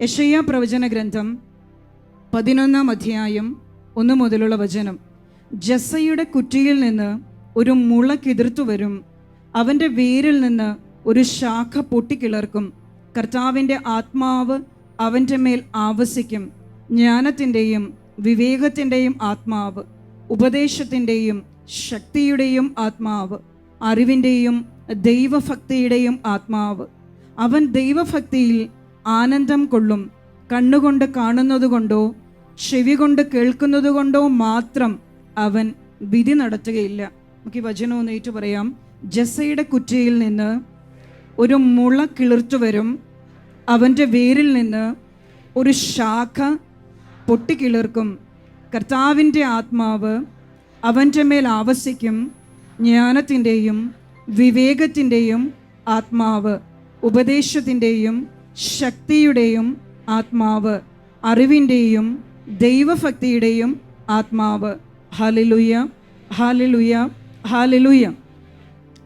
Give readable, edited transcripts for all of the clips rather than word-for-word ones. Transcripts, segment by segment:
യെശയ്യാ പ്രവചന ഗ്രന്ഥം 11-ാം അധ്യായം 1 മുതലുള്ള വചനം. ജസ്സയുടെ കുറ്റിയിൽ നിന്ന് ഒരു മുള കിതിർത്തു വരും, അവൻ്റെ വേരിൽ നിന്ന് ഒരു ശാഖ പൊട്ടിക്കിളർക്കും. കർത്താവിൻ്റെ ആത്മാവ് അവൻ്റെ മേൽ ആവസിക്കും, ജ്ഞാനത്തിൻ്റെയും വിവേകത്തിൻ്റെയും ആത്മാവ്, ഉപദേശത്തിൻ്റെയും ശക്തിയുടെയും ആത്മാവ്, അറിവിൻ്റെയും ദൈവഭക്തിയുടെയും ആത്മാവ്. അവൻ ദൈവഭക്തിയിൽ ആനന്ദം കൊള്ളും. കണ്ണുകൊണ്ട് കാണുന്നതുകൊണ്ടോ ചെവി കൊണ്ട് കേൾക്കുന്നതുകൊണ്ടോ മാത്രം അവൻ വിധി നടത്തുകയില്ല. നമുക്ക് ഈ വചനം ഒന്ന് ഏറ്റു പറയാം. ജസ്സയുടെ കുറ്റിയിൽ നിന്ന് ഒരു മുള കിളിർത്തു വരും, അവൻ്റെ വേരിൽ നിന്ന് ഒരു ശാഖ പൊട്ടിക്കിളിർക്കും. കർത്താവിൻ്റെ ആത്മാവ് അവൻ്റെ മേൽ ആവസിക്കും, ജ്ഞാനത്തിൻ്റെയും വിവേകത്തിൻ്റെയും ആത്മാവ്, ഉപദേശത്തിൻ്റെയും ശക്തിയുടെയും ആത്മാവ്, അറിവിൻ്റെയും ദൈവഭക്തിയുടെയും ആത്മാവ്. Hallelujah, hallelujah, hallelujah.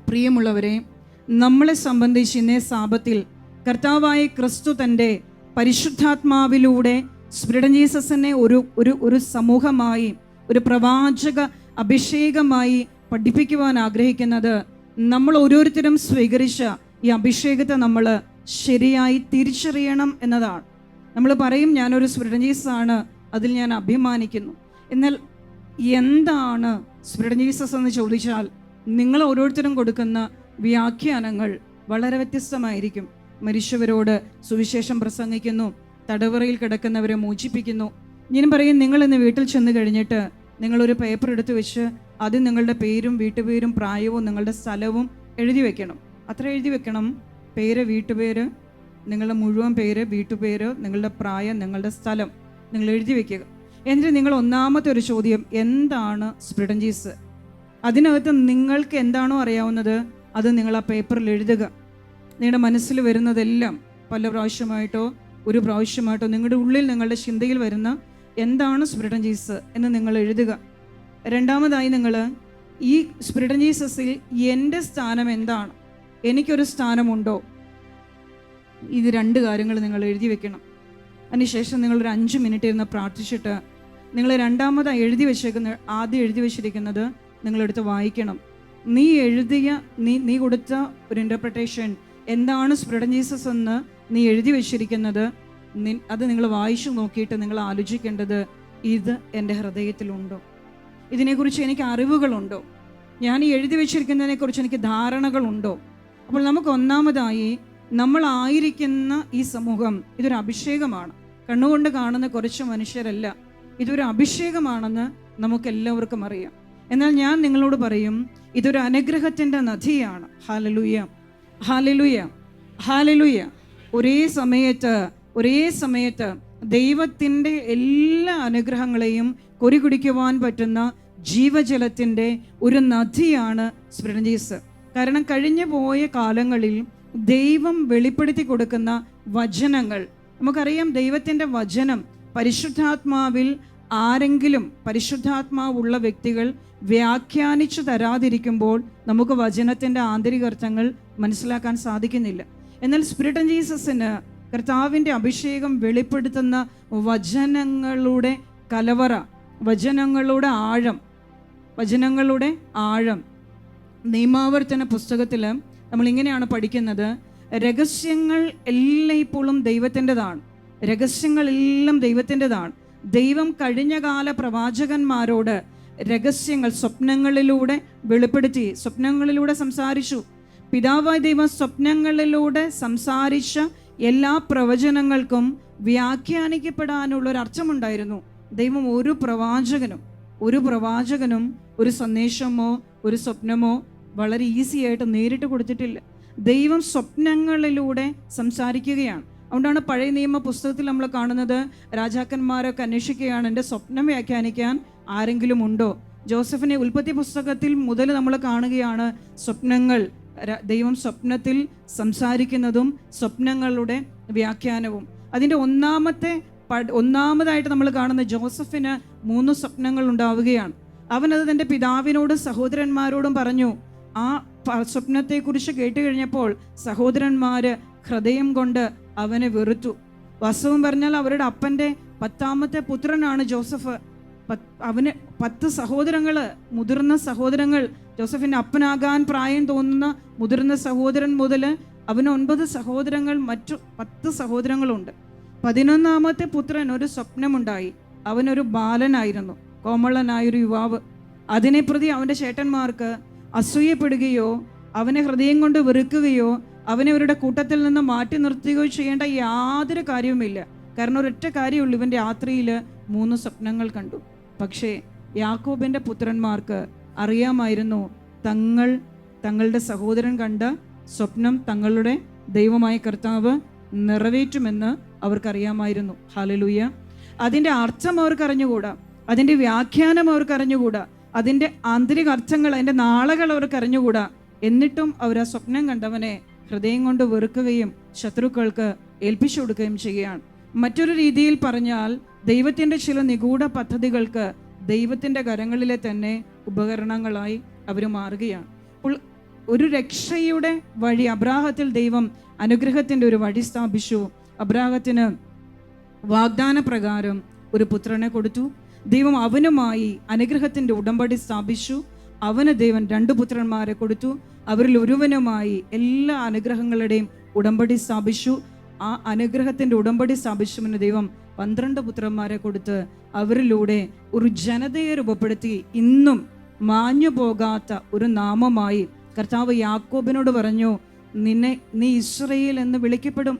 പ്രിയമുള്ളവരെ, നമ്മളെ സംബന്ധിച്ച് ഇന്നേ സാബത്തിൽ കർത്താവായ ക്രിസ്തു തൻ്റെ പരിശുദ്ധാത്മാവിലൂടെ സ്പിരിറ്റ് ജീസസിനെ ഒരു സമൂഹമായി, ഒരു പ്രവാചക അഭിഷേകമായി പഠിപ്പിക്കുവാൻ ആഗ്രഹിക്കുന്നത്, നമ്മൾ ഓരോരുത്തരും സ്വീകരിച്ച ഈ അഭിഷേകത്തെ നമ്മൾ ശരിയായി തിരിച്ചറിയണം എന്നതാണ്. നമ്മൾ പറയും, ഞാനൊരു സ്പിരിറ്റ് ജീസസാണ്, അതിൽ ഞാൻ അഭിമാനിക്കുന്നു. എന്നാൽ എന്താണ് സ്പിരിറ്റ് ജീസസ് എന്ന് ചോദിച്ചാൽ നിങ്ങൾ ഓരോരുത്തരും കൊടുക്കുന്ന വ്യാഖ്യാനങ്ങൾ വളരെ വ്യത്യസ്തമായിരിക്കും. മരിച്ചവരോട് സുവിശേഷം പ്രസംഗിക്കുന്നു, തടവറയിൽ കിടക്കുന്നവരെ മോചിപ്പിക്കുന്നു. ഞാൻ പറയും, നിങ്ങൾ ഇന്ന് വീട്ടിൽ ചെന്ന് കഴിഞ്ഞിട്ട് നിങ്ങളൊരു പേപ്പർ എടുത്ത് വെച്ച് ആദ്യം നിങ്ങളുടെ പേരും വീട്ടുപേരും പ്രായവും നിങ്ങളുടെ സ്ഥലവും എഴുതി വെക്കണം. അത്ര എഴുതി വെക്കണം. പേര്, വീട്ടുപേര്, നിങ്ങളുടെ മുഴുവൻ പേര്, വീട്ടുപേര്, നിങ്ങളുടെ പ്രായം, നിങ്ങളുടെ സ്ഥലം നിങ്ങൾ എഴുതി വെക്കുക. എന്നിട്ട് നിങ്ങൾ ഒന്നാമത്തെ ഒരു ചോദ്യം, എന്താണ് സ്പിരിറ്റ് ജീസസ്? അതിനകത്ത് നിങ്ങൾക്ക് എന്താണോ അറിയാവുന്നത് അത് നിങ്ങൾ ആ പേപ്പറിൽ എഴുതുക. നിങ്ങളുടെ മനസ്സിൽ വരുന്നതെല്ലാം പല പ്രാവശ്യമായിട്ടോ ഒരു പ്രാവശ്യമായിട്ടോ നിങ്ങളുടെ ഉള്ളിൽ, നിങ്ങളുടെ ചിന്തയിൽ വരുന്ന എന്താണ് സ്പിരിറ്റ് ജീസസ് എന്ന് നിങ്ങൾ എഴുതുക. രണ്ടാമതായി, നിങ്ങൾ ഈ സ്പിരിറ്റ് ജീസസിൽ എൻ്റെ സ്ഥാനം എന്താണ്, എനിക്കൊരു സ്ഥാനമുണ്ടോ? ഇത് രണ്ട് കാര്യങ്ങൾ നിങ്ങൾ എഴുതി വെക്കണം. അതിനുശേഷം നിങ്ങളൊരു 5 മിനിറ്റ് ഇരുന്ന് പ്രാർത്ഥിച്ചിട്ട് നിങ്ങൾ രണ്ടാമതായി ആദ്യം എഴുതി വെച്ചിരിക്കുന്നത് നിങ്ങളെടുത്ത് വായിക്കണം. നീ കൊടുത്ത ഒരു ഇൻ്റർപ്രിട്ടേഷൻ എന്താണ് സ്പിരിറ്റ് ജീസസ് എന്ന് നീ എഴുതി വെച്ചിരിക്കുന്നത്, അത് നിങ്ങൾ വായിച്ചു നോക്കിയിട്ട് നിങ്ങൾ ആലോചിക്കേണ്ടത്, ഇത് എൻ്റെ ഹൃദയത്തിലുണ്ടോ? ഇതിനെക്കുറിച്ച് എനിക്ക് അറിവുകളുണ്ടോ? ഞാൻ ഈ എഴുതി വെച്ചിരിക്കുന്നതിനെക്കുറിച്ച് എനിക്ക് ധാരണകളുണ്ടോ? അപ്പോൾ നമുക്ക് ഒന്നാമതായി, നമ്മളായിരിക്കുന്ന ഈ സമൂഹം ഇതൊരു അഭിഷേകമാണ്. കണ്ണുകൊണ്ട് കാണുന്ന കുറച്ച് മനുഷ്യരല്ല, ഇതൊരു അഭിഷേകമാണെന്ന് നമുക്കെല്ലാവർക്കും അറിയാം. എന്നാൽ ഞാൻ നിങ്ങളോട് പറയും, ഇതൊരു അനുഗ്രഹത്തിൻ്റെ നദിയാണ്. Hallelujah, hallelujah, hallelujah. ഒരേ സമയത്ത് ദൈവത്തിൻ്റെ എല്ലാ അനുഗ്രഹങ്ങളെയും കുടിക്കുവാൻ പറ്റുന്ന ജീവജലത്തിൻ്റെ ഒരു നദിയാണ് സ്പിരിറ്റ് ജീസസ്. കാരണം കഴിഞ്ഞു പോയ കാലങ്ങളിൽ ദൈവം വെളിപ്പെടുത്തി കൊടുക്കുന്ന വചനങ്ങൾ നമുക്കറിയാം. ദൈവത്തിൻ്റെ വചനം പരിശുദ്ധാത്മാവിൽ ആരെങ്കിലും, പരിശുദ്ധാത്മാവുള്ള വ്യക്തികൾ വ്യാഖ്യാനിച്ചു തരാതിരിക്കുമ്പോൾ നമുക്ക് വചനത്തിൻ്റെ ആന്തരികാർത്ഥങ്ങൾ മനസ്സിലാക്കാൻ സാധിക്കുന്നില്ല. എന്നാൽ സ്പിരിറ്റ് ജീസസിന് കർത്താവിൻ്റെ അഭിഷേകം വെളിപ്പെടുത്തുന്ന വചനങ്ങളുടെ കലവറ, വചനങ്ങളുടെ ആഴം. നിയമാവർത്തന പുസ്തകത്തിൽ നമ്മളിങ്ങനെയാണ് പഠിക്കുന്നത്, രഹസ്യങ്ങൾ എല്ലായ്പ്പോഴും ദൈവത്തിൻ്റെതാണ്. രഹസ്യങ്ങളെല്ലാം ദൈവത്തിൻ്റെതാണ്. ദൈവം കഴിഞ്ഞകാല പ്രവാചകന്മാരോട് രഹസ്യങ്ങൾ സ്വപ്നങ്ങളിലൂടെ വെളിപ്പെടുത്തി, സ്വപ്നങ്ങളിലൂടെ സംസാരിച്ചു. പിതാവായ ദൈവം സ്വപ്നങ്ങളിലൂടെ സംസാരിച്ച എല്ലാ പ്രവചനങ്ങൾക്കും വ്യാഖ്യാനിക്കപ്പെടാനുള്ളൊരു അർത്ഥമുണ്ടായിരുന്നു. ദൈവം ഒരു പ്രവാചകനും ഒരു സന്ദേശമോ ഒരു സ്വപ്നമോ വളരെ ഈസി ആയിട്ട് നേരിട്ട് കൊടുത്തിട്ടില്ല. ദൈവം സ്വപ്നങ്ങളിലൂടെ സംസാരിക്കുകയാണ്. അതുകൊണ്ടാണ് പഴയ നിയമ പുസ്തകത്തിൽ നമ്മൾ കാണുന്നത്, രാജാക്കന്മാരൊക്കെ അന്വേഷിക്കുകയാണ്, എൻ്റെ സ്വപ്നം വ്യാഖ്യാനിക്കാൻ ആരെങ്കിലും ഉണ്ടോ? ജോസഫിനെ ഉൽപ്പത്തി പുസ്തകത്തിൽ മുതൽ നമ്മൾ കാണുകയാണ് സ്വപ്നങ്ങൾ, ദൈവം സ്വപ്നത്തിൽ സംസാരിക്കുന്നതും സ്വപ്നങ്ങളുടെ വ്യാഖ്യാനവും. അതിൻ്റെ ഒന്നാമതായിട്ട് നമ്മൾ കാണുന്ന ജോസഫിന് 3 സ്വപ്നങ്ങൾ ഉണ്ടാവുകയാണ്. അവനത് തൻ്റെ പിതാവിനോടും സഹോദരന്മാരോടും പറഞ്ഞു. ആ സ്വപ്നത്തെക്കുറിച്ച് കേട്ട് കഴിഞ്ഞപ്പോൾ സഹോദരന്മാർ ഹൃദയം കൊണ്ട് അവനെ വെറുത്തു. വാസ്തവം പറഞ്ഞാൽ അവരുടെ അപ്പൻ്റെ 10ാമത്തെ പുത്രനാണ് ജോസഫ്. അവന് 10 സഹോദരങ്ങൾ, മുതിർന്ന സഹോദരങ്ങൾ. ജോസഫിൻ്റെ അപ്പനാകാൻ പ്രായം തോന്നുന്ന മുതിർന്ന സഹോദരൻ മുതൽ അവന് 9 സഹോദരങ്ങൾ, മറ്റു 10 സഹോദരങ്ങളുണ്ട്. 11ാമത്തെ പുത്രൻ ഒരു സ്വപ്നമുണ്ടായി. അവനൊരു ബാലനായിരുന്നു, കോമളനായൊരു യുവാവ്. അതിനെ പ്രതി അവൻ്റെ ചേട്ടന്മാർക്ക് അസൂയപ്പെടുകയോ അവനെ ഹൃദയം കൊണ്ട് വെറുക്കുകയോ അവനെ അവരുടെ കൂട്ടത്തിൽ നിന്ന് മാറ്റി നിർത്തുകയോ ചെയ്യേണ്ട യാതൊരു കാര്യവുമില്ല. കാരണം ഒരൊറ്റ കാര്യമുള്ളൂ, ഇവൻ്റെ രാത്രിയിൽ 3 സ്വപ്നങ്ങൾ കണ്ടു. പക്ഷേ യാക്കോബിൻ്റെ പുത്രന്മാർക്ക് അറിയാമായിരുന്നു തങ്ങളുടെ സഹോദരൻ കണ്ട സ്വപ്നം തങ്ങളുടെ ദൈവമായ കർത്താവ് നിറവേറ്റുമെന്ന് അവർക്കറിയാമായിരുന്നു. ഹല്ലേലൂയ. അതിൻ്റെ അർത്ഥം അവർക്കറിഞ്ഞുകൂടാ, അതിൻ്റെ വ്യാഖ്യാനം അവർക്കറിഞ്ഞുകൂടാ, അതിൻ്റെ ആന്തരിക അർത്ഥങ്ങൾ, അതിൻ്റെ നാളുകൾ അവർക്കറിഞ്ഞുകൂടാ. എന്നിട്ടും അവർ ആ സ്വപ്നം കണ്ടവനെ ഹൃദയം കൊണ്ട് വെറുക്കുകയും ശത്രുക്കൾക്ക് ഏൽപ്പിച്ചു കൊടുക്കുകയും ചെയ്യുകയാണ്. മറ്റൊരു രീതിയിൽ പറഞ്ഞാൽ ദൈവത്തിൻ്റെ ചില നിഗൂഢ പദ്ധതികൾക്ക് ദൈവത്തിൻ്റെ കരങ്ങളിലെ തന്നെ ഉപകരണങ്ങളായി അവർ മാറുകയാണ്. അപ്പോൾ ഒരു രക്ഷയുടെ വഴി അബ്രാഹത്തിൽ ദൈവം അനുഗ്രഹത്തിൻ്റെ ഒരു വഴി സ്ഥാപിച്ചു. അബ്രാഹത്തിന് വാഗ്ദാന പ്രകാരം ഒരു പുത്രനെ കൊടുത്തു. ദൈവം അവനുമായി അനുഗ്രഹത്തിൻ്റെ ഉടമ്പടി സ്ഥാപിച്ചു. അവന് ദൈവം 2 പുത്രന്മാരെ കൊടുത്തു. അവരിൽ ഒരുവനുമായി എല്ലാ അനുഗ്രഹങ്ങളുടെയും ഉടമ്പടി സ്ഥാപിച്ചു. ആ അനുഗ്രഹത്തിൻ്റെ ഉടമ്പടി സ്ഥാപിച്ചവന് ദൈവം 12 പുത്രന്മാരെ കൊടുത്ത് അവരിലൂടെ ഒരു ജനതയെ രൂപപ്പെടുത്തി ഇന്നും മാഞ്ഞു പോകാത്ത ഒരു നാമമായി കർത്താവ് യാക്കോബിനോട് പറഞ്ഞു, നീ ഇസ്രായേൽ എന്ന് വിളിക്കപ്പെടും.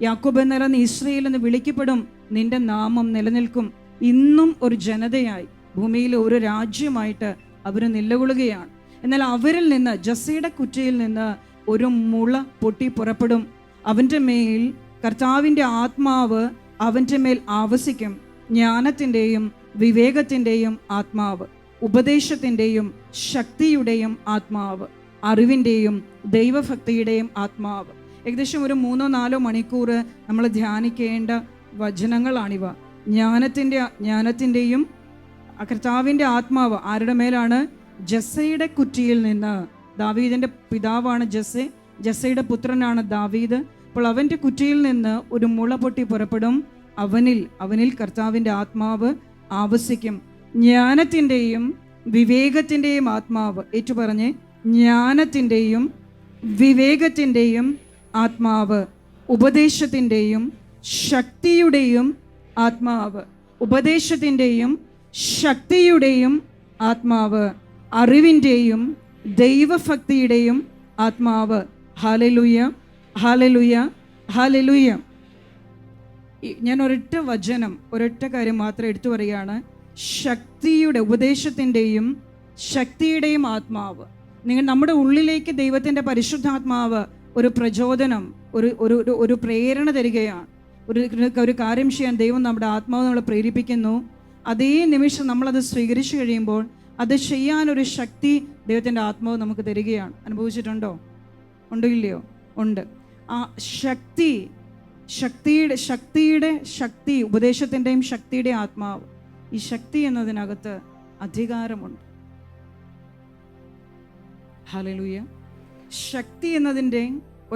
യാക്കോബ് എന്നല്ല, നീ ഇസ്രായേൽ എന്ന് വിളിക്കപ്പെടും. നിന്റെ നാമം നിലനിൽക്കും. ഇന്നും ഒരു ജനതയായി ഭൂമിയിലെ ഒരു രാജ്യമായിട്ട് അവർ നിലകൊള്ളുകയാണ്. എന്നാൽ അവരിൽ നിന്ന്, ജസ്സയുടെ കുറ്റിയിൽ നിന്ന് ഒരു മുള പൊട്ടി പുറപ്പെടും. അവൻ്റെ മേൽ കർത്താവിൻ്റെ ആത്മാവ് അവൻ്റെ മേൽ ആവസിക്കും. ജ്ഞാനത്തിൻ്റെയും വിവേകത്തിൻ്റെയും ആത്മാവ്, ഉപദേശത്തിൻ്റെയും ശക്തിയുടെയും ആത്മാവ്, അറിവിൻ്റെയും ദൈവഭക്തിയുടെയും ആത്മാവ്. ഏകദേശം ഒരു 3-4 മണിക്കൂർ നമ്മൾ ധ്യാനിക്കേണ്ട വചനങ്ങളാണിവ. ജ്ഞാനത്തിൻ്റെയും കർത്താവിൻ്റെ ആത്മാവ് ആരുടെ മേലാണ്? ജസ്സയുടെ കുറ്റിയിൽ നിന്ന്. ദാവീദിൻ്റെ പിതാവാണ് ജസ്സെ, ജസ്സയുടെ പുത്രനാണ് ദാവീദ്. അപ്പോൾ അവൻ്റെ കുറ്റിയിൽ നിന്ന് ഒരു മുള പൊട്ടി പുറപ്പെടും. അവനിൽ കർത്താവിൻ്റെ ആത്മാവ് ആവസിക്കും. ജ്ഞാനത്തിൻ്റെയും വിവേകത്തിൻ്റെയും ആത്മാവ്. ഏറ്റുപറഞ്ഞ്, ജ്ഞാനത്തിൻ്റെയും വിവേകത്തിൻ്റെയും ആത്മാവ്, ഉപദേശത്തിൻ്റെയും ശക്തിയുടെയും ആത്മാവ്, ഉപദേശത്തിൻ്റെയും ശക്തിയുടെയും ആത്മാവ്, അറിവിൻ്റെയും ദൈവഭക്തിയുടെയും ആത്മാവ്. Hallelujah, hallelujah, hallelujah. ഞാൻ ഒരൊറ്റ കാര്യം മാത്രം എടുത്തു പറയുകയാണ്. ശക്തിയുടെ, ഉപദേശത്തിൻ്റെയും ശക്തിയുടെയും ആത്മാവ്. നമ്മുടെ ഉള്ളിലേക്ക് ദൈവത്തിൻ്റെ പരിശുദ്ധാത്മാവ് ഒരു പ്രചോദനം, ഒരു പ്രേരണ തരികയാണ്. ഒരു കാര്യം ചെയ്യാൻ ദൈവം നമ്മുടെ ആത്മാവ് നമ്മളെ പ്രേരിപ്പിക്കുന്നു. അതേ നിമിഷം നമ്മളത് സ്വീകരിച്ചു കഴിയുമ്പോൾ അത് ചെയ്യാനൊരു ശക്തി ദൈവത്തിൻ്റെ ആത്മാവ് നമുക്ക് തരികയാണ്. അനുഭവിച്ചിട്ടുണ്ടോ? ഉണ്ടോ ഇല്ലയോ? ഉണ്ട്. ആ ശക്തിയുടെ ശക്തി, ഉപദേശത്തിൻ്റെയും ശക്തിയുടെ ആത്മാവ്. ഈ ശക്തി എന്നതിനകത്ത് അധികാരമുണ്ട്. ഹല്ലേലൂയ. ശക്തി എന്നതിൻ്റെ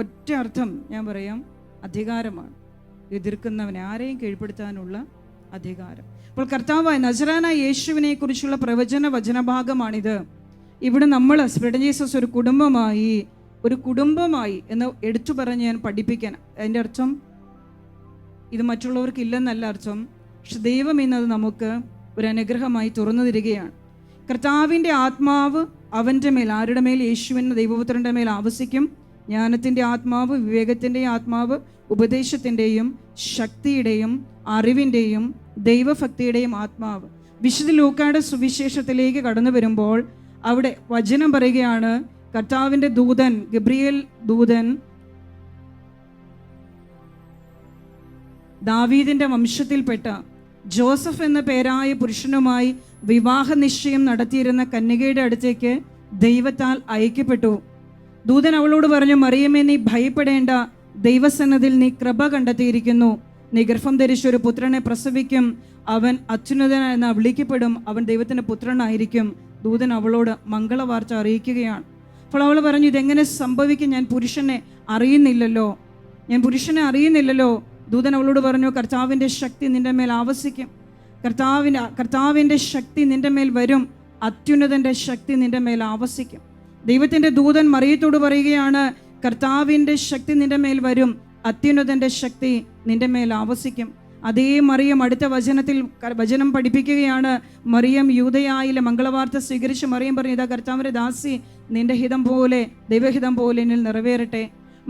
ഒറ്റ അർത്ഥം ഞാൻ പറയാം, അധികാരമാണ്. എതിർക്കുന്നവനെ, ആരെയും കീഴ്പ്പെടുത്താനുള്ള അധികാരം. അപ്പോൾ കർത്താവായ നസറാനായ യേശുവിനെ കുറിച്ചുള്ള വചനഭാഗമാണിത്. ഇവിടെ നമ്മൾ സ്പ്രെഡ് ജീസസ് ഒരു കുടുംബമായി എന്ന് എടുത്തു പറഞ്ഞ് ഞാൻ പഠിപ്പിക്കാൻ. അതിൻ്റെ അർത്ഥം ഇത് മറ്റുള്ളവർക്ക് ഇല്ലെന്നല്ല അർത്ഥം. പക്ഷെ ദൈവം എന്നത് നമുക്ക് ഒരു അനുഗ്രഹമായി തുറന്നു തരികയാണ്. കർത്താവിൻ്റെ ആത്മാവ് അവൻ്റെ മേൽ, ആരുടെ മേൽ? യേശുവിൻ്റെ ദൈവപുത്രൻ്റെ മേൽ ആവസിക്കും. ജ്ഞാനത്തിൻ്റെ ആത്മാവ്, വിവേകത്തിൻ്റെ ആത്മാവ്, ഉപദേശത്തിൻ്റെയും ശക്തിയുടെയും അറിവിൻ്റെയും ദൈവഭക്തിയുടെയും ആത്മാവ്. വിശുദ്ധ ലൂക്കായുടെ സുവിശേഷത്തിലേക്ക് കടന്നു വരുമ്പോൾ അവിടെ വചനം പറയുകയാണ്, കർത്താവിൻ്റെ ദൂതൻ, ഗബ്രിയേൽ ദൂതൻ ദാവീദിൻ്റെ വംശത്തിൽപ്പെട്ട ജോസഫ് എന്ന പേരായ പുരുഷനുമായി വിവാഹ നിശ്ചയം നടത്തിയിരുന്ന കന്യകയുടെ അടുത്തേക്ക് ദൈവത്താൽ അയക്കപ്പെട്ടു. ദൂതൻ അവളോട് പറഞ്ഞു, മറിയമേ, നീ ഭയപ്പെടേണ്ട, ദൈവസന്നതിൽ നീ കൃപ കണ്ടെത്തിയിരിക്കുന്നു. നീ ഗർഭം ധരിച്ചൊരു പുത്രനെ പ്രസവിക്കും, അവൻ അത്യുന്നതൻ എന്ന് വിളിക്കപ്പെടും, അവൻ ദൈവത്തിൻ്റെ പുത്രനായിരിക്കും. ദൂതൻ അവളോട് മംഗളവാർത്ത അറിയിക്കുകയാണ്. അപ്പോൾ അവൾ പറഞ്ഞു, ഇതെങ്ങനെ സംഭവിക്കും? ഞാൻ പുരുഷനെ അറിയുന്നില്ലല്ലോ. ദൂതൻ അവളോട് പറഞ്ഞു, കർത്താവിൻ്റെ ശക്തി നിന്റെ മേൽ ആവസിക്കും, കർത്താവിൻ്റെ ശക്തി നിന്റെ മേൽ വരും, അത്യുന്നതൻ്റെ ശക്തി നിന്റെ മേൽ ആവസിക്കും. ദൈവത്തിൻ്റെ ദൂതൻ മറിയത്തോട് പറയുകയാണ്, കർത്താവിൻ്റെ ശക്തി നിന്റെ മേൽ വരും, അത്യുന്നതൻ്റെ ശക്തി നിന്റെ മേൽ ആവസിക്കും. അതേ മറിയം അടുത്ത വചനം പഠിപ്പിക്കുകയാണ്. മറിയം യൂദയായിലെ മംഗളവാർത്ത സ്വീകരിച്ച് മറിയം പറഞ്ഞു, ഇതാ കർത്താവിൻ്റെ ദാസി, നിന്റെ ഹിതം പോലെ, ദൈവഹിതം പോലെ എന്നിൽ നിറവേറട്ടെ.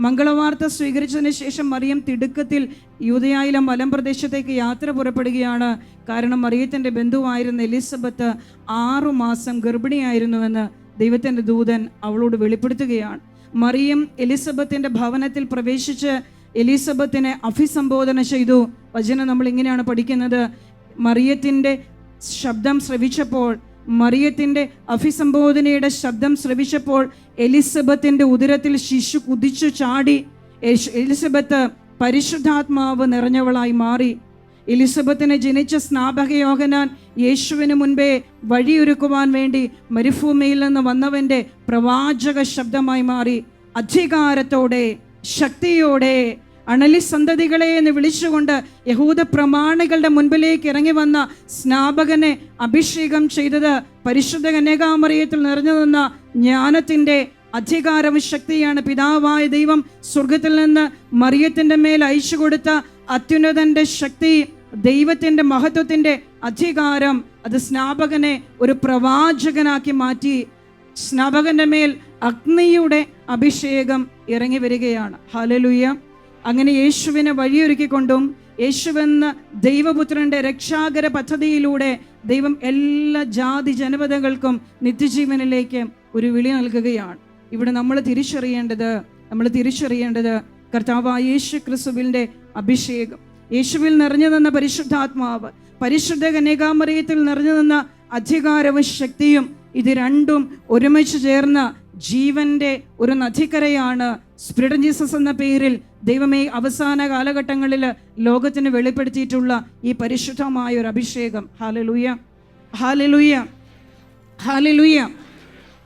മംഗളവാർത്ത സ്വീകരിച്ചതിന് ശേഷം മറിയം തിടുക്കത്തിൽ യൂദയായിലെ മലമ്പ്രദേശത്തേക്ക് യാത്ര പുറപ്പെടുകയാണ്. കാരണം മറിയത്തിൻ്റെ ബന്ധുവായിരുന്ന എലിസബത്ത് 6 മാസം ഗർഭിണിയായിരുന്നുവെന്ന് ദൈവത്തിൻ്റെ ദൂതൻ അവളോട് വെളിപ്പെടുത്തുകയാണ്. മറിയം എലിസബത്തിൻ്റെ ഭവനത്തിൽ പ്രവേശിച്ച് എലിസബത്തിനെ അഭിസംബോധന ചെയ്തു. വചനം നമ്മൾ ഇങ്ങനെയാണ് പഠിക്കുന്നത്. മറിയത്തിൻ്റെ ശബ്ദം ശ്രവിച്ചപ്പോൾ, മറിയത്തിൻ്റെ അഭിസംബോധനയുടെ ശബ്ദം ശ്രവിച്ചപ്പോൾ എലിസബത്തിൻ്റെ ഉദരത്തിൽ ശിശു കുതിച്ചു ചാടി. എലിസബത്ത് പരിശുദ്ധാത്മാവ് നിറഞ്ഞവളായി മാറി. എലിസബത്തിനെ ജനിച്ച സ്നാപക യോഹന്നാൻ യേശുവിന് മുൻപേ വഴിയൊരുക്കുവാൻ വേണ്ടി മരുഭൂമിയിൽ നിന്ന് വന്നവൻ്റെ പ്രവാചക ശബ്ദമായി മാറി. അധികാരത്തോടെ, ശക്തിയോടെ, അണലി സന്തതികളെ എന്ന് വിളിച്ചുകൊണ്ട് യഹൂദ പ്രമാണികളുടെ മുൻപിലേക്ക് ഇറങ്ങി വന്ന സ്നാപകനെ അഭിഷേകം ചെയ്തത് പരിശുദ്ധ കന്യകാമറിയത്തിൽ നിറഞ്ഞു നിന്ന ജ്ഞാനത്തിൻ്റെ അധികാരവും ശക്തിയാണ്. പിതാവായ ദൈവം സ്വർഗത്തിൽ നിന്ന് മറിയത്തിൻ്റെ മേൽ അയച്ചു കൊടുത്ത അത്യുന്നതൻ്റെ ശക്തി, ദൈവത്തിൻ്റെ മഹത്വത്തിൻ്റെ അധികാരം, അത് സ്നാപകനെ ഒരു പ്രവാചകനാക്കി മാറ്റി. സ്നാപകന്റെ മേൽ അഗ്നിയുടെ അഭിഷേകം ഇറങ്ങി വരികയാണ്. ഹല്ലേലൂയ. അങ്ങനെ യേശുവിനെ വഴിയൊരുക്കിക്കൊണ്ടും യേശുവെന്ന ദൈവപുത്രന്റെ രക്ഷാകര പദ്ധതിയിലൂടെ ദൈവം എല്ലാ ജാതി ജനപദങ്ങൾക്കും നിത്യജീവനിലേക്ക് ഒരു വിളി നൽകുകയാണ്. ഇവിടെ നമ്മൾ തിരിച്ചറിയേണ്ടത് കർത്താവായ യേശു ക്രിസ്തുവിൻ്റെ അഭിഷേകം, യേശുവിൽ നിറഞ്ഞു നിന്ന പരിശുദ്ധാത്മാവ്, പരിശുദ്ധ കന്യകാമറിയത്തിൽ നിറഞ്ഞു നിന്ന അധികാരവും ശക്തിയും, ഇത് രണ്ടും ഒരുമിച്ച് ചേർന്ന ജീവന്റെ ഒരു നദിക്കരയാണ് സ്പിരിറ്റ് ജീസസ് എന്ന പേരിൽ ദൈവമേ അവസാന കാലഘട്ടങ്ങളിൽ ലോകത്തിന് വെളിപ്പെടുത്തിയിട്ടുള്ള ഈ പരിശുദ്ധമായ ഒരു അഭിഷേകം. Hallelujah, hallelujah, hallelujah.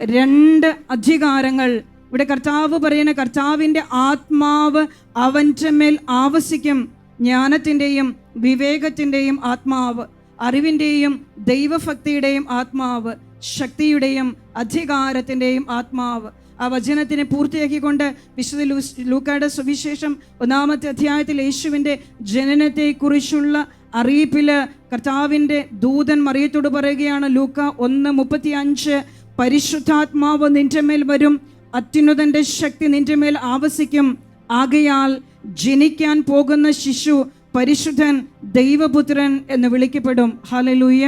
2 അധികാരങ്ങൾ ഇവിടെ കർത്താവ് പറയുന്ന, കർത്താവിൻ്റെ ആത്മാവ് അവൻ്റെ മേൽ ആവസിക്കും. ജ്ഞാനത്തിൻ്റെയും വിവേകത്തിൻ്റെയും ആത്മാവ്, അറിവിൻ്റെയും ദൈവഭക്തിയുടെയും ആത്മാവ്, ശക്തിയുടെയും അധികാരത്തിൻ്റെയും ആത്മാവ്. ആ വചനത്തിനെ പൂർത്തിയാക്കിക്കൊണ്ട് വിശുദ്ധ ലൂക്കായുടെ സുവിശേഷം 1-ാമത്തെ അധ്യായത്തിൽ യേശുവിൻ്റെ ജനനത്തെക്കുറിച്ചുള്ള അറിയിപ്പിൽ കർത്താവിൻ്റെ ദൂതൻ മറിയത്തോട് പറയുകയാണ്. ലൂക്ക 1:35, പരിശുദ്ധാത്മാവ് നിന്റെ മേൽ വരും, അത്യുന്നതൻ്റെ ശക്തി നിന്റെ മേൽ ആവസിക്കും, ആകയാൽ ജനിക്കാൻ പോകുന്ന ശിശു പരിശുദ്ധൻ, ദൈവപുത്രൻ എന്ന് വിളിക്കപ്പെടും. Hallelujah,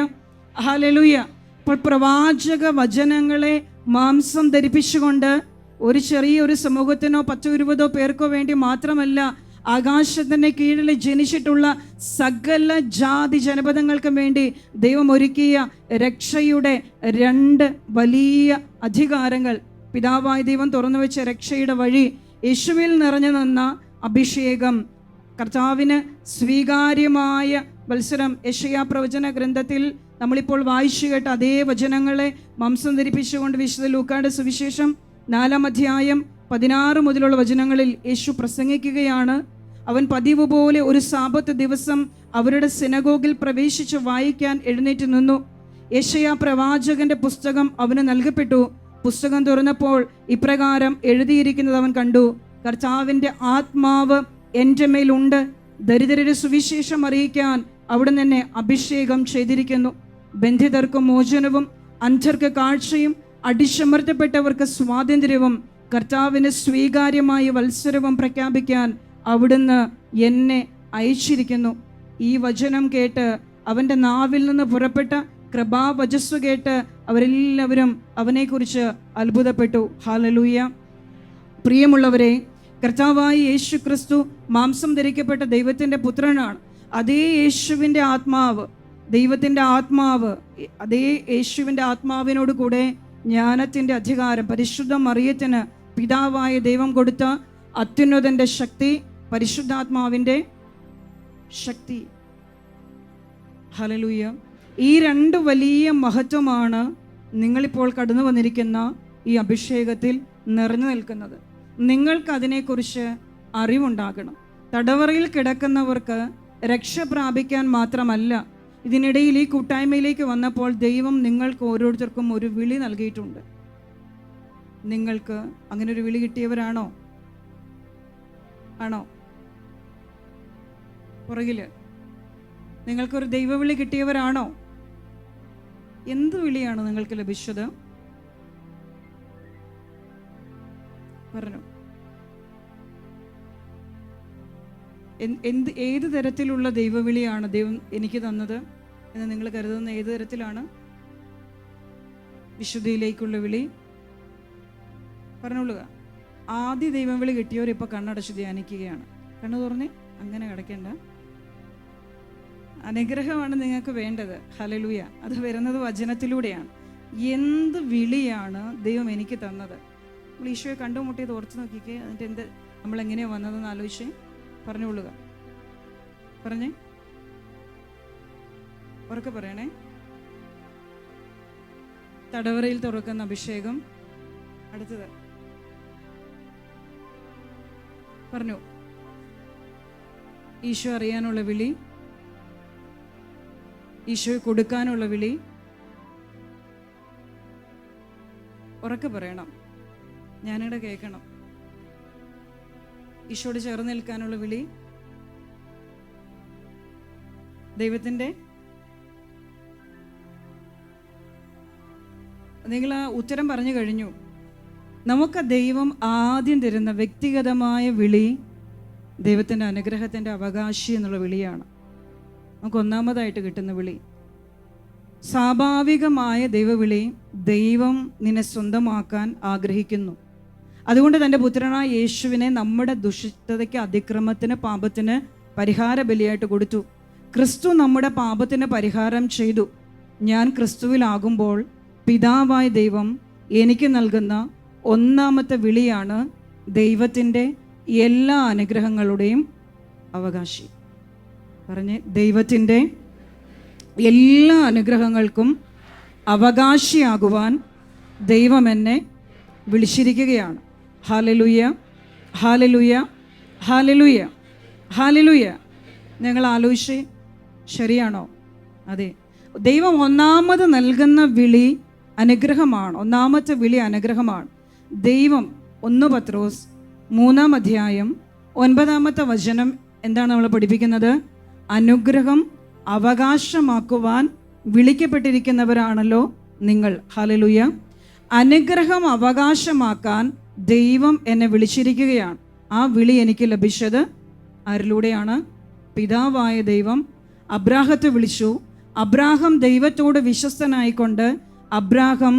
hallelujah. അപ്പോൾ പ്രവാചക വചനങ്ങളെ മാംസം ധരിപ്പിച്ചുകൊണ്ട് ഒരു ചെറിയൊരു സമൂഹത്തിനോ 10-20 പേർക്കോ വേണ്ടി മാത്രമല്ല, ആകാശത്തിൻ്റെ കീഴിൽ ജനിച്ചിട്ടുള്ള സകല ജാതി ജനപദങ്ങൾക്കും വേണ്ടി ദൈവം ഒരുക്കിയ രക്ഷയുടെ 2 വലിയ അധികാരങ്ങൾ, പിതാവായ ദൈവം തുറന്നു വെച്ച രക്ഷയുടെ വഴി, യേശുവിൽ നിറഞ്ഞു നിന്ന അഭിഷേകം, കർത്താവിന് സ്വീകാര്യമായ വത്സരം. യെശയ്യാ പ്രവചന ഗ്രന്ഥത്തിൽ നമ്മളിപ്പോൾ വായിച്ചു കേട്ട അതേ വചനങ്ങളെ മാംസം ധരിപ്പിച്ചുകൊണ്ട് വിശുദ്ധ ലൂക്കായുടെ സുവിശേഷം 4-ാം അധ്യായം 16 മുതലുള്ള വചനങ്ങളിൽ യേശു പ്രസംഗിക്കുകയാണ്. അവൻ പതിവ് പോലെ ഒരു സാബത്ത് ദിവസം അവരുടെ സിനഗോഗിൽ പ്രവേശിച്ച് വായിക്കാൻ എഴുന്നേറ്റ് നിന്നു. യെശയ്യാ പ്രവാചകന്റെ പുസ്തകം അവന് നൽകപ്പെട്ടു. പുസ്തകം തുറന്നപ്പോൾ ഇപ്രകാരം എഴുതിയിരിക്കുന്നത് അവൻ കണ്ടു. കർത്താവിൻ്റെ ആത്മാവ് എൻ്റെ മേലുണ്ട്, ദരിദ്രരുടെ സുവിശേഷം അറിയിക്കാൻ അവിടുന്ന് എന്നെ അഭിഷേകം ചെയ്തിരിക്കുന്നു. ബന്ധിതർക്ക് മോചനവും, അന്ധർക്ക് കാഴ്ചയും, അടിച്ചമർത്തപ്പെട്ടവർക്ക് സ്വാതന്ത്ര്യവും, കർത്താവിന് സ്വീകാര്യമായ വത്സരവും പ്രഖ്യാപിക്കാൻ അവിടുന്ന് എന്നെ അയച്ചിരിക്കുന്നു. ഈ വചനം കേട്ട് അവൻ്റെ നാവിൽ നിന്ന് പുറപ്പെട്ട കൃപാവചസ്സു കേട്ട് അവരെല്ലാവരും അവനെക്കുറിച്ച് അത്ഭുതപ്പെട്ടു. ഹല്ലേലൂയ. പ്രിയമുള്ളവരെ, കർത്താവായ യേശു ക്രിസ്തു മാംസം ധരിക്കപ്പെട്ട ദൈവത്തിൻ്റെ പുത്രനാണ്. അതേ യേശുവിൻ്റെ ആത്മാവ്, ദൈവത്തിൻ്റെ ആത്മാവ്, അതേ യേശുവിൻ്റെ ആത്മാവിനോട് കൂടെ ജ്ഞാനത്തിൻ്റെ അധികാരം, പരിശുദ്ധ മറിയത്തിന് പിതാവായ ദൈവം കൊടുത്ത അത്യുന്നതൻ്റെ ശക്തി, പരിശുദ്ധാത്മാവിൻ്റെ ശക്തി. ഹല്ലേലൂയ. ഈ 2 വലിയ മഹത്വമാണ് നിങ്ങളിപ്പോൾ കടന്നു വന്നിരിക്കുന്ന ഈ അഭിഷേകത്തിൽ നിറഞ്ഞു നിൽക്കുന്നത്. നിങ്ങൾക്കതിനെക്കുറിച്ച് അറിവുണ്ടാകണം. തടവറയിൽ കിടക്കുന്നവർക്ക് രക്ഷ പ്രാപിക്കാൻ മാത്രമല്ല, ഇതിനിടയിൽ ഈ കൂട്ടായ്മയിലേക്ക് വന്നപ്പോൾ ദൈവം നിങ്ങൾക്ക് ഓരോരുത്തർക്കും ഒരു വിളി നൽകിയിട്ടുണ്ട്. നിങ്ങൾക്ക് അങ്ങനെ ഒരു വിളി കിട്ടിയവരാണോ? ആണോ? പുറകില് നിങ്ങൾക്കൊരു ദൈവവിളി കിട്ടിയവരാണോ? എന്ത് വിളിയാണ് നിങ്ങൾക്ക് ലഭിച്ചത്? പറഞ്ഞു. ഏത് തരത്തിലുള്ള ദൈവവിളിയാണ് ദൈവം എനിക്ക് തന്നത് എന്ന് നിങ്ങൾ കരുതുന്ന ഏത് തരത്തിലാണ്? വിശുദ്ധിയിലേക്കുള്ള വിളി പറഞ്ഞോളുക. ആദ്യ ദൈവം വിളി കിട്ടിയവർ ഇപ്പൊ കണ്ണടച്ച് ധ്യാനിക്കുകയാണ്. കണ്ണു തുറന്നേ, അങ്ങനെ കിടക്കേണ്ട. അനുഗ്രഹമാണ് നിങ്ങൾക്ക് വേണ്ടത്. ഹല്ലേലൂയ. അത് വരുന്നത് വചനത്തിലൂടെയാണ്. എന്ത് വിളിയാണ് ദൈവം എനിക്ക് തന്നത്? നമ്മൾ ഈശോയെ കണ്ടുമുട്ടിയത് ഓർത്ത് നോക്കിക്കേ. എന്നിട്ട് നമ്മൾ എങ്ങനെയാണ് വന്നതെന്ന് ആലോചിച്ച് പറഞ്ഞുകൊള്ളുക. പറഞ്ഞേ, ഉറക്കെ പറയണേ. തടവറയിൽ തുറക്കുന്ന അഭിഷേകം. അടുത്തത് പറഞ്ഞു. ഈശോ അറിയാനുള്ള വിളി, ഈശോയെ കൊടുക്കാനുള്ള വിളി. ഉറക്കെ പറയണം, ഞാനിവിടെ കേൾക്കണം. ഈശോയോട് ചേർന്ന് നിൽക്കാനുള്ള വിളി, ദൈവത്തിൻ്റെ. നിങ്ങൾ ആ ഉത്തരം പറഞ്ഞു കഴിഞ്ഞു. നമുക്ക് ദൈവം ആദ്യം തരുന്ന വ്യക്തിഗതമായ വിളി ദൈവത്തിൻ്റെ അനുഗ്രഹത്തിൻ്റെ അവകാശി എന്നുള്ള വിളിയാണ്. നമുക്ക് ഒന്നാമതായിട്ട് കിട്ടുന്ന വിളി സ്വാഭാവികമായ ദൈവവിളി. ദൈവം നിന്നെ സ്വന്തമാക്കാൻ ആഗ്രഹിക്കുന്നു. അതുകൊണ്ട് തൻ്റെ പുത്രനായ യേശുവിനെ നമ്മുടെ ദുഷിതയ്ക്ക്, അതിക്രമത്തിന്, പാപത്തിന് പരിഹാര ബലിയായിട്ട് കൊടുത്തു. ക്രിസ്തു നമ്മുടെ പാപത്തിന് പരിഹാരം ചെയ്തു. ഞാൻ ക്രിസ്തുവിലാകുമ്പോൾ പിതാവായ ദൈവം എനിക്ക് നൽകുന്ന ഒന്നാമത്തെ വിളിയാണ് ദൈവത്തിൻ്റെ എല്ലാ അനുഗ്രഹങ്ങളുടെയും അവകാശി. പറഞ്ഞ്, ദൈവത്തിൻ്റെ എല്ലാ അനുഗ്രഹങ്ങൾക്കും അവകാശിയാകുവാൻ ദൈവം എന്നെ വിളിച്ചിരിക്കുകയാണ്. Hallelujah, hallelujah, hallelujah, hallelujah. നിങ്ങൾ ആലോചിച്ച് ശരിയാണോ? അതെ, ദൈവം ഒന്നാമത് നൽകുന്ന വിളി അനുഗ്രഹമാണ്. ഒന്നാമത്തെ വിളി അനുഗ്രഹമാണ്. ദൈവം 1 പത്രോസ് 3-ാം അധ്യായം 9-ാമത്തെ വചനം എന്താണ് നമ്മൾ പഠിപ്പിക്കുന്നത്? അനുഗ്രഹം അവകാശമാക്കുവാൻ വിളിക്കപ്പെട്ടിരിക്കുന്നവരാണല്ലോ നിങ്ങൾ. ഹല്ലേലൂയ. അനുഗ്രഹം അവകാശമാക്കാൻ ദൈവം എന്നെ വിളിച്ചിരിക്കുകയാണ്. ആ വിളി എനിക്ക് ലഭിച്ചത് ആരിലൂടെയാണ്? പിതാവായ ദൈവം അബ്രാഹത്തെ വിളിച്ചു. അബ്രാഹം ദൈവത്തോട് വിശ്വസ്തനായിക്കൊണ്ട് അബ്രാഹം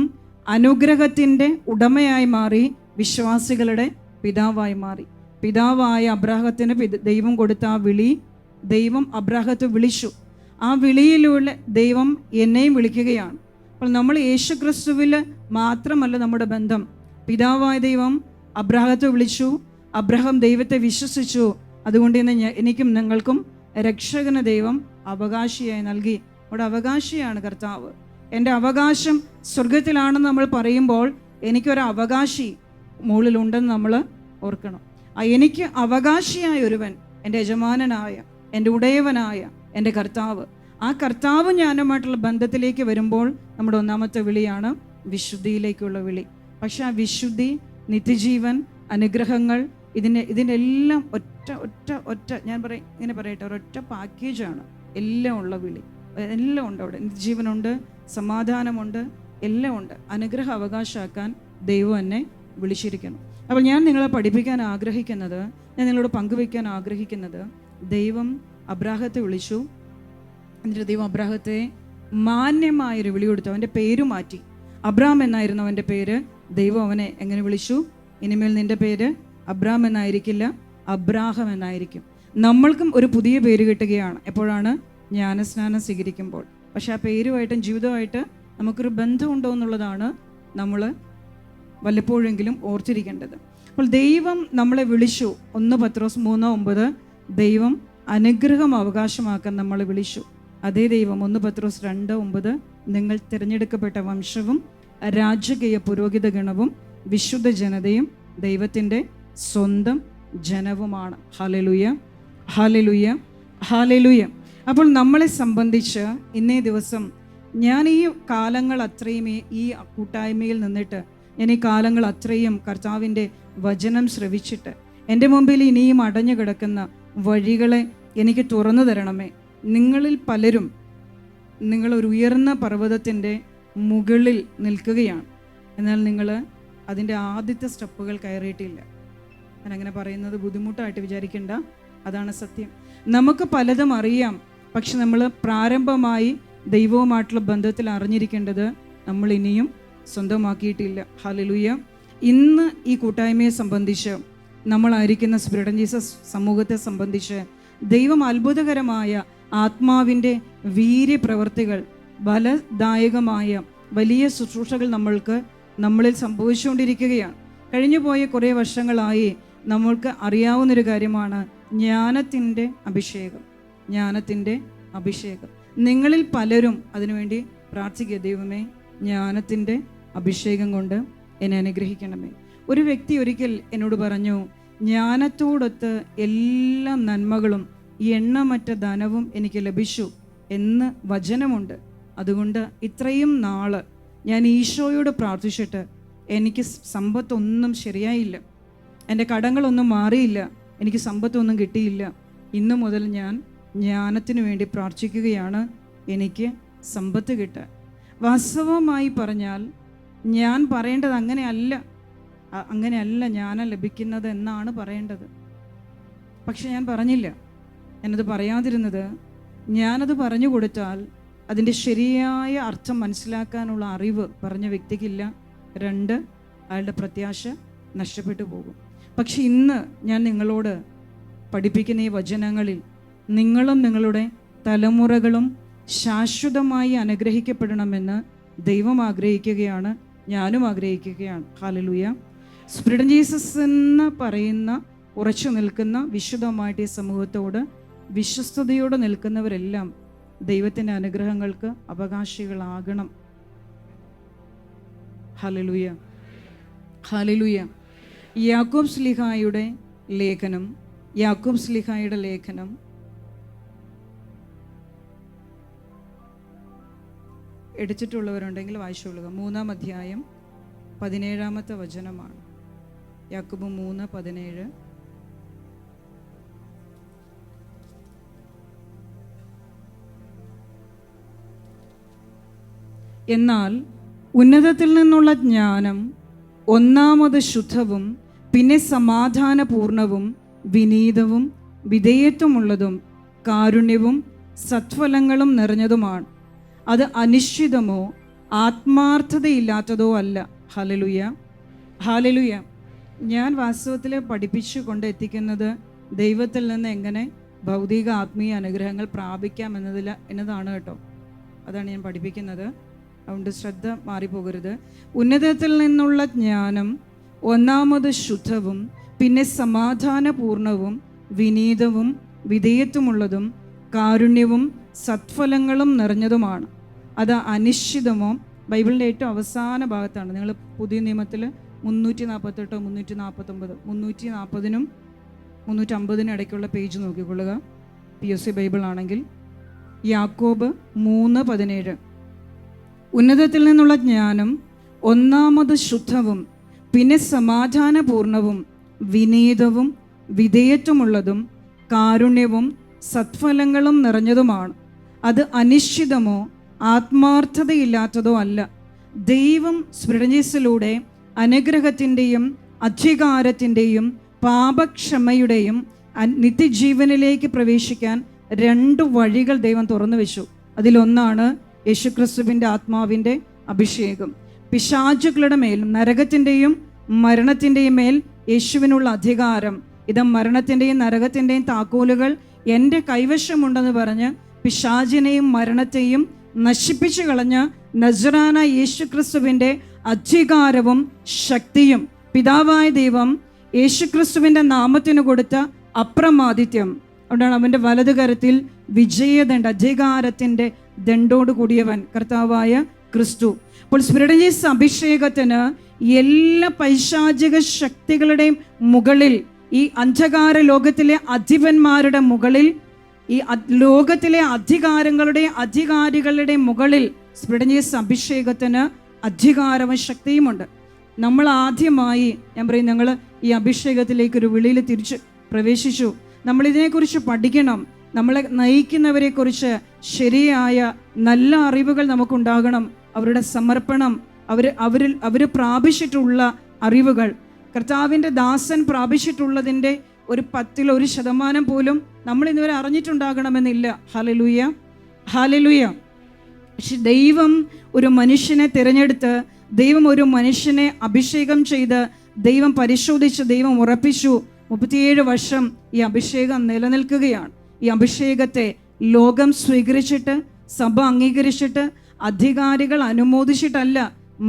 അനുഗ്രഹത്തിൻ്റെ ഉടമയായി മാറി, വിശ്വാസികളുടെ പിതാവായി മാറി. പിതാവായ അബ്രാഹത്തിന് ദൈവം കൊടുത്ത ആ വിളി, ദൈവം അബ്രാഹത്തെ വിളിച്ചു. ആ വിളിയിലൂടെ ദൈവം എന്നെയും വിളിക്കുകയാണ്. അപ്പോൾ നമ്മൾ യേശുക്രിസ്തുവിൽ മാത്രമല്ല നമ്മുടെ ബന്ധം. പിതാവായ ദൈവം അബ്രാഹത്തെ വിളിച്ചു, അബ്രാഹം ദൈവത്തെ വിശ്വസിച്ചു. അതുകൊണ്ട് തന്നെ എനിക്കും നിങ്ങൾക്കും രക്ഷകന് ദൈവം അവകാശിയായി നൽകി. അവിടെ അവകാശിയാണ് കർത്താവ്. എൻ്റെ അവകാശം സ്വർഗത്തിലാണെന്ന് നമ്മൾ പറയുമ്പോൾ എനിക്കൊരു അവകാശി മുകളിലുണ്ടെന്ന് നമ്മൾ ഓർക്കണം. എനിക്ക് അവകാശിയായ ഒരുവൻ, എൻ്റെ യജമാനനായ, എൻ്റെ ഉടയവനായ എൻ്റെ കർത്താവ്. ആ കർത്താവ് ഞാനുമായിട്ടുള്ള ബന്ധത്തിലേക്ക് വരുമ്പോൾ നമ്മുടെ ഒന്നാമത്തെ വിളിയാണ് വിശുദ്ധിയിലേക്കുള്ള വിളി. പക്ഷെ ആ വിശുദ്ധി, നിത്യജീവൻ, അനുഗ്രഹങ്ങൾ, ഇതിൻ്റെ എല്ലാം ഒറ്റ ഞാൻ ഇങ്ങനെ പറയട്ടെ, ഒരൊറ്റ പാക്കേജാണ്. എല്ലാം ഉള്ള വിളി, എല്ലാം ഉണ്ട് അവിടെ. നിത്യജീവനുണ്ട്, സമാധാനമുണ്ട്, എല്ലാം ഉണ്ട്. അനുഗ്രഹം അവകാശമാക്കാൻ ദൈവം എന്നെ വിളിച്ചിരിക്കുന്നു. അപ്പോൾ ഞാൻ നിങ്ങളെ പഠിപ്പിക്കാൻ ആഗ്രഹിക്കുന്നത്, ഞാൻ നിങ്ങളോട് പങ്കുവയ്ക്കാൻ ആഗ്രഹിക്കുന്നത്, ദൈവം അബ്രാഹത്തെ വിളിച്ചു. എന്നിട്ട് ദൈവം അബ്രാഹത്തെ മാന്യമായൊരു വിളി കൊടുത്തു. അവൻ്റെ പേര് മാറ്റി. അബ്രാം എന്നായിരുന്നു അവൻ്റെ പേര്. ദൈവം അവനെ എങ്ങനെ വിളിച്ചു? ഇനിമേൽ നിൻ്റെ പേര് അബ്രാം എന്നായിരിക്കില്ല, അബ്രാഹം എന്നായിരിക്കും. നമ്മൾക്കും ഒരു പുതിയ പേര് കിട്ടുകയാണ്. എപ്പോഴാണ്? ജ്ഞാനസ്നാനം സ്വീകരിക്കുമ്പോൾ. പക്ഷെ ആ പേരുമായിട്ടും ജീവിതമായിട്ട് നമുക്കൊരു ബന്ധമുണ്ടോ എന്നുള്ളതാണ് നമ്മൾ വല്ലപ്പോഴെങ്കിലും ഓർത്തിരിക്കേണ്ടത്. അപ്പോൾ ദൈവം നമ്മളെ വിളിച്ചു. 1 പത്രോസ് 3:9 ദൈവം അനുഗ്രഹം അവകാശമാക്കാൻ നമ്മളെ വിളിച്ചു. അതേ ദൈവം 1 പത്രോസ് 2:9 നിങ്ങൾ തിരഞ്ഞെടുക്കപ്പെട്ട വംശവും രാജകീയ പുരോഹിത ഗണവും വിശുദ്ധ ജനതയും ദൈവത്തിൻ്റെ സ്വന്തം ജനവുമാണ്. Hallelujah, hallelujah, hallelujah. അപ്പോൾ നമ്മളെ സംബന്ധിച്ച് ഇന്നേ ദിവസം ഞാൻ ഈ കാലങ്ങൾ അത്രയും ഈ കൂട്ടായ്മയിൽ നിന്നിട്ട് ഞാൻ ഈ കാലങ്ങൾ അത്രയും കർത്താവിൻ്റെ വചനം ശ്രവിച്ചിട്ട് എൻ്റെ മുമ്പിൽ ഇനിയും അടഞ്ഞു കിടക്കുന്ന വഴികളെ എനിക്ക് തുറന്നു തരണമേ. നിങ്ങളിൽ പലരും നിങ്ങളൊരു ഉയർന്ന പർവ്വതത്തിൻ്റെ മുകളിൽ നിൽക്കുകയാണ്, എന്നാൽ നിങ്ങൾ അതിൻ്റെ ആദ്യത്തെ സ്റ്റെപ്പുകൾ കയറിയിട്ടില്ല. ഞാനങ്ങനെ പറയുന്നത് ബുദ്ധിമുട്ടായിട്ട് വിചാരിക്കേണ്ട, അതാണ് സത്യം. നമുക്ക് പലതും അറിയാം, പക്ഷെ നമ്മൾ പ്രാരംഭമായി ദൈവവുമായിട്ടുള്ള ബന്ധത്തിൽ അറിഞ്ഞിരിക്കേണ്ടത് നമ്മൾ ഇനിയും സ്വന്തമാക്കിയിട്ടില്ല. ഹല്ലേലൂയ. ഇന്ന് ഈ കൂട്ടായ്മയെ സംബന്ധിച്ച്, നമ്മളായിരിക്കുന്ന സ്പിരിറ്റ് ആൻഡ് ജീസസ് സമൂഹത്തെ സംബന്ധിച്ച് ദൈവം അത്ഭുതകരമായ ആത്മാവിൻ്റെ വീര്യപ്രവർത്തികൾ, ഫലദായകമായ വലിയ ശുശ്രൂഷകൾ നമ്മളിൽ സംഭവിച്ചുകൊണ്ടിരിക്കുകയാണ്. കഴിഞ്ഞുപോയ കുറേ വർഷങ്ങളായി നമ്മൾക്ക് അറിയാവുന്നൊരു കാര്യമാണ് ജ്ഞാനത്തിൻ്റെ അഭിഷേകം. ജ്ഞാനത്തിൻ്റെ അഭിഷേകം. നിങ്ങളിൽ പലരും അതിനുവേണ്ടി പ്രാർത്ഥിക്കുക, ദൈവമേ ജ്ഞാനത്തിൻ്റെ അഭിഷേകം കൊണ്ട് എന്നെ അനുഗ്രഹിക്കണമേ. ഒരു വ്യക്തി ഒരിക്കൽ എന്നോട് പറഞ്ഞു, ജ്ഞാനത്തോടൊത്ത് എല്ലാ നന്മകളും എണ്ണമറ്റ ധനവും എനിക്ക് ലഭിച്ചു എന്ന് വചനമുണ്ട്. അതുകൊണ്ട് ഇത്രയും നാള് ഞാൻ ഈശോയോട് പ്രാർത്ഥിച്ചിട്ട് എനിക്ക് സമ്പത്തൊന്നും ശരിയായില്ല, എൻ്റെ കടങ്ങളൊന്നും മാറിയില്ല, എനിക്ക് സമ്പത്തൊന്നും കിട്ടിയില്ല. ഇന്നു മുതൽ ഞാൻ ജ്ഞാനത്തിനു വേണ്ടി പ്രാർത്ഥിക്കുകയാണ്, എനിക്ക് സമ്പത്ത് കിട്ടാൻ. വാസ്തവമായി പറഞ്ഞാൽ ഞാൻ പറയേണ്ടത് അങ്ങനെയല്ല ജ്ഞാനം ലഭിക്കുന്നത് എന്നാണ് പറയേണ്ടത്. പക്ഷെ ഞാൻ പറഞ്ഞില്ല. ഞാനത് പറയാതിരുന്നത്, ഞാനത് പറഞ്ഞു കൊടുത്താൽ അതിൻ്റെ ശരിയായ അർത്ഥം മനസ്സിലാക്കാനുള്ള അറിവ് പറഞ്ഞ വ്യക്തിക്കില്ല. 2, അയാളുടെ പ്രത്യാശ നഷ്ടപ്പെട്ടു പോകും. പക്ഷെ ഇന്ന് ഞാൻ നിങ്ങളോട് പഠിപ്പിക്കുന്ന ഈ വചനങ്ങളിൽ നിങ്ങളും നിങ്ങളുടെ തലമുറകളും ശാശ്വതമായി അനുഗ്രഹിക്കപ്പെടണമെന്ന് ദൈവം ആഗ്രഹിക്കുകയാണ്, ഞാനും ആഗ്രഹിക്കുകയാണ്. ഹല്ലേലൂയ. സ്പിരിറ്റ് ആൻഡ് ജീസസ് എന്ന് പറയുന്ന ഉറച്ചു നിൽക്കുന്ന വിശുദ്ധമായിട്ട് ഈ സമൂഹത്തോട് വിശ്വസ്തയോടെ നിൽക്കുന്നവരെല്ലാം ദൈവത്തിൻ്റെ അനുഗ്രഹങ്ങൾക്ക് അവകാശികളാകണം. Hallelujah, hallelujah. യാക്കോബ് ശ്ലീഹായുടെ ലേഖനം എടുത്തിട്ടുള്ളവരുണ്ടെങ്കിൽ വായിച്ചുകൊള്ളുക. 3-ാം അധ്യായം 17-ാമത്തെ വചനമാണ്. യാക്കോബ് 3:17. എന്നാൽ ഉന്നതത്തിൽ നിന്നുള്ള ജ്ഞാനം ഒന്നാമത് ശുദ്ധവും പിന്നെ സമാധാനപൂർണവും വിനീതവും വിധേയത്വമുള്ളതും കാരുണ്യവും സത്ഫലങ്ങളും നിറഞ്ഞതുമാണ്. അത് അനിശ്ചിതമോ ആത്മാർത്ഥതയില്ലാത്തതോ അല്ല. Hallelujah, hallelujah. ഞാൻ വാസ്തവത്തിൽ പഠിപ്പിച്ചു കൊണ്ട് എത്തിക്കുന്നത് ദൈവത്തിൽ നിന്ന് എങ്ങനെ ഭൗതിക ആത്മീയ അനുഗ്രഹങ്ങൾ പ്രാപിക്കാം എന്നതാണ് കേട്ടോ. അതാണ് ഞാൻ പഠിപ്പിക്കുന്നത്. അതുകൊണ്ട് ശ്രദ്ധ മാറിപ്പോകരുത്. ഉന്നതത്തിൽ നിന്നുള്ള ജ്ഞാനം ഒന്നാമത് ശുദ്ധവും പിന്നെ സമാധാനപൂർണവും വിനീതവും വിധേയത്വമുള്ളതും കാരുണ്യവും സത്ഫലങ്ങളും നിറഞ്ഞതുമാണ്. അത് അനിശ്ചിതമോ, ബൈബിളിൻ്റെ ഏറ്റവും അവസാന ഭാഗത്താണ്. നിങ്ങൾ പുതിയ നിയമത്തിൽ 348, 349, 340-നും 350-നും ഇടയ്ക്കുള്ള പേജ് നോക്കിക്കൊള്ളുക. POC ബൈബിൾ ആണെങ്കിൽ യാക്കോബ് 3:17. ഉന്നതത്തിൽ നിന്നുള്ള ജ്ഞാനം ഒന്നാമത് ശുദ്ധവും പിന്നെ സമാധാനപൂർണവും വിനീതവും വിധേയത്വമുള്ളതും കാരുണ്യവും സത്ഫലങ്ങളും നിറഞ്ഞതുമാണ്. അത് അനിശ്ചിതമോ ആത്മാർത്ഥതയില്ലാത്തതോ അല്ല. ദൈവം സ്പിരിറ്റ് അനുഗ്രഹത്തിൻ്റെയും അധികാരത്തിൻ്റെയും പാപക്ഷമയുടെയും നിത്യജീവനിലേക്ക് പ്രവേശിക്കാൻ 2 വഴികൾ ദൈവം തുറന്നു വെച്ചു. അതിലൊന്നാണ് യേശുക്രിസ്തുവിൻ്റെ ആത്മാവിൻ്റെ അഭിഷേകം. പിശാചുക്കളുടെ മേലും നരകത്തിൻ്റെയും മരണത്തിൻ്റെയും മേൽ യേശുവിനുള്ള അധികാരം. ഇത് മരണത്തിൻ്റെയും നരകത്തിൻ്റെയും താക്കോലുകൾ എൻ്റെ കൈവശമുണ്ടെന്ന് പറഞ്ഞ് പിശാചിനെയും മരണത്തെയും നശിപ്പിച്ചു കളഞ്ഞ നസറാന യേശുക്രിസ്തുവിൻ്റെ അധികാരവും ശക്തിയും പിതാവായ ദൈവം യേശുക്രിസ്തുവിൻ്റെ നാമത്തിന് കൊടുത്ത അപ്രമാദിത്യം. അതുകൊണ്ടാണ് അവൻ്റെ വലതുകരത്തിൽ വിജയദണ്ഡ്, അധികാരത്തിൻ്റെ ദണ്ഡോട് കൂടിയവൻ കർത്താവായ ക്രിസ്തു. അപ്പോൾ സ്പിരിറ്റ് അഭിഷേകത്തിന് എല്ലാ പൈശാചിക ശക്തികളുടെയും മുകളിൽ ഈ അന്ധകാര ലോകത്തിലെ അധിപന്മാരുടെ മുകളിൽ, ഈ ലോകത്തിലെ അധികാരികളുടെ മുകളിൽ സ്പിരിഡനീസ് അഭിഷേകത്തിന് അധികാരവും ശക്തിയുമുണ്ട്. നമ്മൾ ആദ്യമായി, ഞാൻ പറയും, ഞങ്ങൾ ഈ അഭിഷേകത്തിലേക്ക് ഒരു വിളിയിൽ തിരിച്ച് പ്രവേശിച്ചു. നമ്മളിതിനെക്കുറിച്ച് പഠിക്കണം. നമ്മളെ നയിക്കുന്നവരെക്കുറിച്ച് ശരിയായ നല്ല അറിവുകൾ നമുക്കുണ്ടാകണം. അവരുടെ സമർപ്പണം, അവർ പ്രാപിച്ചിട്ടുള്ള അറിവുകൾ, കർത്താവിൻ്റെ ദാസൻ പ്രാപിച്ചിട്ടുള്ളതിൻ്റെ ഒരു 10% പോലും നമ്മൾ ഇന്നുവരെ അറിഞ്ഞിട്ടുണ്ടാകണമെന്നില്ല. Hallelujah, hallelujah. പക്ഷെ ദൈവം ഒരു മനുഷ്യനെ തിരഞ്ഞെടുത്ത്, ദൈവം ഒരു മനുഷ്യനെ അഭിഷേകം ചെയ്ത്, ദൈവം പരിശോധിച്ച്, ദൈവം ഉറപ്പിച്ചു. 37 വർഷം ഈ അഭിഷേകം നിലനിൽക്കുകയാണ്. ഈ അഭിഷേകത്തെ ലോകം സ്വീകരിച്ചിട്ട്, സഭ അംഗീകരിച്ചിട്ട്, അധികാരികൾ അനുമോദിച്ചിട്ടല്ല,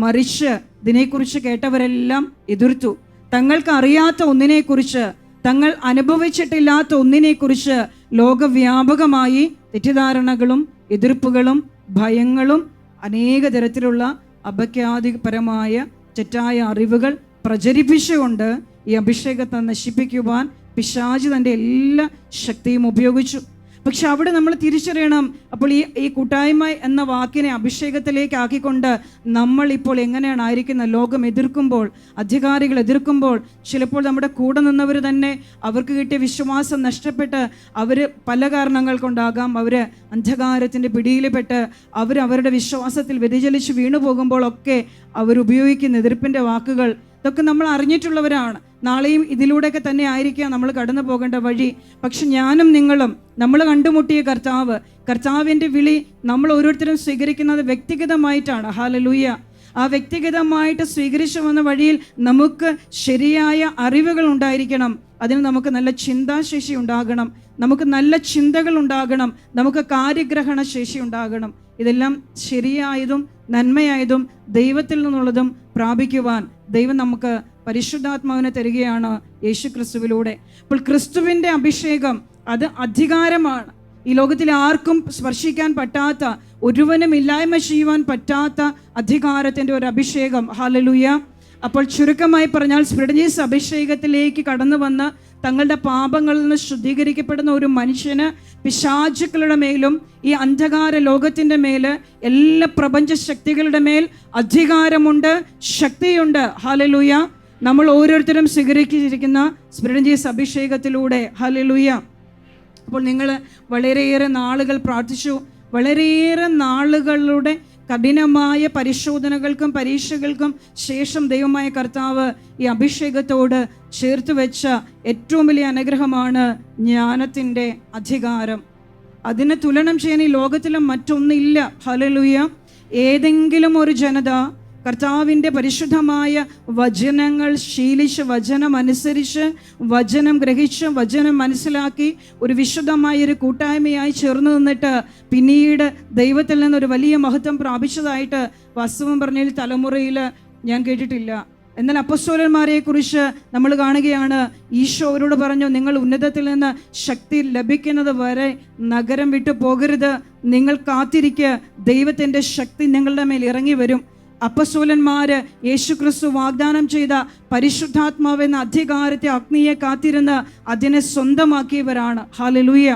മറിച്ച് ഇതിനെക്കുറിച്ച് കേട്ടവരെല്ലാം എതിർത്തു. തങ്ങൾക്ക് അറിയാത്ത ഒന്നിനെക്കുറിച്ച്, തങ്ങൾ അനുഭവിച്ചിട്ടില്ലാത്ത ഒന്നിനെക്കുറിച്ച് ലോകവ്യാപകമായി തെറ്റിദ്ധാരണകളും എതിർപ്പുകളും ഭയങ്ങളും അനേക തരത്തിലുള്ള അപഖ്യാതിപരമായ തെറ്റായ അറിവുകൾ പ്രചരിപ്പിച്ചുകൊണ്ട് ഈ അഭിഷേകത്തെ നശിപ്പിക്കുവാൻ പിശാച് തൻ്റെ എല്ലാ ശക്തിയും ഉപയോഗിച്ചു. പക്ഷെ അവിടെ നമ്മൾ തിരിച്ചറിയണം. അപ്പോൾ ഈ കൂട്ടായ്മ എന്ന വാക്കിനെ അഭിഷേകത്തിലേക്ക് ആക്കിക്കൊണ്ട് നമ്മൾ ഇപ്പോൾ എങ്ങനെയാണ് ആയിരിക്കുന്നത്? ലോകം എതിർക്കുമ്പോൾ, അധികാരികൾ എതിർക്കുമ്പോൾ, ചിലപ്പോൾ നമ്മുടെ കൂടെ നിന്നവർ തന്നെ അവർക്ക് കിട്ടിയ വിശ്വാസം നഷ്ടപ്പെട്ട്, അവർ പല കാരണങ്ങൾ കൊണ്ടാകാം, അവർ അന്ധകാരത്തിൻ്റെ പിടിയിൽപ്പെട്ട് അവരുടെ വിശ്വാസത്തിൽ വ്യതിചലിച്ച് വീണു പോകുമ്പോഴൊക്കെ അവരുപയോഗിക്കുന്ന എതിർപ്പിൻ്റെ വാക്കുകൾ, ഇതൊക്കെ നമ്മൾ അറിഞ്ഞിട്ടുള്ളവരാണ്. നാളെയും ഇതിലൂടെയൊക്കെ തന്നെ ആയിരിക്കാം നമ്മൾ കടന്നു പോകേണ്ട വഴി. പക്ഷെ ഞാനും നിങ്ങളും, നമ്മൾ കണ്ടുമുട്ടിയ കർത്താവിൻ്റെ വിളി നമ്മൾ ഓരോരുത്തരും സ്വീകരിക്കുന്നത് വ്യക്തിഗതമായിട്ടാണ്. ഹല്ലേലൂയ. ആ വ്യക്തിഗതമായിട്ട് സ്വീകരിച്ചു വന്ന വഴിയിൽ നമുക്ക് ശരിയായ അറിവുകൾ ഉണ്ടായിരിക്കണം. അതിന് നമുക്ക് നല്ല ചിന്താശേഷി ഉണ്ടാകണം, നമുക്ക് നല്ല ചിന്തകൾ ഉണ്ടാകണം, നമുക്ക് കാര്യഗ്രഹണ ശേഷി ഉണ്ടാകണം. ഇതെല്ലാം ശരിയായതും നന്മയായതും ദൈവത്തിൽ നിന്നുള്ളതും പ്രാപിക്കുവാൻ ദൈവം നമുക്ക് പരിശുദ്ധാത്മാവിനെ തരികയാണ് യേശു ക്രിസ്തുവിലൂടെ. അപ്പോൾ ക്രിസ്തുവിൻ്റെ അഭിഷേകം അത് അധികാരമാണ്. ഈ ലോകത്തിൽ ആർക്കും സ്പർശിക്കാൻ പറ്റാത്ത, ഒരുവനും ഇല്ലായ്മ ചെയ്യുവാൻ പറ്റാത്ത അധികാരത്തിൻ്റെ ഒരു അഭിഷേകം. ഹല്ലേലൂയ. അപ്പോൾ ചുരുക്കമായി പറഞ്ഞാൽ, സ്പിരിഡനീസ് അഭിഷേകത്തിലേക്ക് കടന്നു വന്ന് തങ്ങളുടെ പാപങ്ങളിൽ നിന്ന് ശുദ്ധീകരിക്കപ്പെടുന്ന ഒരു മനുഷ്യന് പിശാചുക്കളുടെ മേലും ഈ അന്ധകാര ലോകത്തിൻ്റെ മേൽ, എല്ലാ പ്രപഞ്ച ശക്തികളുടെ മേൽ അധികാരമുണ്ട്, ശക്തിയുണ്ട്. ഹല്ലേലൂയ. നമ്മൾ ഓരോരുത്തരും സ്വീകരിച്ചിരിക്കുന്ന സ്പിരിഡനീസ് അഭിഷേകത്തിലൂടെ. ഹല്ലേലൂയ. അപ്പോൾ നിങ്ങൾ വളരെയേറെ നാളുകൾ പ്രാർത്ഥിച്ചു. വളരെയേറെ നാളുകളുടെ കഠിനമായ പരിശോധനകൾക്കും പരീക്ഷകൾക്കും ശേഷം ദൈവമായ കർത്താവ് ഈ അഭിഷേകത്തോട് ചേർത്ത് വെച്ച ഏറ്റവും വലിയ അനുഗ്രഹമാണ് ജ്ഞാനത്തിൻ്റെ അധികാരം. അതിനെ തുലനം ചെയ്യാൻ ഈ ലോകത്തിലും മറ്റൊന്നില്ല. ഹല്ലേലൂയ. ഏതെങ്കിലും ഒരു ജനത കർത്താവിൻ്റെ പരിശുദ്ധമായ വചനങ്ങൾ ശീലിച്ച്, വചനം അനുസരിച്ച്, വചനം ഗ്രഹിച്ച്, വചനം മനസ്സിലാക്കി ഒരു വിശുദ്ധമായൊരു കൂട്ടായ്മയായി ചേർന്ന് നിന്നിട്ട് പിന്നീട് ദൈവത്തിൽ നിന്നൊരു വലിയ മഹത്വം പ്രാപിച്ചതായിട്ട് വാസ്തവം പറഞ്ഞാൽ തലമുറയിൽ ഞാൻ കേട്ടിട്ടില്ല. എന്നാൽ അപ്പോസ്തലന്മാരെ കുറിച്ച് നമ്മൾ കാണുകയാണ്. ഈശോ അവരോട് പറഞ്ഞു, നിങ്ങൾ ഉന്നതത്തിൽ നിന്ന് ശക്തി ലഭിക്കുന്നത് വരെ നഗരം വിട്ടു പോകരുത്, നിങ്ങൾ കാത്തിരിക്കുക, ദൈവത്തിൻ്റെ ശക്തി നിങ്ങളുടെ മേൽ ഇറങ്ങി വരും. അപ്പോസ്തലന്മാര് യേശുക്രിസ്തു വാഗ്ദാനം ചെയ്ത പരിശുദ്ധാത്മാവെന്ന അധികാരത്തെ, അഗ്നിയെ കാത്തിരുന്ന് അതിനെ സ്വന്തമാക്കിയവരാണ്. ഹല്ലേലൂയ.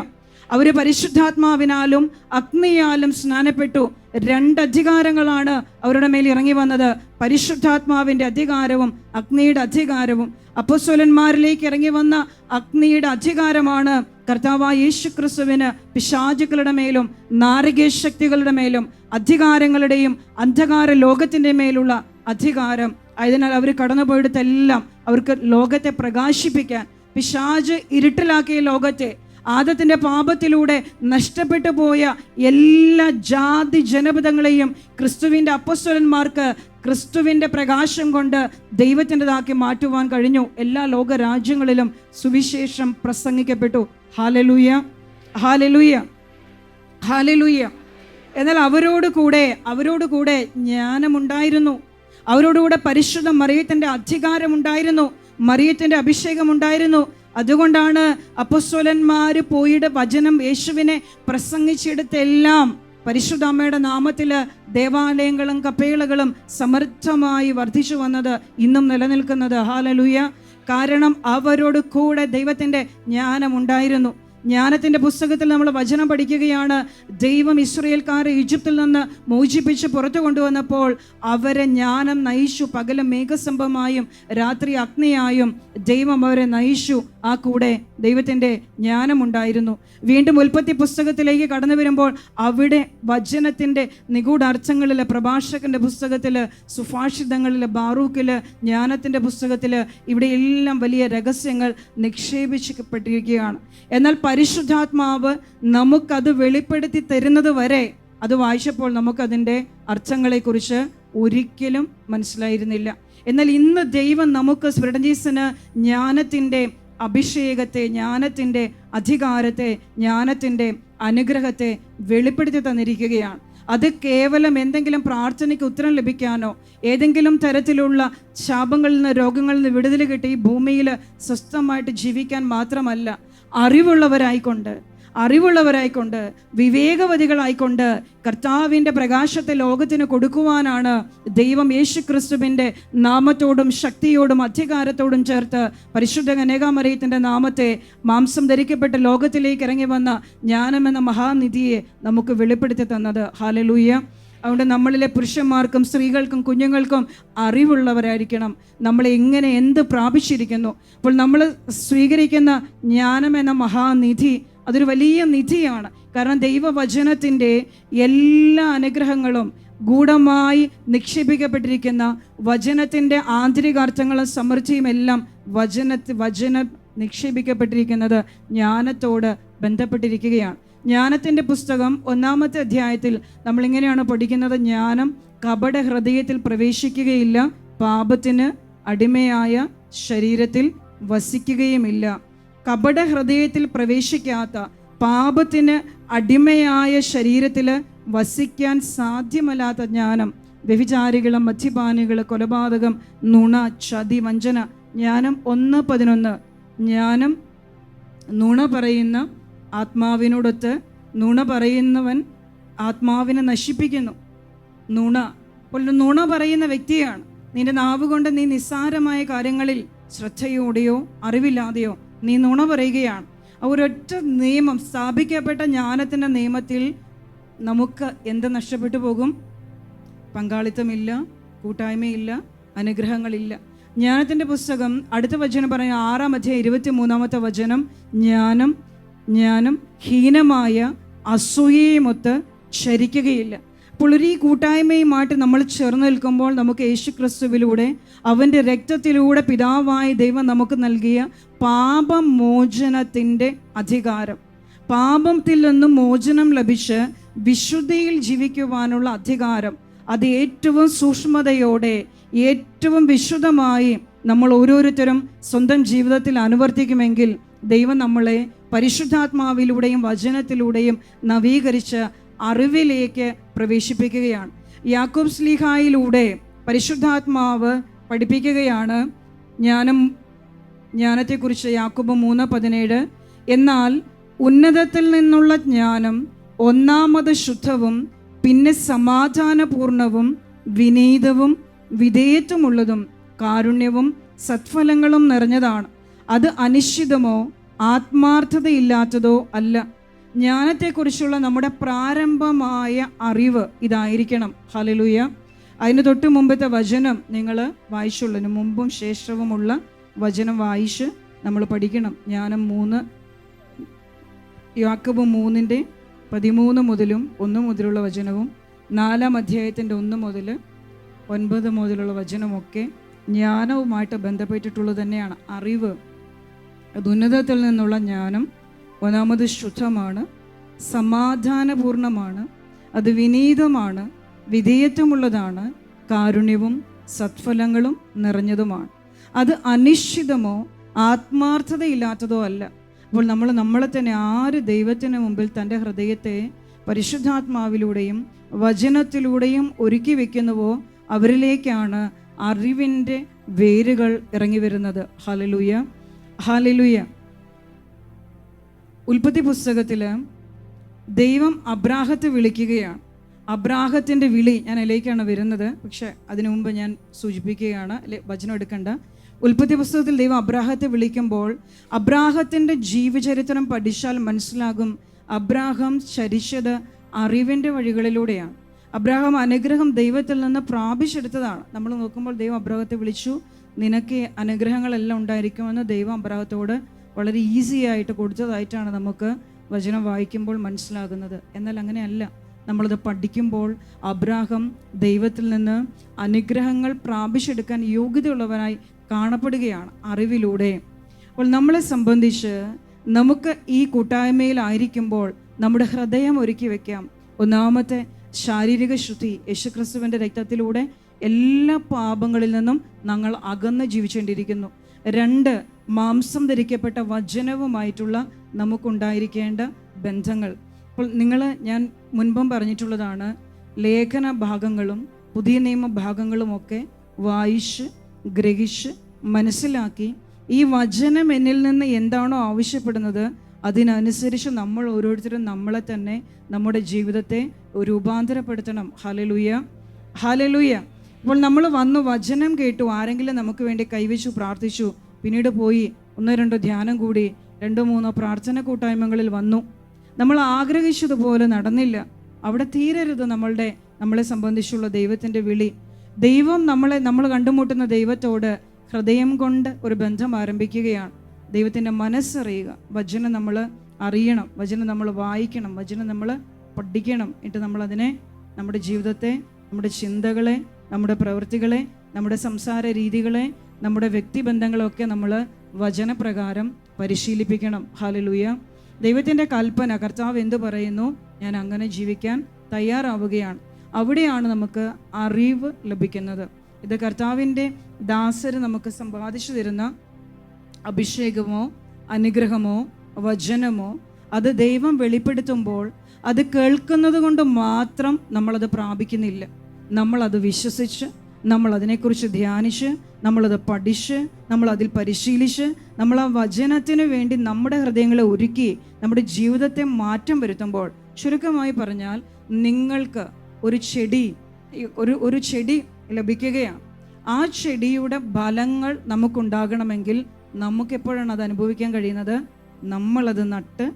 അവർ പരിശുദ്ധാത്മാവിനാലും അഗ്നിയാലും സ്നാനപ്പെട്ടു. 2 അധികാരങ്ങളാണ് അവരുടെ മേൽ ഇറങ്ങി വന്നത്. പരിശുദ്ധാത്മാവിൻ്റെ അധികാരവും അഗ്നിയുടെ അധികാരവും. അപ്പോസ്തലന്മാരിലേക്ക് ഇറങ്ങി വന്ന അഗ്നിയുടെ അധികാരമാണ് കർത്താവായ യേശുക്രിസ്തുവിന് പിശാചുക്കളുടെ മേലും നാരകീയ ശക്തികളുടെ മേലും അധികാരങ്ങളുടെയും അന്ധകാര ലോകത്തിൻ്റെ മേലുള്ള അധികാരം. അതിനാൽ അവർ കടന്നുപോയിടത്തെല്ലാം അവർക്ക് ലോകത്തെ പ്രകാശിപ്പിക്കാൻ, പിശാച് ഇരുട്ടിലാക്കിയ ലോകത്തെ, ആദത്തിന്റെ പാപത്തിലൂടെ നഷ്ടപ്പെട്ടു പോയ എല്ലാ ജാതി ജനപദങ്ങളെയും ക്രിസ്തുവിൻ്റെ അപ്പോസ്തലന്മാർക്ക് ക്രിസ്തുവിൻ്റെ പ്രകാശം കൊണ്ട് ദൈവത്തിൻ്റെതാക്കി മാറ്റുവാൻ കഴിഞ്ഞു. എല്ലാ ലോക രാജ്യങ്ങളിലും സുവിശേഷം പ്രസംഗിക്കപ്പെട്ടു. Hallelujah, hallelujah, hallelujah. എന്നാൽ അവരോടുകൂടെ ജ്ഞാനമുണ്ടായിരുന്നു, അവരോടുകൂടെ പരിശുദ്ധ മറിയത്തിൻ്റെ അധികാരമുണ്ടായിരുന്നു, മറിയത്തിൻ്റെ അഭിഷേകമുണ്ടായിരുന്നു. അതുകൊണ്ടാണ് അപ്പോസ്തലന്മാർ പോയിട്ട് വചനം യേശുവിനെ പ്രസംഗിച്ചെടുത്തെല്ലാം പരിശുദ്ധ അമ്മയുടെ നാമത്തിൽ ദേവാലയങ്ങളും കപ്പേളകളും സമർത്ഥമായി വർദ്ധിച്ചു വന്നത്, ഇന്നും നിലനിൽക്കുന്നത്. ഹല്ലേലൂയ. കാരണം അവരോട് കൂടെ ദൈവത്തിൻ്റെ ജ്ഞാനം ഉണ്ടായിരുന്നു. ജ്ഞാനത്തിൻ്റെ പുസ്തകത്തിൽ നമ്മൾ വചനം പഠിക്കുകയാണ്. ദൈവം ഇസ്രായേൽക്കാരെ ഈജിപ്തിൽ നിന്ന് മോചിപ്പിച്ച് പുറത്തു കൊണ്ടുവന്നപ്പോൾ അവരെ ജ്ഞാനം നയിച്ചു. പകല് മേഘസ്തംഭമായും രാത്രി അഗ്നിയായും ദൈവം അവരെ നയിച്ചു. ആ കൂടെ ദൈവത്തിൻ്റെ ജ്ഞാനമുണ്ടായിരുന്നു. വീണ്ടും ഉൽപ്പത്തി പുസ്തകത്തിലേക്ക് കടന്നു വരുമ്പോൾ അവിടെ വചനത്തിൻ്റെ നിഗൂഢാർത്ഥങ്ങളിൽ, പ്രഭാഷകൻ്റെ പുസ്തകത്തിൽ, സുഭാഷിതങ്ങളിൽ, ബാറൂക്കിൽ, ജ്ഞാനത്തിൻ്റെ പുസ്തകത്തിൽ, ഇവിടെ എല്ലാം വലിയ രഹസ്യങ്ങൾ നിക്ഷേപിക്കപ്പെട്ടിരിക്കുകയാണ്. എന്നാൽ പരിശുദ്ധാത്മാവ് നമുക്കത് വെളിപ്പെടുത്തി തരുന്നത് വരെ അത് വായിച്ചപ്പോൾ നമുക്കതിൻ്റെ അർത്ഥങ്ങളെക്കുറിച്ച് ഒരിക്കലും മനസ്സിലായിരുന്നില്ല. എന്നാൽ ഇന്ന് ദൈവം നമുക്ക് സ്പിരിഡൻജീസിന് ജ്ഞാനത്തിൻ്റെ അഭിഷേകത്തെ, ജ്ഞാനത്തിൻ്റെ അധികാരത്തെ, ജ്ഞാനത്തിൻ്റെ അനുഗ്രഹത്തെ വെളിപ്പെടുത്തി തന്നിരിക്കുകയാണ്. അത് കേവലം എന്തെങ്കിലും പ്രാർത്ഥനയ്ക്ക് ഉത്തരം ലഭിക്കാനോ ഏതെങ്കിലും തരത്തിലുള്ള ശാപങ്ങളിൽ നിന്ന്, രോഗങ്ങളിൽ നിന്ന് വിടുതൽ കിട്ടി ഈ ഭൂമിയിൽ സ്വസ്ഥമായിട്ട് ജീവിക്കാൻ മാത്രമല്ല, അറിവുള്ളവരായിക്കൊണ്ട് വിവേകവതികളായിക്കൊണ്ട് കർത്താവിൻ്റെ പ്രകാശത്തെ ലോകത്തിന് കൊടുക്കുവാനാണ് ദൈവം യേശു ക്രിസ്തുവിൻ്റെ നാമത്തോടും ശക്തിയോടും അധികാരത്തോടും ചേർത്ത് പരിശുദ്ധ കന്യകാമറിയത്തിൻ്റെ നാമത്തെ മാംസം ധരിക്കപ്പെട്ട് ലോകത്തിലേക്ക് ഇറങ്ങി വന്ന ജ്ഞാനമെന്ന മഹാനിധിയെ നമുക്ക് വെളിപ്പെടുത്തി തന്നത്. ഹല്ലേലൂയ. അതുകൊണ്ട് നമ്മളിലെ പുരുഷന്മാർക്കും സ്ത്രീകൾക്കും കുഞ്ഞുങ്ങൾക്കും അറിവുള്ളവരായിരിക്കണം. നമ്മൾ എങ്ങനെ എന്ത് പ്രാപിച്ചിരിക്കുന്നു. അപ്പോൾ നമ്മൾ സ്വീകരിക്കുന്ന ജ്ഞാനമെന്ന മഹാനിധി അതൊരു വലിയ നിധിയാണ്. കാരണം ദൈവവചനത്തിൻ്റെ എല്ലാ അനുഗ്രഹങ്ങളും ഗൂഢമായി നിക്ഷേപിക്കപ്പെട്ടിരിക്കുന്ന വചനത്തിൻ്റെ ആന്തരികാർത്ഥങ്ങളും സമൃദ്ധിയും എല്ലാം വചനം നിക്ഷേപിക്കപ്പെട്ടിരിക്കുന്നത് ജ്ഞാനത്തോട് ബന്ധപ്പെട്ടിരിക്കുകയാണ്. ജ്ഞാനത്തിൻ്റെ പുസ്തകം 1-ാമത്തെ അധ്യായത്തിൽ നമ്മളിങ്ങനെയാണ് പഠിക്കുന്നത്: ജ്ഞാനം കപട ഹൃദയത്തിൽ പ്രവേശിക്കുകയില്ല, പാപത്തിന് അടിമയായ ശരീരത്തിൽ വസിക്കുകയുമില്ല. കപട ഹൃദയത്തിൽ പ്രവേശിക്കാത്ത, പാപത്തിന് അടിമയായ ശരീരത്തിൽ വസിക്കാൻ സാധ്യമല്ലാത്ത ജ്ഞാനം വ്യഭിചാരികളും മദ്യപാനികൾ, കൊലപാതകം, നുണ, ചതി, വഞ്ചന. ജ്ഞാനം 1:11. ജ്ഞാനം നുണ പറയുന്ന ആത്മാവിനോടൊത്ത്, നുണ പറയുന്നവൻ ആത്മാവിനെ നശിപ്പിക്കുന്നു. അപ്പോൾ നുണ പറയുന്ന വ്യക്തിയാണ്. നിന്റെ നാവ് കൊണ്ട് നീ നിസ്സാരമായ കാര്യങ്ങളിൽ ശ്രദ്ധയോടെയോ അറിവില്ലാതെയോ നീ നുണ പറയുകയാണ്. ഒരൊറ്റ നിയമം, സ്ഥാപിക്കപ്പെട്ട ജ്ഞാനത്തിൻ്റെ നിയമത്തിൽ നമുക്ക് എന്ത് നഷ്ടപ്പെട്ടു പോകും? പങ്കാളിത്തമില്ല, കൂട്ടായ്മയില്ല, അനുഗ്രഹങ്ങളില്ല. ജ്ഞാനത്തിൻ്റെ പുസ്തകം അടുത്ത വചനം പറയുന്ന 6-ാം അധ്യായം 23-ാമത്തെ വചനം: ജ്ഞാനം ഹീനമായ അസൂയയുമൊത്ത് ചരിക്കുകയില്ല. അപ്പോൾ ഈ കൂട്ടായ്മയുമായിട്ട് നമ്മൾ ചേർന്ന് നിൽക്കുമ്പോൾ നമുക്ക് യേശു ക്രിസ്തുവിലൂടെ, അവൻ്റെ രക്തത്തിലൂടെ പിതാവായ ദൈവം നമുക്ക് നൽകിയ പാപമോചനത്തിൻ്റെ അധികാരം, പാപത്തിൽ നിന്നും മോചനം ലഭിച്ച് വിശുദ്ധിയിൽ ജീവിക്കുവാനുള്ള അധികാരം, അത് ഏറ്റവും സൂക്ഷ്മതയോടെ ഏറ്റവും വിശുദ്ധമായി നമ്മൾ ഓരോരുത്തരും സ്വന്തം ജീവിതത്തിൽ അനുവർത്തിക്കുമെങ്കിൽ ദൈവം നമ്മളെ പരിശുദ്ധാത്മാവിലൂടെയും വചനത്തിലൂടെയും നവീകരിച്ച് അറിവിലേക്ക് പ്രവേശിപ്പിക്കുകയാണ്. യാക്കോബ് ശ്ലീഹായിലൂടെ പരിശുദ്ധാത്മാവ് പഠിപ്പിക്കുകയാണ് ജ്ഞാനത്തെക്കുറിച്ച്. യാക്കോബ് 3:17: എന്നാൽ ഉന്നതത്തിൽ നിന്നുള്ള ജ്ഞാനം ഒന്നാമത് ശുദ്ധവും പിന്നെ സമാധാനപൂർണവും വിനീതവും വിധേയത്വമുള്ളതും കാരുണ്യവും സത്ഫലങ്ങളും നിറഞ്ഞതാണ്. അത് അനിശ്ചിതമോ ആത്മാർത്ഥതയില്ലാത്തതോ അല്ല. ജ്ഞാനത്തെക്കുറിച്ചുള്ള നമ്മുടെ പ്രാരംഭമായ അറിവ് ഇതായിരിക്കണം. ഹല്ലേലൂയ. അതിന് തൊട്ട് മുമ്പത്തെ വചനം നിങ്ങൾ വായിച്ചുള്ളതിന് മുമ്പും ശേഷവുമുള്ള വചനം വായിച്ച് നമ്മൾ പഠിക്കണം. ജ്ഞാനം 3, യാക്കോബ് 3:13 മുതലും 1 മുതലുള്ള വചനവും 4-ാം അധ്യായത്തിൻ്റെ 1 മുതൽ 9 മുതലുള്ള വചനമൊക്കെ ജ്ഞാനവുമായിട്ട് ബന്ധപ്പെട്ടിട്ടുള്ളത് തന്നെയാണ്. അറിവ് അത് ഉന്നതത്തിൽ നിന്നുള്ള ജ്ഞാനം ഒന്നാമത് ശുദ്ധമാണ്, സമാധാനപൂർണമാണ്, അത് വിനീതമാണ്, വിധേയത്വമുള്ളതാണ്, കാരുണ്യവും സത്ഫലങ്ങളും നിറഞ്ഞതുമാണ്. അത് അനിശ്ചിതമോ ആത്മാർത്ഥതയില്ലാത്തതോ അല്ല. അപ്പോൾ നമ്മളെ തന്നെ ദൈവത്തിന് മുമ്പിൽ തൻ്റെ ഹൃദയത്തെ പരിശുദ്ധാത്മാവിലൂടെയും വചനത്തിലൂടെയും ഒരുക്കി വെക്കുന്നുവോ അവരിലേക്കാണ് അറിവിൻ്റെ വേരുകൾ ഇറങ്ങി വരുന്നത്. Hallelujah, hallelujah. ഉൽപ്പത്തി പുസ്തകത്തിൽ ദൈവം അബ്രാഹത്തെ വിളിക്കുകയാണ്. അബ്രാഹത്തിൻ്റെ വിളി, ഞാൻ അതിലേക്കാണ് വരുന്നത്, പക്ഷെ അതിനു മുമ്പ് ഞാൻ സൂചിപ്പിക്കുകയാണ്, വചനം എടുക്കണ്ട. ഉൽപ്പത്തി പുസ്തകത്തിൽ ദൈവം അബ്രാഹത്തെ വിളിക്കുമ്പോൾ അബ്രാഹത്തിൻ്റെ ജീവചരിത്രം പഠിച്ചാൽ മനസ്സിലാകും അബ്രാഹാം ചരിച്ചത് അറിവിൻ്റെ വഴികളിലൂടെയാണ്. അബ്രാഹാം അനുഗ്രഹം ദൈവത്തിൽ നിന്ന് പ്രാപിച്ചെടുത്തതാണ്. നമ്മൾ നോക്കുമ്പോൾ ദൈവം അബ്രാഹത്തെ വിളിച്ചു, നിനക്ക് അനുഗ്രഹങ്ങളെല്ലാം ഉണ്ടായിരിക്കുമെന്ന് ദൈവം അബ്രാഹത്തോട് വളരെ ഈസി ആയിട്ട് കൊടുത്തതായിട്ടാണ് നമുക്ക് വചനം വായിക്കുമ്പോൾ മനസ്സിലാകുന്നത്. എന്നാൽ അങ്ങനെയല്ല. നമ്മളത് പഠിക്കുമ്പോൾ അബ്രാഹാം ദൈവത്തിൽ നിന്ന് അനുഗ്രഹങ്ങൾ പ്രാപിച്ചെടുക്കാൻ യോഗ്യതയുള്ളവനായി കാണപ്പെടുകയാണ് അറിവിലൂടെ. അപ്പോൾ നമ്മളെ സംബന്ധിച്ച് നമുക്ക് ഈ കൂട്ടായ്മയിലായിരിക്കുമ്പോൾ നമ്മുടെ ഹൃദയം ഒരുക്കി വയ്ക്കാം. ഒന്നാമത്തെ ശാരീരിക ശുദ്ധി, യേശുക്രിസ്തുവിൻ്റെ രക്തത്തിലൂടെ എല്ലാ പാപങ്ങളിൽ നിന്നും ഞങ്ങൾ അകന്ന് ജീവിച്ചുകൊണ്ടിരിക്കുന്നു. 2, മാംസം ധരിക്കപ്പെട്ട വചനവുമായിട്ടുള്ള നമുക്കുണ്ടായിരിക്കേണ്ട ബന്ധങ്ങൾ. അപ്പോൾ ഞാൻ മുൻപും പറഞ്ഞിട്ടുള്ളതാണ്, ലേഖന ഭാഗങ്ങളും പുതിയ നിയമ ഭാഗങ്ങളുമൊക്കെ വായിച്ച് ഗ്രഹിച്ച് മനസ്സിലാക്കി ഈ വചനം എന്നിൽ നിന്ന് എന്താണോ ആവശ്യപ്പെടുന്നത് അതിനനുസരിച്ച് നമ്മൾ ഓരോരുത്തരും നമ്മളെ തന്നെ നമ്മുടെ ജീവിതത്തെ രൂപാന്തരപ്പെടുത്തണം. Hallelujah, hallelujah. അപ്പോൾ നമ്മൾ വന്നു വചനം കേട്ടു, ആരെങ്കിലും നമുക്ക് വേണ്ടി കൈവച്ചു പ്രാർത്ഥിച്ചു, പിന്നീട് പോയി 1-2 ധ്യാനം കൂടി 2-3 പ്രാർത്ഥന കൂട്ടായ്മകളിൽ വന്നു, നമ്മൾ ആഗ്രഹിച്ചതുപോലെ നടന്നില്ല. അവിടെ തീരരുത് നമ്മളെ സംബന്ധിച്ചുള്ള ദൈവത്തിൻ്റെ വിളി. ദൈവം നമ്മൾ കണ്ടുമുട്ടുന്ന ദൈവത്തോട് ഹൃദയം കൊണ്ട് ഒരു ബന്ധം ആരംഭിക്കുകയാണ്. ദൈവത്തിൻ്റെ മനസ്സറിയുക, വചനം നമ്മൾ അറിയണം, വചനം നമ്മൾ വായിക്കണം, വചനം നമ്മൾ പഠിക്കണം. എന്നിട്ട് നമ്മളതിനെ നമ്മുടെ ജീവിതത്തെ, നമ്മുടെ ചിന്തകളെ, നമ്മുടെ പ്രവൃത്തികളെ, നമ്മുടെ സംസാര രീതികളെ, നമ്മുടെ വ്യക്തിബന്ധങ്ങളൊക്കെ നമ്മൾ വചനപ്രകാരം പരിശീലിപ്പിക്കണം. ഹല്ലേലൂയ. ദൈവത്തിൻ്റെ കൽപ്പന, കർത്താവ് എന്ത് പറയുന്നു, ഞാൻ അങ്ങനെ ജീവിക്കാൻ തയ്യാറാവുകയാണ്. അവിടെയാണ് നമുക്ക് അറിവ് ലഭിക്കുന്നത്. ഇത് കർത്താവിൻ്റെ ദാസര് നമുക്ക് സമ്പാദിച്ചു തരുന്ന അഭിഷേകമോ അനുഗ്രഹമോ വചനമോ അത് ദൈവം വെളിപ്പെടുത്തുമ്പോൾ അത് കേൾക്കുന്നത് കൊണ്ട് മാത്രം നമ്മളത് പ്രാപിക്കുന്നില്ല. നമ്മളത് വിശ്വസിച്ച്, നമ്മളതിനെക്കുറിച്ച് ധ്യാനിച്ച്, നമ്മളത് പഠിച്ച്, നമ്മളതിൽ പരിശീലിച്ച്, നമ്മൾ ആ വചനത്തിന് വേണ്ടി നമ്മുടെ ഹൃദയങ്ങളെ ഒരുക്കി നമ്മുടെ ജീവിതത്തെ മാറ്റം വരുത്തുമ്പോൾ, ചുരുക്കമായി പറഞ്ഞാൽ നിങ്ങൾക്ക് ഒരു ചെടി ലഭിക്കുകയാണ്. ആ ചെടിയുടെ ഫലങ്ങൾ നമുക്കുണ്ടാകണമെങ്കിൽ നമുക്കെപ്പോഴാണ് അത് അനുഭവിക്കാൻ കഴിയുന്നത്? നമ്മളത് നട്ട്,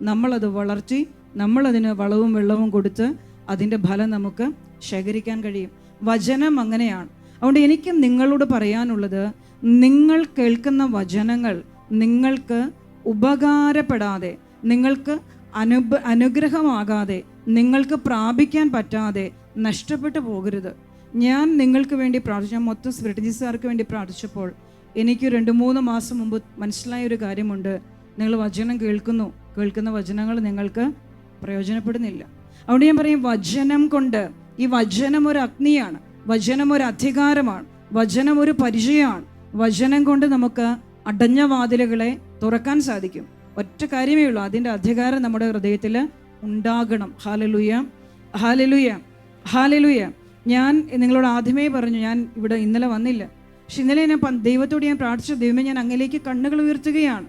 നമ്മളത് വളർത്തി, നമ്മളതിന് വളവും വെള്ളവും കൊടുത്ത് അതിൻ്റെ ഫലം നമുക്ക് ശേഖരിക്കാൻ കഴിയും. വചനം അങ്ങനെയാണ്. അതുകൊണ്ട് എനിക്ക് നിങ്ങളോട് പറയാനുള്ളത്, നിങ്ങൾ കേൾക്കുന്ന വചനങ്ങൾ നിങ്ങൾക്ക് ഉപകാരപ്പെടാതെ, നിങ്ങൾക്ക് അനുഗ്രഹമാകാതെ, നിങ്ങൾക്ക് പ്രാപിക്കാൻ പറ്റാതെ നഷ്ടപ്പെട്ടു പോകരുത്. ഞാൻ നിങ്ങൾക്ക് വേണ്ടി പ്രാർത്ഥിച്ചു, ഞാൻ മൊത്തം സ്പിരിറ്റിസാർക്ക് വേണ്ടി പ്രാർത്ഥിച്ചപ്പോൾ എനിക്ക് 2-3 മാസം മുമ്പ് മനസ്സിലായ ഒരു കാര്യമുണ്ട്. നിങ്ങൾ വചനം കേൾക്കുന്ന വചനങ്ങൾ നിങ്ങൾക്ക് പ്രയോജനപ്പെടുന്നില്ല. അതുകൊണ്ട് ഞാൻ പറയും, വചനം കൊണ്ട്, ഈ വചനം ഒരു അഗ്നിയാണ്, വചനം ഒരു അധികാരമാണ്, വചനം ഒരു പരിചയമാണ്. വചനം കൊണ്ട് നമുക്ക് അടഞ്ഞ വാതിലുകളെ തുറക്കാൻ സാധിക്കും. ഒറ്റ കാര്യമേ ഉള്ളൂ, അതിൻ്റെ അധികാരം നമ്മുടെ ഹൃദയത്തിൽ ഉണ്ടാകണം. Hallelujah, hallelujah, hallelujah. ഞാൻ നിങ്ങളോട് ആദ്യമേ പറഞ്ഞു, ഞാൻ ഇവിടെ ഇന്നലെ വന്നില്ല. പക്ഷെ ഇന്നലെ ദൈവത്തോട് ഞാൻ പ്രാർത്ഥിച്ചു, ദൈവമേ ഞാൻ അങ്ങയിലേക്ക് കണ്ണുകൾ ഉയർത്തുകയാണ്.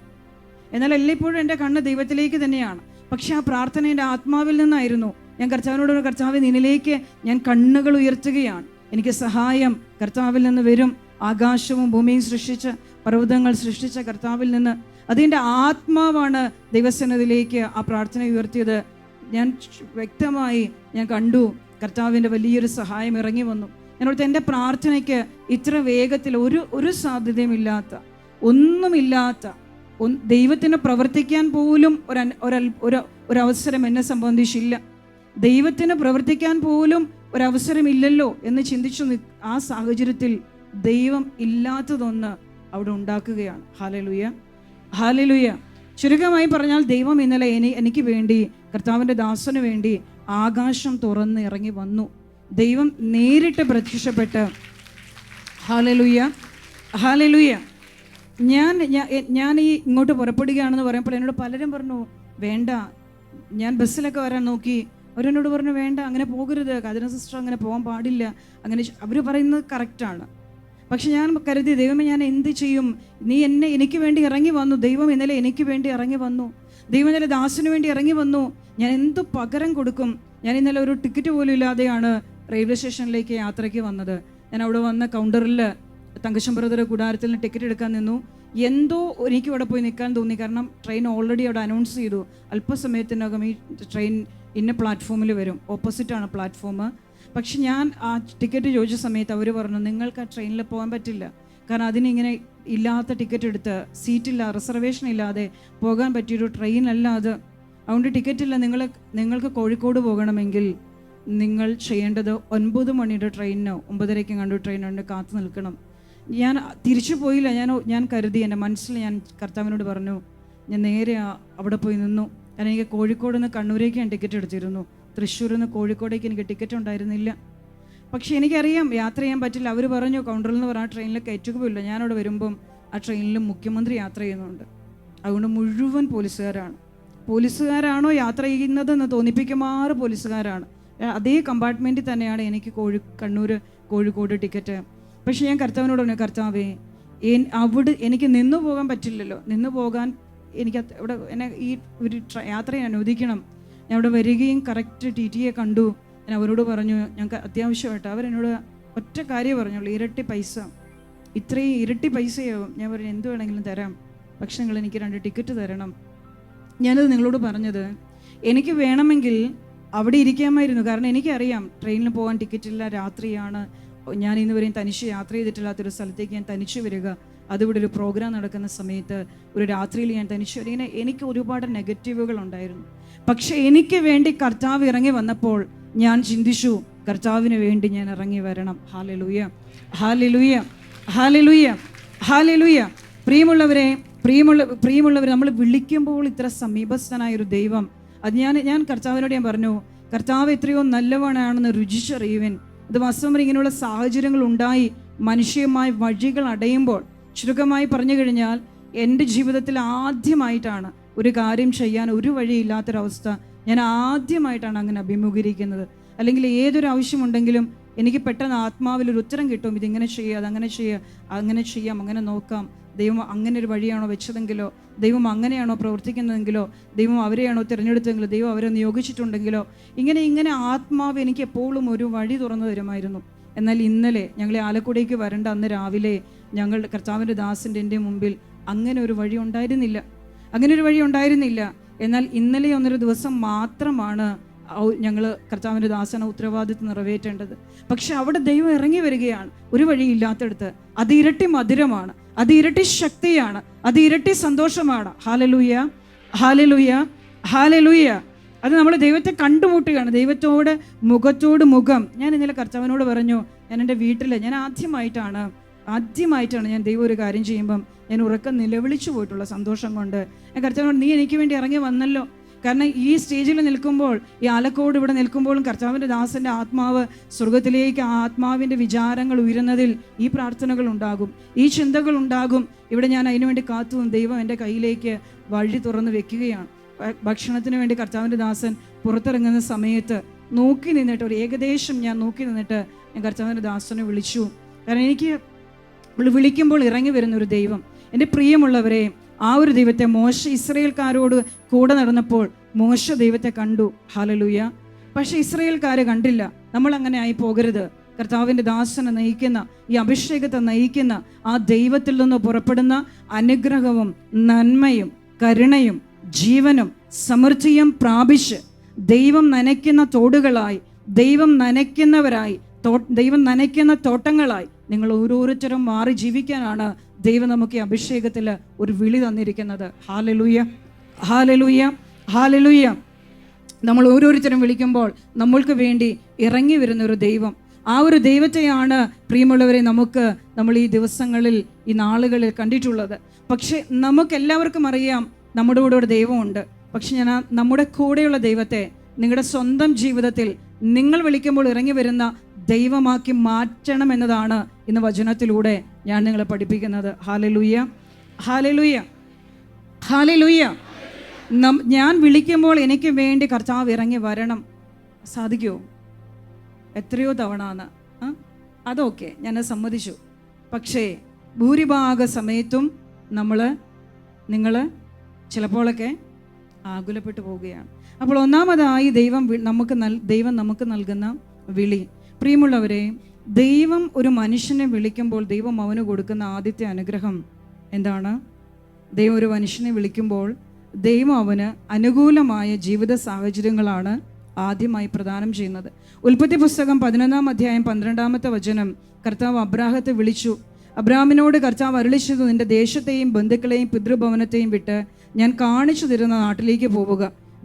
എന്നാൽ എല്ലായ്പ്പോഴും എൻ്റെ കണ്ണ് ദൈവത്തിലേക്ക് തന്നെയാണ്. പക്ഷെ ആ പ്രാർത്ഥന എൻ്റെ ആത്മാവിൽ നിന്നായിരുന്നു. ഞാൻ കർത്താവിനോട്, കർത്താവ് നിന്നിലേക്ക് ഞാൻ കണ്ണുകൾ ഉയർത്തുകയാണ്, എനിക്ക് സഹായം കർത്താവിൽ നിന്ന് വരും. ആകാശവും ഭൂമിയും സൃഷ്ടിച്ച, പർവ്വതങ്ങൾ സൃഷ്ടിച്ച കർത്താവിൽ നിന്ന്. അതിൻ്റെ ആത്മാവാണ് ദൈവസന്നിധിയിലേക്ക് ആ പ്രാർത്ഥന ഉയർത്തിയത്. ഞാൻ വ്യക്തമായി കണ്ടു കർത്താവിൻ്റെ വലിയൊരു സഹായം ഇറങ്ങി വന്നു. എന്നോടത്ത് എൻ്റെ പ്രാർത്ഥനയ്ക്ക് ഇത്ര വേഗത്തിൽ ഒരു സാധ്യതയുമില്ലാത്ത, ഒന്നുമില്ലാത്ത, ദൈവത്തിന് പ്രവർത്തിക്കാൻ പോലും ഒരവസരം എന്നെ സംബന്ധിച്ചില്ല. ദൈവത്തിന് പ്രവർത്തിക്കാൻ പോലും ഒരവസരമില്ലല്ലോ എന്ന് ചിന്തിച്ചു ആ സാഹചര്യത്തിൽ ദൈവം ഇല്ലാത്തതൊന്ന് അവിടെ ഉണ്ടാക്കുകയാണ്. Hallelujah, hallelujah. ചുരുക്കമായി പറഞ്ഞാൽ ദൈവം ഇന്നലെ എനിക്ക് വേണ്ടി, കർത്താവിൻ്റെ ദാസന് വേണ്ടി ആകാശം തുറന്ന് ഇറങ്ങി വന്നു. ദൈവം നേരിട്ട് പ്രത്യക്ഷപ്പെട്ട്, ഹല്ലേലൂയ, ഹല്ലേലൂയ. ഞാൻ ഇങ്ങോട്ട് പുറപ്പെടുകയാണെന്ന് പറയുമ്പോൾ എന്നോട് പലരും പറഞ്ഞു, വേണ്ട. ഞാൻ ബസ്സിലൊക്കെ വരാൻ നോക്കി, അവരെന്നോട് പറഞ്ഞു, വേണ്ട, അങ്ങനെ പോകരുത്, കതിന സിസ്റ്റർ അങ്ങനെ പോകാൻ പാടില്ല. അങ്ങനെ അവർ പറയുന്നത് കറക്റ്റാണ്. പക്ഷെ ഞാൻ കരുതി, ദൈവമേ ഞാൻ എന്ത് ചെയ്യും? നീ എനിക്ക് വേണ്ടി ഇറങ്ങി വന്നു. ദൈവം ഇന്നലെ എനിക്ക് വേണ്ടി ഇറങ്ങി വന്നു. ദൈവം ഇന്നലെ ദാസിന് വേണ്ടി ഇറങ്ങി വന്നു. ഞാൻ എന്ത് പകരം കൊടുക്കും? ഞാൻ ഇന്നലെ ഒരു ടിക്കറ്റ് പോലും ഇല്ലാതെയാണ് റെയിൽവേ സ്റ്റേഷനിലേക്ക് യാത്രയ്ക്ക് വന്നത്. ഞാൻ അവിടെ വന്ന കൗണ്ടറിൽ തങ്കശ്ശൻ ബ്രദർ കൂടാരത്തിൽ നിന്ന് ടിക്കറ്റ് എടുക്കാൻ നിന്നു. എന്തോ എനിക്ക് അവിടെ പോയി നിൽക്കാൻ തോന്നി. കാരണം ട്രെയിൻ ഓൾറെഡി അവിടെ അനൗൺസ് ചെയ്തു, അല്പസമയത്തിനകം ഈ ട്രെയിൻ ഇന്ന പ്ലാറ്റ്ഫോമിൽ വരും, ഓപ്പോസിറ്റാണ് പ്ലാറ്റ്ഫോം. പക്ഷെ ഞാൻ ആ ടിക്കറ്റ് ചോദിച്ച സമയത്ത് അവർ പറഞ്ഞു, നിങ്ങൾക്ക് ആ ട്രെയിനിൽ പോകാൻ പറ്റില്ല. കാരണം അതിനിങ്ങനെ ഇല്ലാത്ത ടിക്കറ്റ് എടുത്ത് സീറ്റില്ല, റിസർവേഷൻ ഇല്ലാതെ പോകാൻ പറ്റിയൊരു ട്രെയിനല്ല അത്. അതുകൊണ്ട് ടിക്കറ്റില്ല. നിങ്ങൾക്ക് കോഴിക്കോട് പോകണമെങ്കിൽ നിങ്ങൾ ചെയ്യേണ്ടത് 9 മണിയുടെ ട്രെയിനിനോ 9:30 കണ്ടു ട്രെയിനുണ്ട്, കാത്തു നിൽക്കണം. ഞാൻ തിരിച്ചു പോയില്ല. ഞാൻ കരുതി, എൻ്റെ മനസ്സിൽ ഞാൻ കർത്താവിനോട് പറഞ്ഞു, ഞാൻ നേരെ അവിടെ പോയി നിന്നു. കാരണം എനിക്ക് കോഴിക്കോട് നിന്ന് കണ്ണൂരേക്ക് ഞാൻ ടിക്കറ്റ് എടുത്തിരുന്നു, തൃശ്ശൂരിൽ നിന്ന് കോഴിക്കോടേക്ക് എനിക്ക് ടിക്കറ്റ് ഉണ്ടായിരുന്നില്ല. പക്ഷേ എനിക്കറിയാം യാത്ര ചെയ്യാൻ പറ്റില്ല. അവർ പറഞ്ഞു, കൗണ്ടറിൽ നിന്ന് പറഞ്ഞ ആ ട്രെയിനിൽ കയറ്റുകയില്ല. ഞാനവിടെ വരുമ്പം ആ ട്രെയിനിൽ മുഖ്യമന്ത്രി യാത്ര ചെയ്യുന്നുണ്ട്. അതുകൊണ്ട് മുഴുവൻ പോലീസുകാരാണോ യാത്ര ചെയ്യുന്നതെന്ന് തോന്നിപ്പിക്കുമാറ് പോലീസുകാരാണ്. അതേ കമ്പാർട്ട്മെൻറ്റിൽ തന്നെയാണ് എനിക്ക് കോഴിക്കോട് ടിക്കറ്റ്. പക്ഷേ ഞാൻ കർത്താവിനോട് പറഞ്ഞു, കർത്താവേ, അവിടെ എനിക്ക് നിന്നു പോകാൻ പറ്റില്ലല്ലോ. നിന്നു പോകാൻ എനിക്ക് ഇവിടെ എന്നെ ഈ ഒരു യാത്രയെ അനുവദിക്കണം. ഞാൻ അവിടെ വരികയും കറക്റ്റ് TTE കണ്ടു. ഞാൻ അവരോട് പറഞ്ഞു, ഞങ്ങൾക്ക് അത്യാവശ്യമായിട്ട്. അവരെന്നോട് ഒറ്റ കാര്യം പറഞ്ഞുള്ളൂ, ഇത്രയും ഇരട്ടി പൈസയാവും. ഞാൻ പറഞ്ഞു, എന്ത് വേണമെങ്കിലും തരാം, പക്ഷെ നിങ്ങൾ എനിക്ക് 2 ടിക്കറ്റ് തരണം. ഞാനത് നിങ്ങളോട് പറഞ്ഞത് എനിക്ക് വേണമെങ്കിൽ അവിടെ ഇരിക്കാമായിരുന്നു. കാരണം എനിക്കറിയാം ട്രെയിനിൽ പോകാൻ ടിക്കറ്റില്ല, രാത്രിയാണ്. ഞാൻ ഇന്നുവരെയും തനിച്ച് യാത്ര ചെയ്തിട്ടില്ലാത്തൊരു സ്ഥലത്തേക്ക് ഞാൻ തനിച്ച് വരിക, അതിവിടെ ഒരു പ്രോഗ്രാം നടക്കുന്ന സമയത്ത് ഒരു രാത്രിയിൽ ഞാൻ തനിച്ച് വരിക. എനിക്ക് ഒരുപാട് നെഗറ്റീവുകൾ ഉണ്ടായിരുന്നു. പക്ഷെ എനിക്ക് വേണ്ടി കർത്താവ് ഇറങ്ങി വന്നപ്പോൾ ഞാൻ ചിന്തിച്ചു, കർത്താവിന് വേണ്ടി ഞാൻ ഇറങ്ങി വരണം. Hallelujah, hallelujah, hallelujah, hallelujah. പ്രിയമുള്ളവരെ, നമ്മൾ വിളിക്കുമ്പോൾ ഇത്ര സമീപസ്ഥനായൊരു ദൈവം, അത് ഞാൻ കർത്താവിനോട് ഞാൻ പറഞ്ഞു, കർത്താവ് എത്രയോ നല്ലവനാണെന്ന് രുചിച്ചറിയുവൻ. ഇത് വാസ്തവം ഇങ്ങനെയുള്ള സാഹചര്യങ്ങൾ ഉണ്ടായി മനുഷ്യമായ വഴികൾ അടയുമ്പോൾ, ചുരുക്കമായി പറഞ്ഞു കഴിഞ്ഞാൽ എൻ്റെ ജീവിതത്തിൽ ആദ്യമായിട്ടാണ് ഒരു കാര്യം ചെയ്യാൻ ഒരു വഴിയില്ലാത്തൊരവസ്ഥ ഞാൻ ആദ്യമായിട്ടാണ് അങ്ങനെ അഭിമുഖീകരിക്കുന്നത്. അല്ലെങ്കിൽ ഏതൊരു ആവശ്യമുണ്ടെങ്കിലും എനിക്ക് പെട്ടെന്ന് ആത്മാവിലൊരു ഉത്തരം കിട്ടും, ഇതിങ്ങനെ ചെയ്യുക, അതങ്ങനെ ചെയ്യുക, അങ്ങനെ ചെയ്യാം, അങ്ങനെ നോക്കാം. ദൈവം അങ്ങനെ ഒരു വഴിയാണോ വെച്ചതെങ്കിലോ, ദൈവം അങ്ങനെയാണോ പ്രവർത്തിക്കുന്നതെങ്കിലോ, ദൈവം അവരെയാണോ തിരഞ്ഞെടുത്തതെങ്കിലോ, ദൈവം അവരെ നിയോഗിച്ചിട്ടുണ്ടെങ്കിലോ, ഇങ്ങനെ ആത്മാവ് എനിക്ക് എപ്പോഴും ഒരു വഴി തുറന്നു തരുമായിരുന്നു. എന്നാൽ ഇന്നലെ ഞങ്ങളെ ആലക്കുടയ്ക്ക് വരേണ്ട അന്ന് രാവിലെ ഞങ്ങളുടെ കർത്താവിൻ്റെ ദാസൻ്റെ എൻ്റെ മുമ്പിൽ അങ്ങനെ ഒരു വഴി ഉണ്ടായിരുന്നില്ല. എന്നാൽ ഇന്നലെ 1 ദിവസം മാത്രമാണ് ഞങ്ങൾ കർത്താവിൻ്റെ ദാസന ഉത്തരവാദിത്വം നിറവേറ്റേണ്ടത്. പക്ഷെ അവിടെ ദൈവം ഇറങ്ങി വരികയാണ് ഒരു വഴിയില്ലാത്തടത്ത്. അത് ഇരട്ടി മധുരമാണ്, അത് ഇരട്ടി ശക്തിയാണ്, അത് ഇരട്ടി സന്തോഷമാണ്. Hallelujah, hallelujah, hallelujah. അത് നമ്മൾ ദൈവത്തെ കണ്ടുമുട്ടുകയാണ്, ദൈവത്തോട് മുഖത്തോട് മുഖം. ഞാൻ ഇന്നലെ കർത്താവിനോട് പറഞ്ഞു, ഞാൻ എൻ്റെ വീട്ടിൽ ഞാൻ ആദ്യമായിട്ടാണ് ഞാൻ ദൈവം ഒരു കാര്യം ചെയ്യുമ്പം ഞാൻ ഉറക്കം നിലവിളിച്ചു പോയിട്ടുള്ള സന്തോഷം കൊണ്ട് ഞാൻ കർത്താവിനോട്, നീ എനിക്ക് വേണ്ടി ഇറങ്ങി വന്നല്ലോ. കാരണം ഈ സ്റ്റേജിൽ നിൽക്കുമ്പോൾ, ഈ ആലക്കോട് ഇവിടെ നിൽക്കുമ്പോഴും കർത്താവിൻ്റെ ദാസൻ്റെ ആത്മാവ് സ്വർഗത്തിലേക്ക്, ആത്മാവിൻ്റെ വിചാരങ്ങൾ ഉയരുന്നതിൽ ഈ പ്രാർത്ഥനകൾ ഉണ്ടാകും, ഈ ചിന്തകൾ ഉണ്ടാകും. ഇവിടെ ഞാൻ അതിനുവേണ്ടി കാത്തു. ദൈവം എൻ്റെ കയ്യിലേക്ക് വഴി തുറന്ന് വെക്കുകയാണ്. ഭക്ഷണത്തിന് വേണ്ടി കർത്താവിൻ്റെ ദാസൻ പുറത്തിറങ്ങുന്ന സമയത്ത് ഏകദേശം ഞാൻ നോക്കി നിന്നിട്ട് ഞാൻ കർത്താവിൻ്റെ ദാസനെ വിളിച്ചു. കാരണം എനിക്ക് വിളിക്കുമ്പോൾ ഇറങ്ങി വരുന്നൊരു ദൈവം. എൻ്റെ പ്രിയമുള്ളവരെ, ആ ഒരു ദൈവത്തെ ഇസ്രായേൽക്കാരോട് കൂടെ നടന്നപ്പോൾ മോശ ദൈവത്തെ കണ്ടു. ഹല്ലേലൂയ. പക്ഷെ ഇസ്രായേൽക്കാർ കണ്ടില്ല. നമ്മൾ അങ്ങനെ ആയി പോകരുത്. കർത്താവിൻ്റെ ദാസനെ നയിക്കുന്ന, ഈ അഭിഷേകത്തെ നയിക്കുന്ന ആ ദൈവത്തിൽ നിന്ന് പുറപ്പെടുന്ന അനുഗ്രഹവും നന്മയും കരുണയും ജീവനും സമൃദ്ധിയും പ്രാപിച്ച് ദൈവം നനയ്ക്കുന്ന തോടുകളായി, ദൈവം നനയ്ക്കുന്ന തോട്ടങ്ങളായി നിങ്ങൾ ഓരോരുത്തരും മാറി ജീവിക്കാനാണ് ദൈവം നമുക്ക് ഈ അഭിഷേകത്തിൽ ഒരു വിളി തന്നിരിക്കുന്നത്. Hallelujah, hallelujah, hallelujah. നമ്മൾ ഓരോരുത്തരും വിളിക്കുമ്പോൾ നമ്മൾക്ക് വേണ്ടി ഇറങ്ങി വരുന്ന ഒരു ദൈവം, ആ ഒരു ദൈവത്തെയാണ് പ്രിയമുള്ളവരെ നമ്മൾ ഈ ദിവസങ്ങളിൽ, ഈ നാളുകളിൽ കണ്ടിട്ടുള്ളത്. പക്ഷെ നമുക്കെല്ലാവർക്കും അറിയാം നമ്മുടെ കൂടെ ഒരു ദൈവമുണ്ട്. പക്ഷെ ഞാൻ നമ്മുടെ കൂടെയുള്ള ദൈവത്തെ നിങ്ങളുടെ സ്വന്തം ജീവിതത്തിൽ നിങ്ങൾ വിളിക്കുമ്പോൾ ഇറങ്ങി വരുന്ന ദൈവമാക്കി മാറ്റണം എന്നതാണ് ഇന്ന് വചനത്തിലൂടെ ഞാൻ നിങ്ങളെ പഠിപ്പിക്കുന്നത്. Hallelujah, hallelujah, hallelujah. ഞാൻ വിളിക്കുമ്പോൾ എനിക്ക് വേണ്ടി കർത്താവ് ഇറങ്ങി വരണം. സാധിക്കുമോ? എത്രയോ തവണ അതൊക്കെ ഞാൻ സമ്മതിച്ചു. പക്ഷേ ഭൂരിഭാഗ സമയത്തും നിങ്ങൾ ചിലപ്പോഴൊക്കെ ആകുലപ്പെട്ടു പോവുകയാണ്. അപ്പോൾ ഒന്നാമതായി ദൈവം നമുക്ക് നൽകുന്ന വിളി. പ്രിയമുള്ളവരെ, ദൈവം ഒരു മനുഷ്യനെ വിളിക്കുമ്പോൾ ദൈവം അവന് കൊടുക്കുന്ന ആദ്യത്തെ അനുഗ്രഹം എന്താണ്? ദൈവം ഒരു മനുഷ്യനെ വിളിക്കുമ്പോൾ ദൈവം അവന് അനുകൂലമായ ജീവിത സാഹചര്യങ്ങളാണ് ആദ്യമായി പ്രദാനം ചെയ്യുന്നത്. ഉൽപ്പത്തി പുസ്തകം 11-ാം അധ്യായം 12-ാമത്തെ വചനം, കർത്താവ് അബ്രാഹത്തെ വിളിച്ചു. അബ്രാമിനോട് കർത്താവ് അരുളിച്ചത്, നിന്റെ ദേശത്തെയും ബന്ധുക്കളെയും പിതൃഭവനത്തെയും വിട്ട് ഞാൻ കാണിച്ചു തരുന്ന നാട്ടിലേക്ക് പോവുക.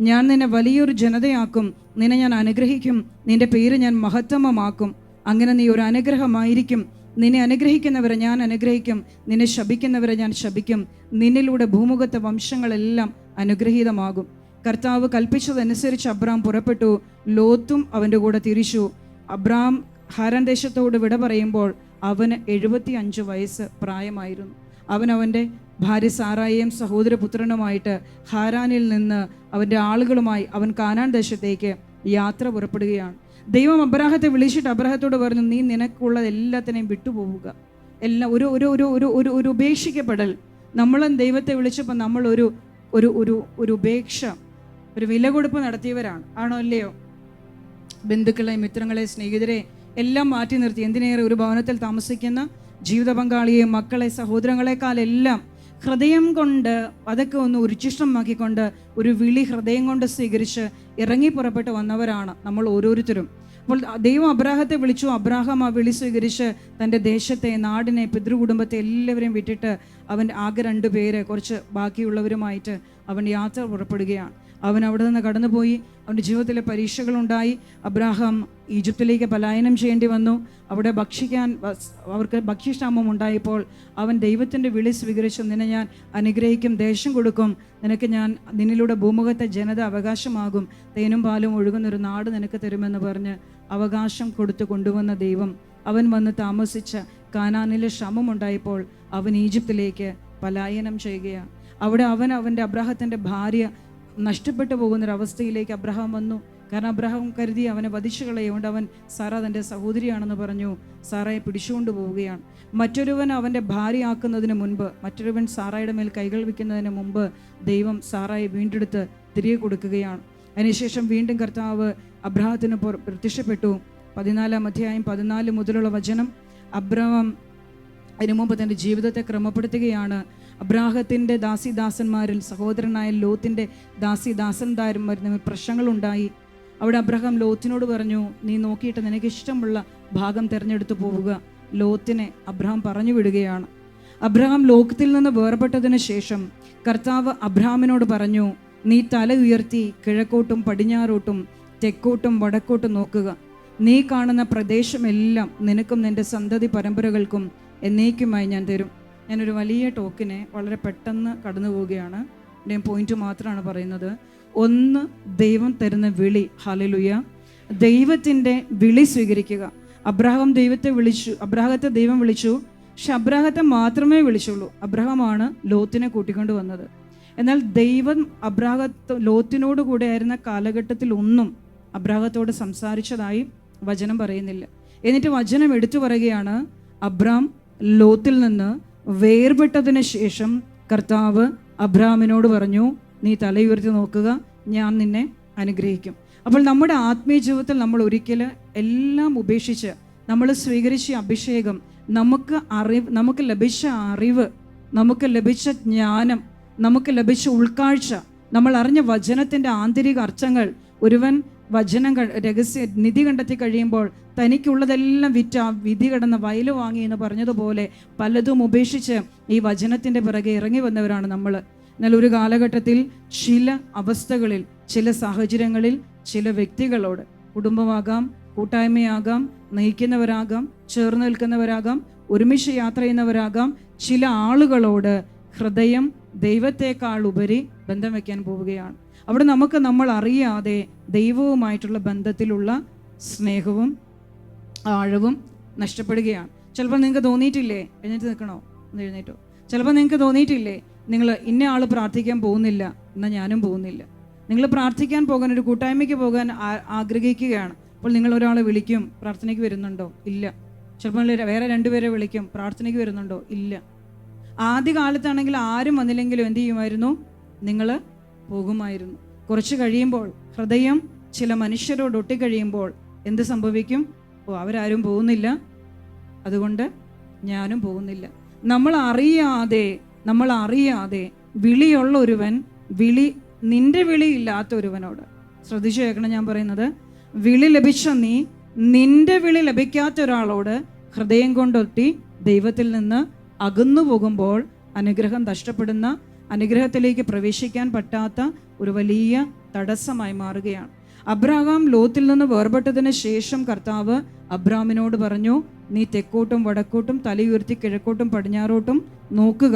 ഞാൻ നിന്നെ വലിയൊരു ജനതയാക്കും, നിന്നെ ഞാൻ അനുഗ്രഹിക്കും, നിന്റെ പേര് ഞാൻ മഹത്തമമാക്കും. അങ്ങനെ നീ ഒരു അനുഗ്രഹമായിരിക്കും. നിന്നെ അനുഗ്രഹിക്കുന്നവരെ ഞാൻ അനുഗ്രഹിക്കും, നിന്നെ ശപിക്കുന്നവരെ ഞാൻ ശപിക്കും. നിന്നിലൂടെ ഭൂമുഖത്തെ വംശങ്ങളെല്ലാം അനുഗ്രഹീതമാകും. കർത്താവ് കൽപ്പിച്ചതനുസരിച്ച് അബ്രാം പുറപ്പെട്ടു. ലോത്തും അവൻ്റെ കൂടെ തിരിച്ചു. അബ്രാം ഹാരാൻ ദേശത്തോട് വിട പറയുമ്പോൾ അവന് 75 വയസ്സ് പ്രായമായിരുന്നു. അവൻ്റെ ഭാര്യ സാറായെയും സഹോദരപുത്രനുമായിട്ട് ഹാരാനിൽ നിന്ന് അവൻ്റെ ആളുകളുമായി അവൻ കാനാൻ ദേശത്തേക്ക് യാത്ര പുറപ്പെടുകയാണ്. ദൈവം അബ്രാഹത്തെ വിളിച്ചിട്ട് അബ്രാഹത്തോട് പറഞ്ഞു, നീ നിനക്കുള്ളത് എല്ലാത്തിനെയും വിട്ടുപോവുക. എല്ലാം ഒരു ഒരു ഒരു ഒരു ഒരു ഒരു ഉപേക്ഷിക്കപ്പെടൽ. നമ്മളും ദൈവത്തെ വിളിച്ചപ്പോൾ നമ്മൾ ഒരു ഒരു ഒരു ഒരു ഉപേക്ഷ, ഒരു വില കൊടുപ്പ് നടത്തിയവരാണ്. ആണോ അല്ലയോ? ബന്ധുക്കളെ, മിത്രങ്ങളെ, സ്നേഹിതരെ എല്ലാം മാറ്റി നിർത്തി. എന്തിനേറെ ഒരു ഭവനത്തിൽ താമസിക്കുന്ന ജീവിത പങ്കാളിയെ, മക്കളെ, സഹോദരങ്ങളെക്കാളെല്ലാം ഹൃദയം കൊണ്ട് അതൊക്കെ ഒന്ന് ഉച്ചിഷ്ടമാക്കിക്കൊണ്ട് ഒരു വിളി ഹൃദയം കൊണ്ട് സ്വീകരിച്ച് ഇറങ്ങി പുറപ്പെട്ട് വന്നവരാണ് നമ്മൾ ഓരോരുത്തരും. അപ്പോൾ ദൈവം അബ്രാഹത്തെ വിളിച്ചു. അബ്രാഹാം ആ വിളി സ്വീകരിച്ച് തൻ്റെ ദേശത്തെ, നാടിനെ, പിതൃകുടുംബത്തെ എല്ലാവരെയും വിട്ടിട്ട് അവൻ ആകെ 2 പേര് കുറച്ച് ബാക്കിയുള്ളവരുമായിട്ട് അവൻ യാത്ര പുറപ്പെടുകയാണ്. അവൻ അവിടെ നിന്ന് കടന്നുപോയി. അവൻ്റെ ജീവിതത്തിലെ പരീക്ഷകളുണ്ടായി. അബ്രാഹാം ഈജിപ്തിലേക്ക് പലായനം ചെയ്യേണ്ടി വന്നു. അവിടെ അവർക്ക് ഭക്ഷ്യക്ഷാമം ഉണ്ടായപ്പോൾ അവൻ ദൈവത്തിൻ്റെ വിളി സ്വീകരിച്ചു. നിന്നെ ഞാൻ അനുഗ്രഹിക്കും, ദേശം കൊടുക്കും, നിന്നിലൂടെ ഭൂമുഖത്തെ ജനത അവകാശമാകും, തേനും പാലും ഒഴുകുന്നൊരു നാട് നിനക്ക് തരുമെന്ന് പറഞ്ഞ് അവകാശം കൊടുത്തു കൊണ്ടുവന്ന ദൈവം അവൻ വന്ന് താമസിച്ച കാനാനിലെ ക്ഷാമമുണ്ടായപ്പോൾ അവൻ ഈജിപ്തിലേക്ക് പലായനം ചെയ്യുകയാണ്. അവിടെ അവൻ്റെ അബ്രാഹത്തിൻ്റെ ഭാര്യ നഷ്ടപ്പെട്ടു പോകുന്നൊരവസ്ഥയിലേക്ക് അബ്രഹാം വന്നു. കാരണം അബ്രഹാം കരുതി അവനെ വധിച്ചു കളയുകൊണ്ട് അവൻ സാറ തൻ്റെ സഹോദരിയാണെന്ന് പറഞ്ഞു സാറയെ പിടിച്ചുകൊണ്ട് പോവുകയാണ്. മറ്റൊരുവൻ അവൻ്റെ ഭാര്യയാക്കുന്നതിന് മുൻപ്, മറ്റൊരുവൻ സാറായുടെ മേൽ കൈകൾ വയ്ക്കുന്നതിന് മുമ്പ് ദൈവം സാറായെ വീണ്ടെടുത്ത് തിരികെ കൊടുക്കുകയാണ്. അതിനുശേഷം വീണ്ടും കർത്താവ് അബ്രഹാത്തിന് പ്രത്യക്ഷപ്പെട്ടു. 14-ാം അധ്യായം 14 മുതലുള്ള വചനം, അബ്രഹാം അതിനു മുമ്പ് തൻ്റെ ജീവിതത്തെ ക്രമപ്പെടുത്തുകയാണ്. അബ്രാഹത്തിൻ്റെ ദാസിദാസന്മാരിൽ സഹോദരനായ ലോത്തിൻ്റെ ദാസിദാസന്മാരും പ്രശ്നങ്ങളുണ്ടായി. അവിടെ അബ്രഹാം ലോത്തിനോട് പറഞ്ഞു, നീ നോക്കിയിട്ട് നിനക്ക് ഇഷ്ടമുള്ള ഭാഗം തിരഞ്ഞെടുത്തു പോവുക. ലോത്തിനെ അബ്രഹാം പറഞ്ഞു വിടുകയാണ്. അബ്രഹാം ലോകത്തിൽ നിന്ന് വേർപെട്ടതിന് ശേഷം കർത്താവ് അബ്രഹാമിനോട് പറഞ്ഞു, നീ തല ഉയർത്തി കിഴക്കോട്ടും പടിഞ്ഞാറോട്ടും തെക്കോട്ടും വടക്കോട്ടും നോക്കുക. നീ കാണുന്ന പ്രദേശമെല്ലാം നിനക്കും നിന്റെ സന്തതി പരമ്പരകൾക്കും എന്നേക്കുമായി ഞാൻ തരും. ഞാനൊരു വലിയ ടോക്കിനെ വളരെ പെട്ടെന്ന് കടന്നു പോവുകയാണ്. എൻ്റെ പോയിന്റ് മാത്രമാണ് പറയുന്നത്. ഒന്ന്, ദൈവം തരുന്ന വിളി. ഹല്ലേലൂയ. ദൈവത്തിൻ്റെ വിളി സ്വീകരിക്കുക. അബ്രഹാം അബ്രാഹത്തെ ദൈവം വിളിച്ചു. പക്ഷെ അബ്രാഹത്തെ മാത്രമേ വിളിച്ചുള്ളൂ. അബ്രഹാമാണ് ലോത്തിനെ കൂട്ടിക്കൊണ്ട് വന്നത്. എന്നാൽ ദൈവം ലോത്തിനോട് കൂടെ ആയിരുന്ന കാലഘട്ടത്തിൽ ഒന്നും അബ്രാഹത്തോട് സംസാരിച്ചതായി വചനം പറയുന്നില്ല. എന്നിട്ട് വചനം എടുത്തു പറയുകയാണ്, അബ്രാം ലോത്തിൽ നിന്ന് വേർപെട്ടതിന് ശേഷം കർത്താവ് അബ്രാമിനോട് പറഞ്ഞു, നീ തലയുയർത്തി നോക്കുക, ഞാൻ നിന്നെ അനുഗ്രഹിക്കും. അപ്പോൾ നമ്മുടെ ആത്മീയ ജീവിതത്തിൽ നമ്മൾ ഒരിക്കൽ എല്ലാം ഉപേക്ഷിച്ച് നമ്മൾ സ്വീകരിച്ച അഭിഷേകം, നമുക്ക് ലഭിച്ച അറിവ്, നമുക്ക് ലഭിച്ച ജ്ഞാനം, നമുക്ക് ലഭിച്ച ഉൾക്കാഴ്ച, നമ്മൾ അറിഞ്ഞ വചനത്തിൻ്റെ ആന്തരിക അർത്ഥങ്ങൾ, ഒരുവൻ വചനം നിധി കണ്ടെത്തി കഴിയുമ്പോൾ തനിക്കുള്ളതെല്ലാം വിറ്റ് വിധി കടന്ന വയല് വാങ്ങി എന്ന് പറഞ്ഞതുപോലെ പലതും ഉപേക്ഷിച്ച് ഈ വചനത്തിൻ്റെ പിറകെ ഇറങ്ങി വന്നവരാണ് നമ്മൾ. എന്നാൽ ഒരു കാലഘട്ടത്തിൽ ചില അവസ്ഥകളിൽ, ചില സാഹചര്യങ്ങളിൽ, ചില വ്യക്തികളോട്, കുടുംബമാകാം, കൂട്ടായ്മയാകാം, നയിക്കുന്നവരാകാം, ചേർന്ന് നിൽക്കുന്നവരാകാം, ഒരുമിച്ച് യാത്ര ചെയ്യുന്നവരാകാം, ചില ആളുകളോട് ഹൃദയം ദൈവത്തെക്കാൾ ഉപരി ബന്ധം വയ്ക്കാൻ പോവുകയാണ്. അവിടെ നമ്മൾ അറിയാതെ ദൈവവുമായിട്ടുള്ള ബന്ധത്തിലുള്ള സ്നേഹവും ആഴവും നഷ്ടപ്പെടുകയാണ്. ചിലപ്പോൾ നിങ്ങൾക്ക് തോന്നിയിട്ടില്ലേ, എഴുന്നേറ്റ് നിൽക്കണോ, ഒന്ന് എഴുന്നേറ്റോ. ചിലപ്പോൾ നിങ്ങൾക്ക് തോന്നിയിട്ടില്ലേ, നിങ്ങൾ ഇന്ന ആൾ പ്രാർത്ഥിക്കാൻ പോകുന്നില്ല, എന്നാൽ ഞാനും പോകുന്നില്ല. നിങ്ങൾ പ്രാർത്ഥിക്കാൻ പോകാൻ, ഒരു കൂട്ടായ്മയ്ക്ക് പോകാൻ ആഗ്രഹിക്കുകയാണ്. അപ്പോൾ നിങ്ങൾ ഒരാളെ വിളിക്കും, പ്രാർത്ഥനയ്ക്ക് വരുന്നുണ്ടോ? ഇല്ല. ചിലപ്പോൾ വേറെ 2 പേരെ വിളിക്കും, പ്രാർത്ഥനയ്ക്ക് വരുന്നുണ്ടോ? ഇല്ല. ആദ്യ കാലത്താണെങ്കിൽ ആരും വന്നില്ലെങ്കിലും എന്ത് ചെയ്യുമായിരുന്നു? നിങ്ങൾ പോകുമായിരുന്നു. കുറച്ച് കഴിയുമ്പോൾ, ഹൃദയം ചില മനുഷ്യരോട് ഒട്ടിക്കഴിയുമ്പോൾ എന്ത് സംഭവിക്കും? അവരാരും പോകുന്നില്ല, അതുകൊണ്ട് ഞാനും പോകുന്നില്ല. നമ്മൾ അറിയാതെ വിളിയുള്ള ഒരുവൻ നിന്റെ വിളിയില്ലാത്ത ഒരുവനോട്, ശ്രദ്ധിച്ചു കേൾക്കണം ഞാൻ പറയുന്നത്, വിളി ലഭിച്ച നിന്റെ വിളി ലഭിക്കാത്ത ഒരാളോട് ഹൃദയം കൊണ്ടൊട്ടി ദൈവത്തിൽ നിന്ന് അകന്നു പോകുമ്പോൾ അനുഗ്രഹം നഷ്ടപ്പെടുന്ന, അനുഗ്രഹത്തിലേക്ക് പ്രവേശിക്കാൻ പറ്റാത്ത ഒരു വലിയ തടസ്സമായി മാറുകയാണ്. അബ്രാഹാം ലോത്തിൽ നിന്ന് വേർപെട്ടതിന് ശേഷം കർത്താവ് അബ്രാമിനോട് പറഞ്ഞു, നീ തെക്കോട്ടും വടക്കോട്ടും തലയുയർത്തി കിഴക്കോട്ടും പടിഞ്ഞാറോട്ടും നോക്കുക.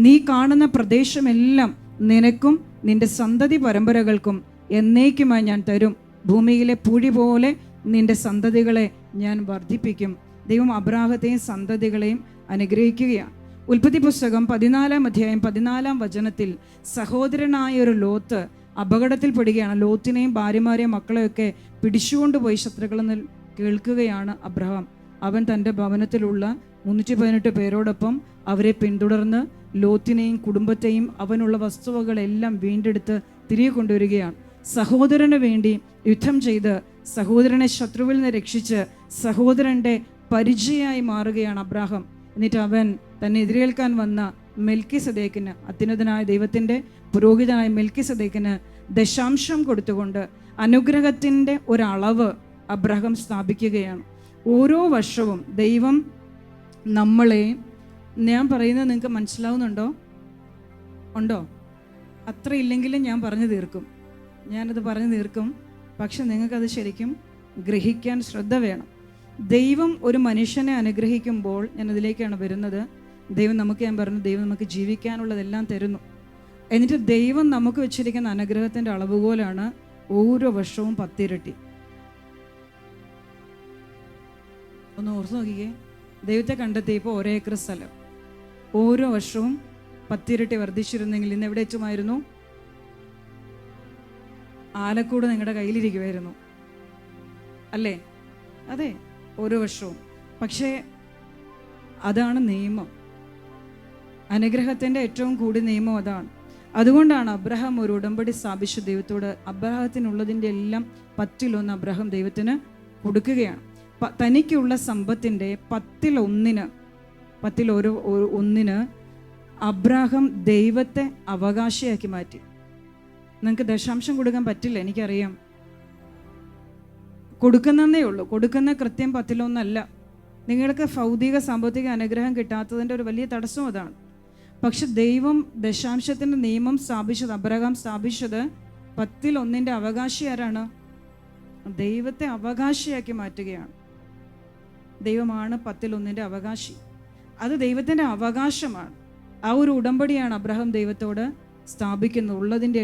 നീ കാണുന്ന പ്രദേശമെല്ലാം നിനക്കും നിന്റെ സന്തതി പരമ്പരകൾക്കും എന്നേക്കുമായി ഞാൻ തരും. ഭൂമിയിലെ പുഴി പോലെ നിന്റെ സന്തതികളെ ഞാൻ വർദ്ധിപ്പിക്കും. ദൈവം അബ്രാഹത്തെയും സന്തതികളെയും അനുഗ്രഹിക്കുകയാണ്. ഉൽപ്പത്തി പുസ്തകം 14 അധ്യായം 14 വചനത്തിൽ സഹോദരനായ ഒരു ലോത്ത് അപകടത്തിൽപ്പെടുകയാണ്. ലോത്തിനെയും ഭാര്യമാരെയും മക്കളെയൊക്കെ പിടിച്ചുകൊണ്ടുപോയി ശത്രുക്കളെന്ന് കേൾക്കുകയാണ് അബ്രഹാം. അവൻ തൻ്റെ ഭവനത്തിലുള്ള 318 പേരോടൊപ്പം അവരെ പിന്തുടർന്ന് ലോത്തിനെയും കുടുംബത്തെയും അവനുള്ള വസ്തുവകളെല്ലാം വീണ്ടെടുത്ത് തിരികെ കൊണ്ടുവരികയാണ്. സഹോദരന് വേണ്ടി യുദ്ധം ചെയ്ത് സഹോദരനെ ശത്രുവിൽ നിന്ന് രക്ഷിച്ച് സഹോദരൻ്റെ പരിചയമായി മാറുകയാണ് അബ്രാഹാം. എന്നിട്ട് അവൻ തന്നെ എതിരേൽക്കാൻ വന്ന മെൽക്കിസദേക്കിന്, അത്യുന്നതനായ ദൈവത്തിൻ്റെ പുരോഹിതനായ മെൽക്കിസദേക്കിന് ദശാംശം കൊടുത്തുകൊണ്ട് അനുഗ്രഹത്തിൻ്റെ ഒരളവ് അബ്രഹാം സ്ഥാപിക്കുകയാണ്. ഓരോ വർഷവും ദൈവം നമ്മളെ, ഞാൻ പറയുന്നത് നിങ്ങൾക്ക് മനസ്സിലാവുന്നുണ്ടോ? ഉണ്ടോ? അത്ര ഇല്ലെങ്കിലും ഞാൻ പറഞ്ഞു തീർക്കും, ഞാനത് പറഞ്ഞു തീർക്കും. പക്ഷെ നിങ്ങൾക്കത് ശരിക്കും ഗ്രഹിക്കാൻ ശ്രദ്ധ വേണം. ദൈവം ഒരു മനുഷ്യനെ അനുഗ്രഹിക്കുമ്പോൾ, ഞാൻ അതിലേക്കാണ് വരുന്നത്, ദൈവം ഞാൻ പറഞ്ഞു, ദൈവം നമുക്ക് ജീവിക്കാനുള്ളതെല്ലാം തരുന്നു. എന്നിട്ട് ദൈവം നമുക്ക് വെച്ചിരിക്കുന്ന അനുഗ്രഹത്തിൻ്റെ അളവുകോലാണ് ഓരോ വർഷവും 10 ഇരട്ടി. ഒന്ന് ഓർത്ത് നോക്കിക്കേ, ദൈവത്തെ കണ്ടെത്തിയപ്പോൾ 1 ഏക്കർ സ്ഥലം ഓരോ വർഷവും 10 ഇരട്ടി വർദ്ധിച്ചിരുന്നെങ്കിൽ ഇന്ന് എവിടെ എത്തുമായിരുന്നു? ആലക്കൂട് നിങ്ങളുടെ കയ്യിലിരിക്കുമായിരുന്നു അല്ലേ? അതെ, ഓരോ വർഷവും. പക്ഷേ അതാണ് നിയമം. അനുഗ്രഹത്തിൻ്റെ ഏറ്റവും കൂടിയ നിയമം അതാണ്. അതുകൊണ്ടാണ് അബ്രഹാം ഒരു ഉടമ്പടി സ്ഥാപിച്ച ദൈവത്തോട്. അബ്രഹാത്തിനുള്ളതിൻ്റെ എല്ലാം 10 അബ്രഹാം ദൈവത്തിന് കൊടുക്കുകയാണ്. തനിക്കുള്ള സമ്പത്തിൻ്റെ 10 അബ്രഹാം ദൈവത്തെ അവകാശിയാക്കി മാറ്റി. നിങ്ങൾക്ക് ദശാംശം കൊടുക്കാൻ പറ്റില്ല, എനിക്കറിയാം. കൊടുക്കുന്നതേ ഉള്ളൂ, കൊടുക്കുന്ന കൃത്യം 10 നിങ്ങൾക്ക് ഭൗതിക സാമ്പത്തിക അനുഗ്രഹം കിട്ടാത്തതിൻ്റെ ഒരു വലിയ തടസ്സം അതാണ്. പക്ഷെ ദൈവം ദശാംശത്തിൻ്റെ നിയമം സ്ഥാപിച്ചത്, അബ്രഹാം സ്ഥാപിച്ചത് 10 അവകാശി ആരാണ്? ദൈവത്തെ അവകാശിയാക്കി മാറ്റുകയാണ്. ദൈവമാണ് 10 അവകാശി. അത് ദൈവത്തിൻ്റെ അവകാശമാണ്. ആ ഒരു ഉടമ്പടിയാണ് അബ്രഹാം ദൈവത്തോട് സ്ഥാപിക്കുന്നത്. ഉള്ളതിൻ്റെ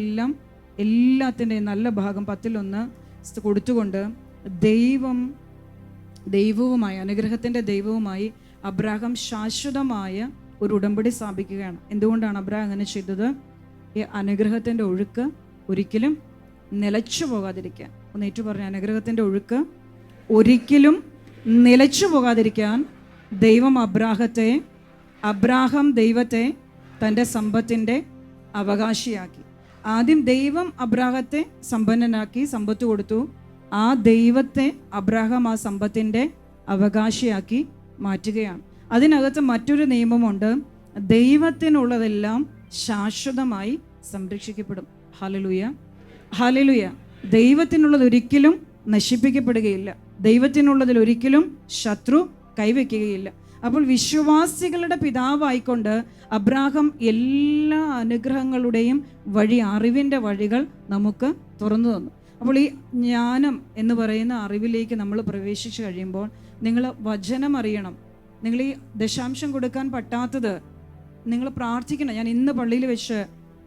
എല്ലാത്തിൻ്റെയും നല്ല ഭാഗം 10 കൊടുത്തുകൊണ്ട് ദൈവവുമായി, അനുഗ്രഹത്തിൻ്റെ ദൈവവുമായി അബ്രഹാം ശാശ്വതമായ ഒരു ഉടമ്പടി സ്ഥാപിക്കുകയാണ്. എന്തുകൊണ്ടാണ് അബ്രഹാം അങ്ങനെ ചെയ്തത്? ഈ അനുഗ്രഹത്തിൻ്റെ ഒഴുക്ക് ഒരിക്കലും നിലച്ചു പോകാതിരിക്കാൻ. ഒന്ന് ഏറ്റു പറഞ്ഞു, അനുഗ്രഹത്തിൻ്റെ ഒഴുക്ക് ഒരിക്കലും നിലച്ചു പോകാതിരിക്കാൻ അബ്രാഹാം ദൈവത്തെ തൻ്റെ സമ്പത്തിൻ്റെ അവകാശിയാക്കി. ആദ്യം ദൈവം അബ്രാഹത്തെ സമ്പന്നനാക്കി, സമ്പത്ത് കൊടുത്തു. ആ ദൈവത്തെ അബ്രാഹാം ആ സമ്പത്തിൻ്റെ അവകാശിയാക്കി മാറ്റുകയാണ്. അതിനകത്ത് മറ്റൊരു നിയമമുണ്ട്, ദൈവത്തിനുള്ളതെല്ലാം ശാശ്വതമായി സംരക്ഷിക്കപ്പെടും. Hallelujah, hallelujah. ദൈവത്തിനുള്ളത് ഒരിക്കലും നശിപ്പിക്കപ്പെടുകയില്ല. ദൈവത്തിനുള്ളതിൽ ഒരിക്കലും ശത്രു കൈവയ്ക്കുകയില്ല. അപ്പോൾ വിശ്വാസികളുടെ പിതാവായിക്കൊണ്ട് അബ്രാഹാം എല്ലാ അനുഗ്രഹങ്ങളുടെയും അറിവിൻ്റെ വഴികൾ നമുക്ക് തുറന്നു തന്നു. അപ്പോൾ ഈ ജ്ഞാനം എന്ന് പറയുന്ന അറിവിലേക്ക് നമ്മൾ പ്രവേശിച്ചു കഴിയുമ്പോൾ നിങ്ങൾ വചനം അറിയണം. നിങ്ങൾ ഈ ദശാംശം കൊടുക്കാൻ പറ്റാത്തത് നിങ്ങൾ പ്രാർത്ഥിക്കണം. ഞാൻ ഇന്ന് പള്ളിയിൽ വെച്ച്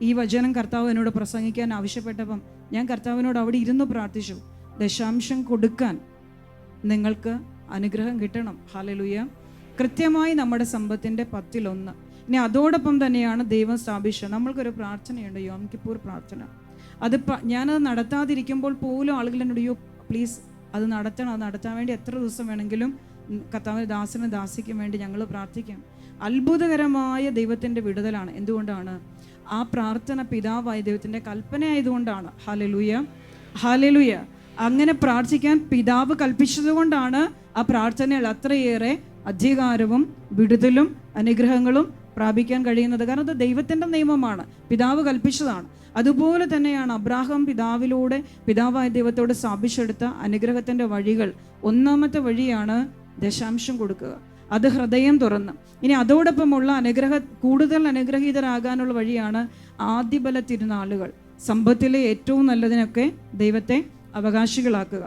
ഈ വചനം കർത്താവ് എന്നോട് പ്രസംഗിക്കാൻ ആവശ്യപ്പെട്ടപ്പം ഞാൻ കർത്താവിനോട് അവിടെ ഇരുന്ന് പ്രാർത്ഥിച്ചു, ദശാംശം കൊടുക്കാൻ നിങ്ങൾക്ക് അനുഗ്രഹം കിട്ടണം. ഹല്ലേലൂയ. കൃത്യമായി നമ്മുടെ സമ്പത്തിൻ്റെ 10 ഇനി അതോടൊപ്പം തന്നെയാണ് ദൈവം സ്ഥാപിച്ചത്. നമ്മൾക്കൊരു പ്രാർത്ഥനയുണ്ട്, യോം കിപ്പൂർ പ്രാർത്ഥന. ഞാനത് നടത്താതിരിക്കുമ്പോൾ പോലും ആളുകൾ എന്നോട്, പ്ലീസ് അത് നടത്തണം, അത് നടത്താൻ വേണ്ടി എത്ര ദിവസം വേണമെങ്കിലും കർത്താവിൻ്റെ ദാസനും ദാസിക്കും വേണ്ടി ഞങ്ങൾ പ്രാർത്ഥിക്കാം. അത്ഭുതകരമായ ദൈവത്തിൻ്റെ വിടുതലാണ്. എന്തുകൊണ്ടാണ്? ആ പ്രാർത്ഥന പിതാവായ ദൈവത്തിൻ്റെ കൽപ്പനയായതുകൊണ്ടാണ്. Hallelujah, hallelujah. അങ്ങനെ പ്രാർത്ഥിക്കാൻ പിതാവ് കൽപ്പിച്ചതുകൊണ്ടാണ് ആ പ്രാർത്ഥനയിൽ അത്രയേറെ അധികാരവും വിടുതലും അനുഗ്രഹങ്ങളും പ്രാപിക്കാൻ കഴിയുന്നത്. കാരണം അത് ദൈവത്തിൻ്റെ നിയമമാണ്, പിതാവ് കൽപ്പിച്ചതാണ്. അതുപോലെ തന്നെയാണ് അബ്രാഹാം പിതാവായ ദൈവത്തോട് സ്ഥാപിച്ചെടുത്ത അനുഗ്രഹത്തിൻ്റെ വഴികൾ. ഒന്നാമത്തെ വഴിയാണ് ദശാംശം കൊടുക്കുക, അത് ഹൃദയം തുറന്ന്. ഇനി അതോടൊപ്പമുള്ള കൂടുതൽ അനുഗ്രഹീതരാകാനുള്ള വഴിയാണ് ആദ്യബല തിരുനാളുകൾ. സമ്പത്തിലെ ഏറ്റവും നല്ലതിനൊക്കെ ദൈവത്തെ അവകാശികളാക്കുക.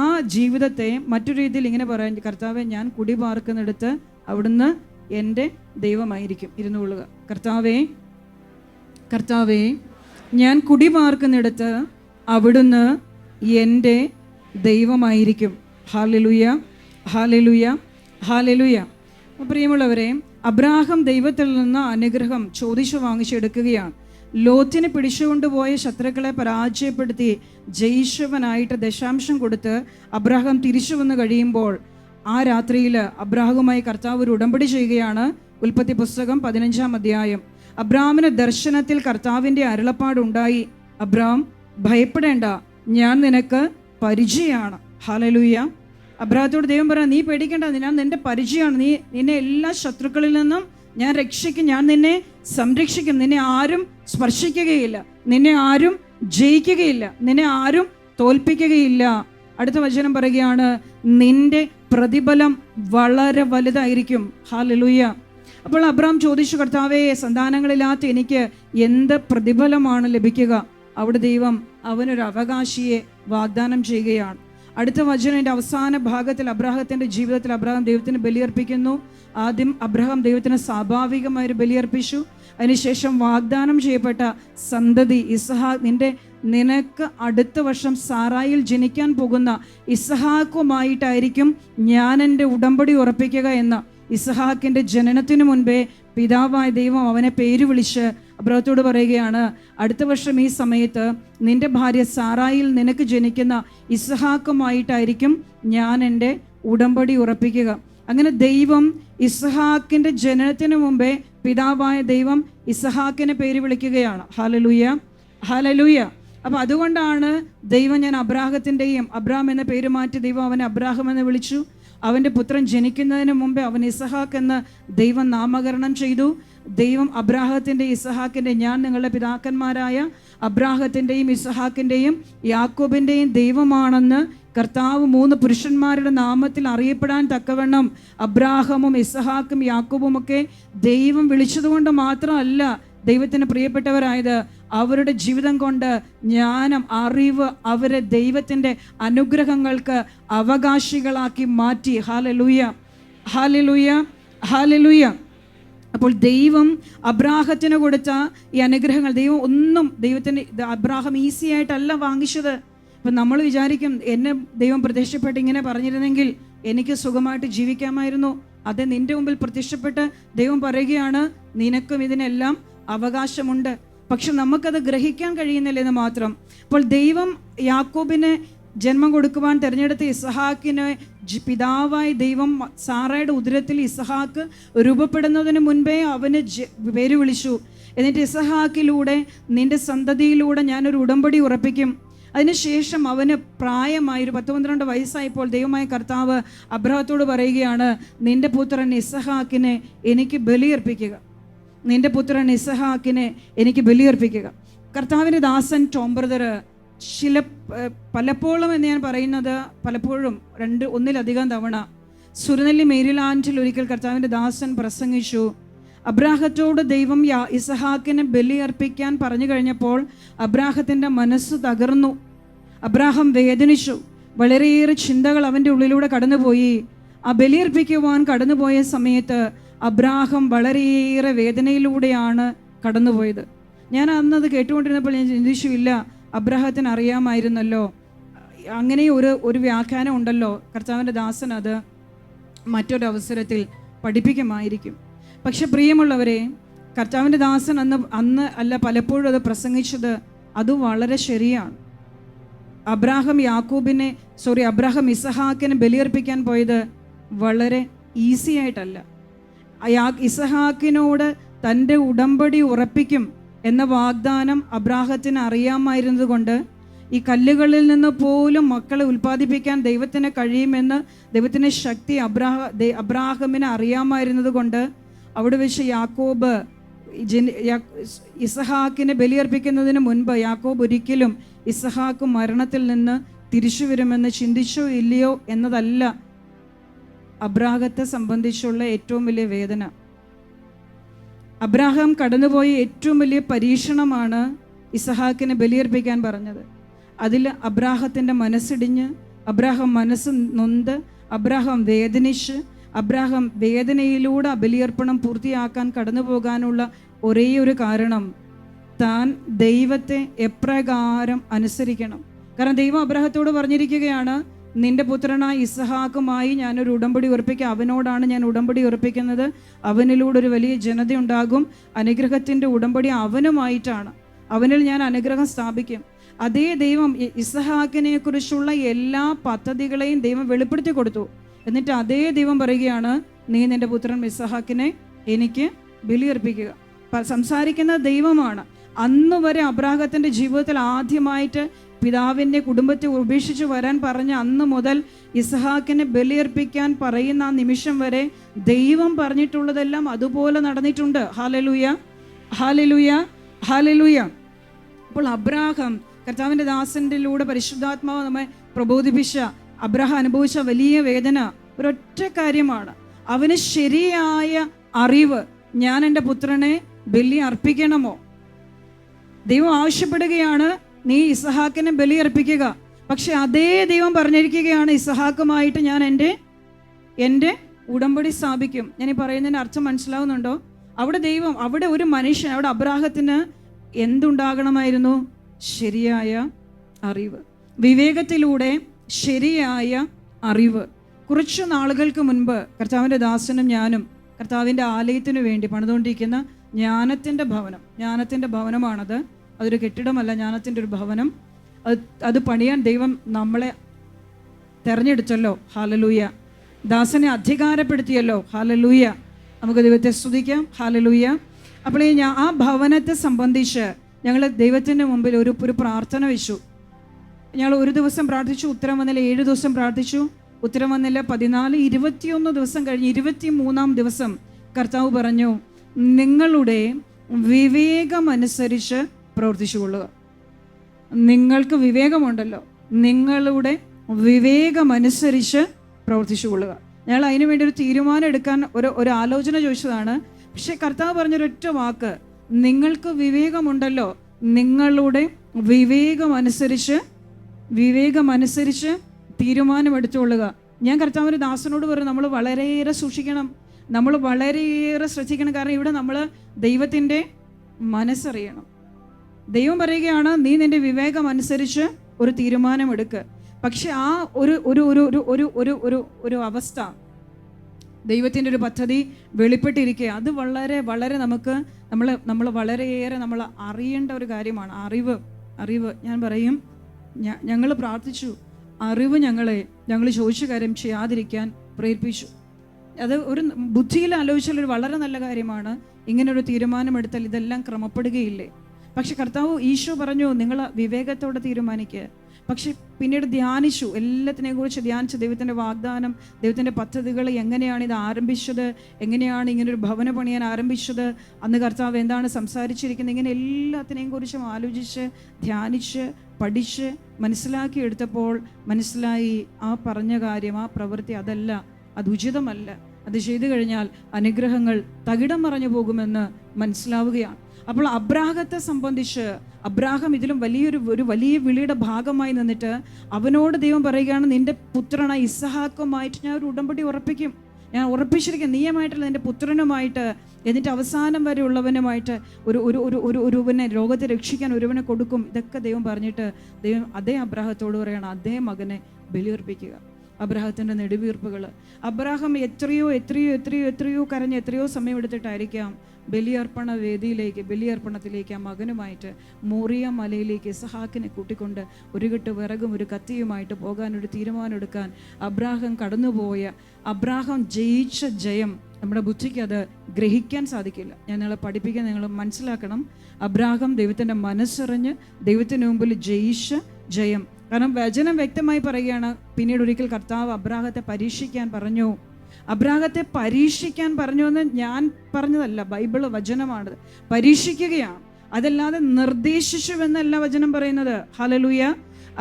ആ ജീവിതത്തെ മറ്റൊരു രീതിയിൽ ഇങ്ങനെ പറയാൻ, കർത്താവെ ഞാൻ കുടി പാർക്കുന്നിടത്ത് അവിടുന്ന് എൻ്റെ ദൈവമായിരിക്കും. ഇരുന്നുകൊള്ളുക. കർത്താവേ ഞാൻ കുടി പാർക്കുന്നിടത്ത് അവിടുന്ന് എൻ്റെ ദൈവമായിരിക്കും. Hallelujah, hallelujah, hallelujah. പ്രിയമുള്ളവരെ, അബ്രാഹാം ദൈവത്തിൽ നിന്ന് അനുഗ്രഹം ചോദിച്ചു വാങ്ങിച്ചെടുക്കുകയാണ്. ലോത്തിനെ പിടിച്ചുകൊണ്ടുപോയ ശത്രുക്കളെ പരാജയപ്പെടുത്തി ജയിച്ചവനായിട്ട് ദശാംശം കൊടുത്ത് അബ്രാഹാം തിരിച്ചു വന്ന് കഴിയുമ്പോൾ ആ രാത്രിയിൽ അബ്രാഹവുമായി കർത്താവ് ഒരു ഉടമ്പടി ചെയ്യുകയാണ്. ഉൽപ്പത്തി പുസ്തകം 15-ാം അധ്യായം. അബ്രാമിന് ദർശനത്തിൽ കർത്താവിൻ്റെ അരുളപ്പാടുണ്ടായി, അബ്രാം ഭയപ്പെടേണ്ട, ഞാൻ നിനക്ക് പരിചയമാണ്. ഹല്ലേലൂയ. അബ്രാഹത്തോട് ദൈവം പറയാം, നീ പേടിക്കേണ്ട, ഞാൻ നിന്റെ പരിചയമാണ്, നിന്നെ എല്ലാ ശത്രുക്കളിൽ നിന്നും ഞാൻ രക്ഷിക്കും, ഞാൻ നിന്നെ സംരക്ഷിക്കും, നിന്നെ ആരും സ്പർശിക്കുകയില്ല, നിന്നെ ആരും ജയിക്കുകയില്ല, നിന്നെ ആരും തോൽപ്പിക്കുകയില്ല. അടുത്ത വചനം പറയുകയാണ്, നിന്റെ പ്രതിഫലം വളരെ വലുതായിരിക്കും. ഹല്ലേലൂയ. അപ്പോൾ അബ്രാം ചോദിച്ചു, കർത്താവേ സന്താനങ്ങളില്ലാത്ത എനിക്ക് എന്ത് പ്രതിഫലമാണ് ലഭിക്കുക? അവിടെ ദൈവം അവനൊരു അവകാശിയെ വാഗ്ദാനം ചെയ്യുകയാണ്. അടുത്ത വചനത്തിൻ്റെ അവസാന ഭാഗത്തിൽ അബ്രാഹത്തിൻ്റെ ജീവിതത്തിൽ അബ്രാഹാം ദൈവത്തിന് ബലിയർപ്പിക്കുന്നു. ആദ്യം അബ്രാഹാം ദൈവത്തിന് സ്വാഭാവികമായൊരു ബലിയർപ്പിച്ചു. അതിനുശേഷം വാഗ്ദാനം ചെയ്യപ്പെട്ട സന്തതി നിനക്ക് അടുത്ത വർഷം സാറായിൽ ജനിക്കാൻ പോകുന്ന ഇസ്ഹാക്കുമായിട്ടായിരിക്കും ഞാൻ എൻ്റെ ഉടമ്പടി ഉറപ്പിക്കുക എന്ന ഇസ്ഹാക്കിൻ്റെ ജനനത്തിനു മുൻപേ പിതാവായ ദൈവം അവനെ പേര് വിളിച്ച് അബ്രാഹത്തോട് പറയുകയാണ്, അടുത്ത വർഷം ഈ സമയത്ത് നിന്റെ ഭാര്യ സാറായിൽ നിനക്ക് ജനിക്കുന്ന ഇസ്ഹാക്കുമായിട്ടായിരിക്കും ഞാൻ എൻ്റെ ഉടമ്പടി ഉറപ്പിക്കുക. അങ്ങനെ ദൈവം ഇസ്ഹാക്കിൻ്റെ ജനനത്തിന് മുമ്പേ പിതാവായ ദൈവം ഇസ്ഹാക്കിനെ പേര് വിളിക്കുകയാണ്. Hallelujah, hallelujah. അപ്പം അതുകൊണ്ടാണ് ദൈവം ഞാൻ അബ്രാം എന്ന പേര് മാറ്റി ദൈവം അവനെ അബ്രാഹാം എന്ന് വിളിച്ചു. അവൻ്റെ പുത്രൻ ജനിക്കുന്നതിന് മുമ്പേ അവൻ ഇസഹാക്ക് എന്ന് ദൈവം നാമകരണം ചെയ്തു. ദൈവം അബ്രാഹത്തിൻ്റെ ഇസഹാക്കിൻ്റെ, ഞാൻ നിങ്ങളുടെ പിതാക്കന്മാരായ അബ്രാഹത്തിൻ്റെയും ഇസഹാക്കിൻ്റെയും യാക്കോബിൻ്റെയും ദൈവമാണെന്ന് കർത്താവ് 3 പുരുഷന്മാരുടെ നാമത്തിൽ അറിയപ്പെടാൻ തക്കവണ്ണം അബ്രാഹമും ഇസഹാക്കും യാക്കോബും ഒക്കെ ദൈവം വിളിച്ചതുകൊണ്ട് മാത്രമല്ല ദൈവത്തിന് പ്രിയപ്പെട്ടവരായത്, അവരുടെ ജീവിതം കൊണ്ട് ജ്ഞാനം, അറിവ് അവരെ ദൈവത്തിൻ്റെ അനുഗ്രഹങ്ങൾക്ക് അവകാശികളാക്കി മാറ്റി. Hallelujah, hallelujah, hallelujah. അപ്പോൾ ദൈവം അബ്രാഹത്തിന് കൊടുത്ത ഈ അനുഗ്രഹങ്ങൾ ദൈവത്തിന് അബ്രാഹം ഈസി ആയിട്ടല്ല വാങ്ങിച്ചത്. ഇപ്പം നമ്മൾ വിചാരിക്കും, എന്നെ ദൈവം പ്രത്യക്ഷപ്പെട്ട് ഇങ്ങനെ പറഞ്ഞിരുന്നെങ്കിൽ എനിക്ക് സുഖമായിട്ട് ജീവിക്കാമായിരുന്നു. അത് നിന്റെ മുമ്പിൽ പ്രത്യക്ഷപ്പെട്ട് ദൈവം പറയുകയാണ്, നിനക്കും ഇതിനെല്ലാം അവകാശമുണ്ട്. പക്ഷെ നമുക്കത് ഗ്രഹിക്കാൻ കഴിയുന്നില്ലെന്ന് മാത്രം. അപ്പോൾ ദൈവം യാക്കോബിന് ജന്മം കൊടുക്കുവാൻ തിരഞ്ഞെടുത്ത ഇസഹാക്കിന് പിതാവായി ദൈവം സാറയുടെ ഉദരത്തിൽ ഇസഹാക്ക് രൂപപ്പെടുന്നതിന് മുൻപേ അവന് പേര് വിളിച്ചു. എന്നിട്ട് ഇസഹാക്കിലൂടെ നിന്റെ സന്തതിയിലൂടെ ഞാനൊരു ഉടമ്പടി ഉറപ്പിക്കും. അതിനുശേഷം അവന് പ്രായമായി 10-12 വയസ്സായപ്പോൾ ദൈവമായ കർത്താവ് അബ്രാഹത്തോട് പറയുകയാണ്, നിന്റെ പുത്രൻ ഇസഹാക്കിനെ എനിക്ക് ബലിയർപ്പിക്കുക, നിന്റെ പുത്രൻ ഇസഹാക്കിനെ എനിക്ക് ബലിയർപ്പിക്കുക. കർത്താവിൻ്റെ ദാസൻ ടോം ബ്രദർ പലപ്പോഴും എന്ന് ഞാൻ പറയുന്നത് പലപ്പോഴും 1-ലധികം തവണ സുരനെല്ലി മേരിലാൻഡിൽ ഒരിക്കൽ കർത്താവിൻ്റെ ദാസൻ പ്രസംഗിച്ചു. അബ്രാഹത്തോട് ദൈവം ഇസഹാക്കിനെ ബലിയർപ്പിക്കാൻ പറഞ്ഞു കഴിഞ്ഞപ്പോൾ അബ്രാഹത്തിൻ്റെ മനസ്സ് തകർന്നു. അബ്രാഹം വേദനിച്ചു. വളരെയേറെ ചിന്തകൾ അവൻ്റെ ഉള്ളിലൂടെ കടന്നുപോയി. ആ ബലിയർപ്പിക്കുവാൻ കടന്നുപോയ സമയത്ത് അബ്രാഹം വളരെയേറെ വേദനയിലൂടെയാണ് കടന്നുപോയത്. ഞാൻ അന്നത് കേട്ടുകൊണ്ടിരുന്നപ്പോൾ ഞാൻ ചിന്തിച്ചു, ഇല്ല, അബ്രാഹത്തിന് അറിയാമായിരുന്നല്ലോ, അങ്ങനെ ഒരു വ്യാഖ്യാനം ഉണ്ടല്ലോ, കർത്താവിൻ്റെ ദാസൻ അത് മറ്റൊരവസരത്തിൽ പഠിപ്പിക്കുമായിരിക്കും. പക്ഷെ പ്രിയമുള്ളവരെ, കർത്താവിൻ്റെ ദാസൻ അന്ന് അല്ല പലപ്പോഴും അത് പ്രസംഗിച്ചത് അത് വളരെ ശരിയാണ്. അബ്രാഹം ഇസഹാക്കിനെ ബലിയർപ്പിക്കാൻ പോയത് വളരെ ഈസി ആയിട്ടല്ല. ഇസഹാക്കിനോട് തൻ്റെ ഉടമ്പടി ഉറപ്പിക്കും എന്ന വാഗ്ദാനം അബ്രാഹത്തിന് അറിയാമായിരുന്നത് കൊണ്ട് ഈ കല്ലുകളിൽ നിന്ന് പോലും മക്കളെ ഉൽപ്പാദിപ്പിക്കാൻ ദൈവത്തിന് കഴിയുമെന്ന് ദൈവത്തിൻ്റെ ശക്തി അബ്രാഹമിന് അറിയാമായിരുന്നത് കൊണ്ട് അവിടെ വെച്ച് യാക്കോബ് ഇസഹാക്കിനെ ബലിയർപ്പിക്കുന്നതിന് മുൻപ് യാക്കോബ് ഒരിക്കലും ഇസഹാക്ക് മരണത്തിൽ നിന്ന് തിരിച്ചു വരുമെന്ന് ചിന്തിച്ചോ ഇല്ലയോ എന്നതല്ല അബ്രാഹത്തെ സംബന്ധിച്ചുള്ള ഏറ്റവും വലിയ വേദന. അബ്രാഹാം കടന്നുപോയ ഏറ്റവും വലിയ പരീക്ഷണമാണ് ഇസഹാക്കിനെ ബലിയർപ്പിക്കാൻ പറഞ്ഞത്. അതിൽ അബ്രാഹത്തിൻ്റെ മനസ്സിടിഞ്ഞ്, അബ്രാഹാം മനസ്സ് നൊന്ത്, അബ്രാഹാം വേദനിച്ച്, അബ്രാഹാം വേദനയിലൂടെ ബലിയർപ്പണം പൂർത്തിയാക്കാൻ കടന്നു പോകാനുള്ള ഒരേ ഒരു കാരണം താൻ ദൈവത്തെ എപ്രകാരം അനുസരിക്കണം. കാരണം ദൈവം അബ്രാഹത്തോട് പറഞ്ഞിരിക്കുകയാണ്, നിന്റെ പുത്രനായ ഇസഹാക്കുമായി ഞാനൊരു ഉടമ്പടി ഉറപ്പിക്കുക, അവനോടാണ് ഞാൻ ഉടമ്പടി ഉറപ്പിക്കുന്നത്, അവനിലൂടെ ഒരു വലിയ ജനതയുണ്ടാകും, അനുഗ്രഹത്തിൻ്റെ ഉടമ്പടി അവനുമായിട്ടാണ്, അവനിൽ ഞാൻ അനുഗ്രഹം സ്ഥാപിക്കും. അതേ ദൈവം ഇസഹാക്കിനെ കുറിച്ചുള്ള എല്ലാ പദ്ധതികളെയും ദൈവം വെളിപ്പെടുത്തി കൊടുത്തു. എന്നിട്ട് അതേ ദൈവം പറയുകയാണ്, നീ നിന്റെ പുത്രൻ ഇസഹാക്കിനെ എനിക്ക് ബലിയർപ്പിക്കുക. സംസാരിക്കുന്ന ദൈവമാണ്. അന്ന് വരെ അബ്രാഹത്തിൻ്റെ ജീവിതത്തിൽ ആദ്യമായിട്ട് പിതാവിൻ്റെ കുടുംബത്തെ ഉപേക്ഷിച്ച് വരാൻ പറഞ്ഞ അന്ന് മുതൽ ഇസഹാക്കിനെ ബലിയർപ്പിക്കാൻ പറയുന്ന ആ നിമിഷം വരെ ദൈവം പറഞ്ഞിട്ടുള്ളതെല്ലാം അതുപോലെ നടന്നിട്ടുണ്ട്. Hallelujah, hallelujah, hallelujah. അപ്പോൾ അബ്രാഹാം കർത്താവിൻ്റെ ദാസനിലൂടെ പരിശുദ്ധാത്മാവ് നമ്മെ പ്രബോധിപ്പിച്ച അബ്രാഹാം അനുഭവിച്ച വലിയ വേദന ഒരൊറ്റ കാര്യമാണ്. അവന് ശരിയായ അറിവ്, ഞാൻ എൻ്റെ പുത്രനെ ബലി അർപ്പിക്കണമോ? ദൈവം ആവശ്യപ്പെടുകയാണ്, നീ ഇസഹാക്കിനെ ബലി അർപ്പിക്കുക. പക്ഷെ അതേ ദൈവം പറഞ്ഞിരിക്കുകയാണ്, ഇസഹാക്കുമായിട്ട് ഞാൻ എൻ്റെ ഉടമ്പടി സ്ഥാപിക്കും. ഞാൻ ഈ പറയുന്നതിൻ്റെ അർത്ഥം മനസ്സിലാവുന്നുണ്ടോ? അവിടെ ഒരു മനുഷ്യൻ, അവിടെ അബ്രാഹത്തിന് എന്തുണ്ടാകണമായിരുന്നു? ശരിയായ അറിവ്, വിവേകത്തിലൂടെ ശരിയായ അറിവ്. കുറച്ചു നാളുകൾക്ക് മുൻപ് കർത്താവിൻ്റെ ദാസനും ഞാനും കർത്താവിൻ്റെ ആലയത്തിനു വേണ്ടി പണിതുകൊണ്ടിരിക്കുന്ന ജ്ഞാനത്തിൻ്റെ ഭവനമാണത്. അതൊരു കെട്ടിടമല്ല, ജ്ഞാനത്തിൻ്റെ ഒരു ഭവനം. അത് പണിയാൻ ദൈവം നമ്മളെ തെരഞ്ഞെടുത്തല്ലോ. ഹല്ലേലൂയ. ദാസനെ അധികാരപ്പെടുത്തിയല്ലോ. ഹല്ലേലൂയ. നമുക്ക് ദൈവത്തെ സ്തുതിക്കാം. ഹല്ലേലൂയ. അപ്പോൾ ആ ഭവനത്തെ സംബന്ധിച്ച് ഞങ്ങൾ ദൈവത്തിൻ്റെ മുമ്പിൽ ഒരു പ്രാർത്ഥന വെച്ചു. ഞങ്ങൾ ഒരു ദിവസം പ്രാർത്ഥിച്ചു, ഉത്തരം വന്നില്ല. 7 ദിവസം പ്രാർത്ഥിച്ചു, ഉത്തരം വന്നില്ല. 14, 21 ദിവസം കഴിഞ്ഞ് 23-ാം ദിവസം കർത്താവ് പറഞ്ഞു, നിങ്ങളുടെ വിവേകമനുസരിച്ച് പ്രവർത്തിച്ചു കൊള്ളുക. നിങ്ങൾക്ക് വിവേകമുണ്ടല്ലോ, നിങ്ങളുടെ വിവേകമനുസരിച്ച് പ്രവർത്തിച്ചു കൊള്ളുക. ഞങ്ങൾ അതിനു വേണ്ടി ഒരു തീരുമാനം എടുക്കാൻ ഒരു ആലോചന ചോദിച്ചതാണ്. പക്ഷെ കർത്താവ് പറഞ്ഞൊരൊറ്റ വാക്ക്, നിങ്ങൾക്ക് വിവേകമുണ്ടല്ലോ, നിങ്ങളുടെ വിവേകമനുസരിച്ച് തീരുമാനമെടുത്തുകൊള്ളുക. ഞാൻ കർത്താവിൻ്റെ ദാസനോട് പറഞ്ഞു, നമ്മൾ വളരെയേറെ സൂക്ഷിക്കണം, നമ്മൾ വളരെയേറെ ശ്രദ്ധിക്കണം. കാരണം ഇവിടെ നമ്മൾ ദൈവത്തിൻ്റെ മനസ്സറിയണം. ദൈവം പറയുകയാണ്, നീ നിൻ്റെ വിവേകമനുസരിച്ച് ഒരു തീരുമാനമെടുക്കുക. പക്ഷെ ആ ഒരു അവസ്ഥ, ദൈവത്തിൻ്റെ ഒരു പദ്ധതി വെളിപ്പെട്ടിരിക്കുക. അത് വളരെ വളരെ നമ്മൾ വളരെയേറെ നമ്മൾ അറിയേണ്ട ഒരു കാര്യമാണ്. അറിവ് ഞാൻ പറയും, ഞങ്ങൾ പ്രാർത്ഥിച്ചു, അറിവ് ഞങ്ങൾ ചോദിച്ച കാര്യം ചെയ്യാതിരിക്കാൻ പ്രേരിപ്പിച്ചു. അത് ഒരു ബുദ്ധിയിൽ ആലോചിച്ചാൽ ഒരു വളരെ നല്ല കാര്യമാണ്. ഇങ്ങനൊരു തീരുമാനമെടുത്താൽ ഇതെല്ലാം ക്രമപ്പെടുകയില്ലേ? പക്ഷെ കർത്താവ് ഈശോ പറഞ്ഞു, നിങ്ങൾ വിവേകത്തോടെ തീരുമാനിക്കുക. പക്ഷെ പിന്നീട് ധ്യാനിച്ചു, എല്ലാത്തിനെയും കുറിച്ച് ധ്യാനിച്ചു. ദൈവത്തിൻ്റെ വാഗ്ദാനം, ദൈവത്തിൻ്റെ പദ്ധതികൾ, എങ്ങനെയാണ് ഇത് ആരംഭിച്ചത്, എങ്ങനെയാണ് ഇങ്ങനൊരു ഭവനം പണിയാൻ ആരംഭിച്ചത്, അന്ന് കർത്താവ് എന്താണ് സംസാരിച്ചിരിക്കുന്നത്, ഇങ്ങനെ എല്ലാത്തിനെയും കുറിച്ചും ആലോചിച്ച് ധ്യാനിച്ച് പഠിച്ച് മനസ്സിലാക്കി എടുത്തപ്പോൾ മനസ്സിലായി, ആ പറഞ്ഞ കാര്യം, ആ പ്രവൃത്തി അതല്ല, അത് ഉചിതമല്ല, അത് ചെയ്തു കഴിഞ്ഞാൽ അനുഗ്രഹങ്ങൾ തകിടം മറഞ്ഞു പോകുമെന്ന് മനസ്സിലാവുകയാണ്. അപ്പോൾ അബ്രാഹത്തെ സംബന്ധിച്ച് അബ്രാഹാം ഇതിലും വലിയ വിളിയുടെ ഭാഗമായി നിന്നിട്ട് അവനോട് ദൈവം പറയുകയാണ്, നിന്റെ പുത്രനായ ഇസഹാക്കുമായിട്ട് ഞാൻ ഒരു ഉടമ്പടി ഉറപ്പിക്കും, ഞാൻ ഉറപ്പിച്ചിരിക്കും, നീയമായിട്ടുള്ള നിന്റെ പുത്രനുമായിട്ട്, എന്നിട്ട് അവസാനം വരെ ഉള്ളവനുമായിട്ട് ഒരുവനെ ലോകത്തെ രക്ഷിക്കാൻ ഒരുവനെ കൊടുക്കും. ഇതൊക്കെ ദൈവം പറഞ്ഞിട്ട് ദൈവം അതേ അബ്രാഹത്തോട് പറയണം, അതേ മകനെ ബലിയർപ്പിക്കുക. അബ്രാഹത്തിൻ്റെ നെടുവീർപ്പുകൾ, അബ്രാഹാം എത്രയോ കരഞ്ഞ് എത്രയോ സമയം എടുത്തിട്ടായിരിക്കാം ബലിയർപ്പണത്തിലേക്ക് ആ മകനുമായിട്ട് മോറിയ മലയിലേക്ക് ഇസഹാക്കിനെ കൂട്ടിക്കൊണ്ട് ഒരു കെട്ട് വിറകും ഒരു കത്തിയുമായിട്ട് പോകാനൊരു തീരുമാനം എടുക്കാൻ അബ്രാഹാം കടന്നുപോയ, അബ്രാഹാം ജയിച്ച ജയം നമ്മുടെ ബുദ്ധിക്ക് അത് ഗ്രഹിക്കാൻ സാധിക്കില്ല. ഞാൻ നിങ്ങളെ പഠിപ്പിക്കാൻ, നിങ്ങൾ മനസ്സിലാക്കണം. അബ്രാഹാം ദൈവത്തിൻ്റെ മനസ്സറിഞ്ഞ് ദൈവത്തിന് മുമ്പിൽ ജയിച്ച് ജയം. കാരണം വചനം വ്യക്തമായി പറയുകയാണ്, പിന്നീട് ഒരിക്കൽ കർത്താവ് അബ്രാഹത്തെ പരീക്ഷിക്കാൻ പറഞ്ഞു. അബ്രാഹത്തെ പരീക്ഷിക്കാൻ പറഞ്ഞു എന്ന് ഞാൻ പറഞ്ഞതല്ല, ബൈബിള് വചനമാണ്. പരീക്ഷിക്കുകയാണ്, അതല്ലാതെ നിർദ്ദേശിച്ചുവെന്നല്ല വചനം പറയുന്നത്. ഹല്ലേലൂയ.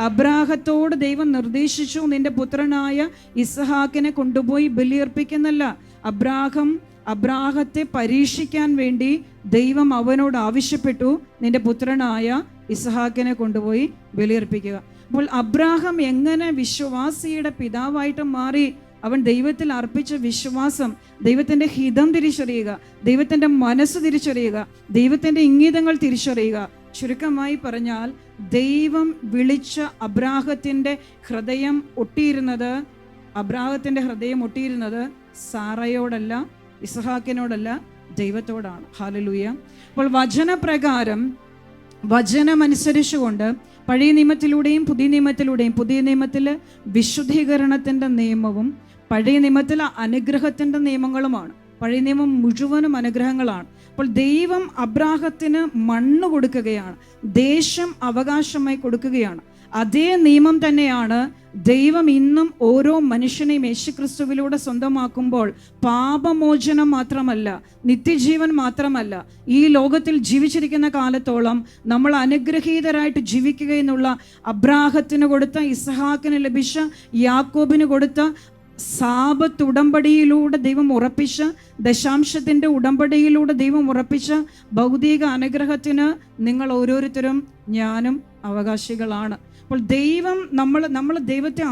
അബ്രാഹത്തോട് ദൈവം നിർദ്ദേശിച്ചു, നിന്റെ പുത്രനായ ഇസ്ഹാക്കിനെ കൊണ്ടുപോയി ബലിയർപ്പിക്കുന്നല്ല. അബ്രാഹത്തെ പരീക്ഷിക്കാൻ വേണ്ടി ദൈവം അവനോട് ആവശ്യപ്പെട്ടു, നിന്റെ പുത്രനായ ഇസ്ഹാക്കിനെ കൊണ്ടുപോയി ബലിയർപ്പിക്കുക. അപ്പോൾ അബ്രാഹാം എങ്ങനെ വിശ്വാസിയുടെ പിതാവായിട്ട് മാറി? അവൻ ദൈവത്തിൽ അർപ്പിച്ച വിശ്വാസം, ദൈവത്തിൻ്റെ ഹിതം തിരിച്ചറിയുക, ദൈവത്തിൻ്റെ മനസ്സ് തിരിച്ചറിയുക, ദൈവത്തിൻ്റെ ഇംഗിതങ്ങൾ തിരിച്ചറിയുക. ചുരുക്കമായി പറഞ്ഞാൽ, ദൈവം വിളിച്ച അബ്രാഹത്തിൻ്റെ ഹൃദയം ഒട്ടിയിരുന്നത് സാറയോടല്ല, ഇസ്ഹാക്കിനോടല്ല, ദൈവത്തോടാണ്. ഹല്ലേലൂയ. അപ്പോൾ വചനപ്രകാരം, വചനമനുസരിച്ചുകൊണ്ട് പഴയ നിയമത്തിലൂടെയും പുതിയ നിയമത്തിൽ വിശുദ്ധീകരണത്തിൻ്റെ നിയമവും പഴയ നിയമത്തിൽ അനുഗ്രഹത്തിൻ്റെ നിയമങ്ങളുമാണ്. പഴയ നിയമം മുഴുവനും അനുഗ്രഹങ്ങളാണ്. അപ്പോൾ ദൈവം അബ്രാഹത്തിന് മണ്ണ് കൊടുക്കുകയാണ്, ദേശം അവകാശമായി കൊടുക്കുകയാണ്. അതേ നിയമം തന്നെയാണ് ദൈവം ഇന്നും ഓരോ മനുഷ്യനെയും യേശുക്രിസ്തുവിലൂടെ സ്വന്തമാക്കുമ്പോൾ പാപമോചനം മാത്രമല്ല, നിത്യജീവൻ മാത്രമല്ല, ഈ ലോകത്തിൽ ജീവിച്ചിരിക്കുന്ന കാലത്തോളം നമ്മൾ അനുഗ്രഹീതരായിട്ട് ജീവിക്കുക എന്നുള്ള അബ്രാഹത്തിന് കൊടുത്ത, ഇസ്ഹാക്കിന് ലഭിച്ച, യാക്കോബിന് കൊടുത്ത സാബത്ത് ഉടമ്പടിയിലൂടെ ദൈവം ഉറപ്പിച്ച, ദശാംശത്തിൻ്റെ ഉടമ്പടിയിലൂടെ ദൈവം ഉറപ്പിച്ച ഭൗതിക അനുഗ്രഹത്തിന് നിങ്ങൾ ഓരോരുത്തരും, ഞാനും അവകാശികളാണ്. അപ്പോൾ ദൈവം നമ്മൾ ദൈവത്തെ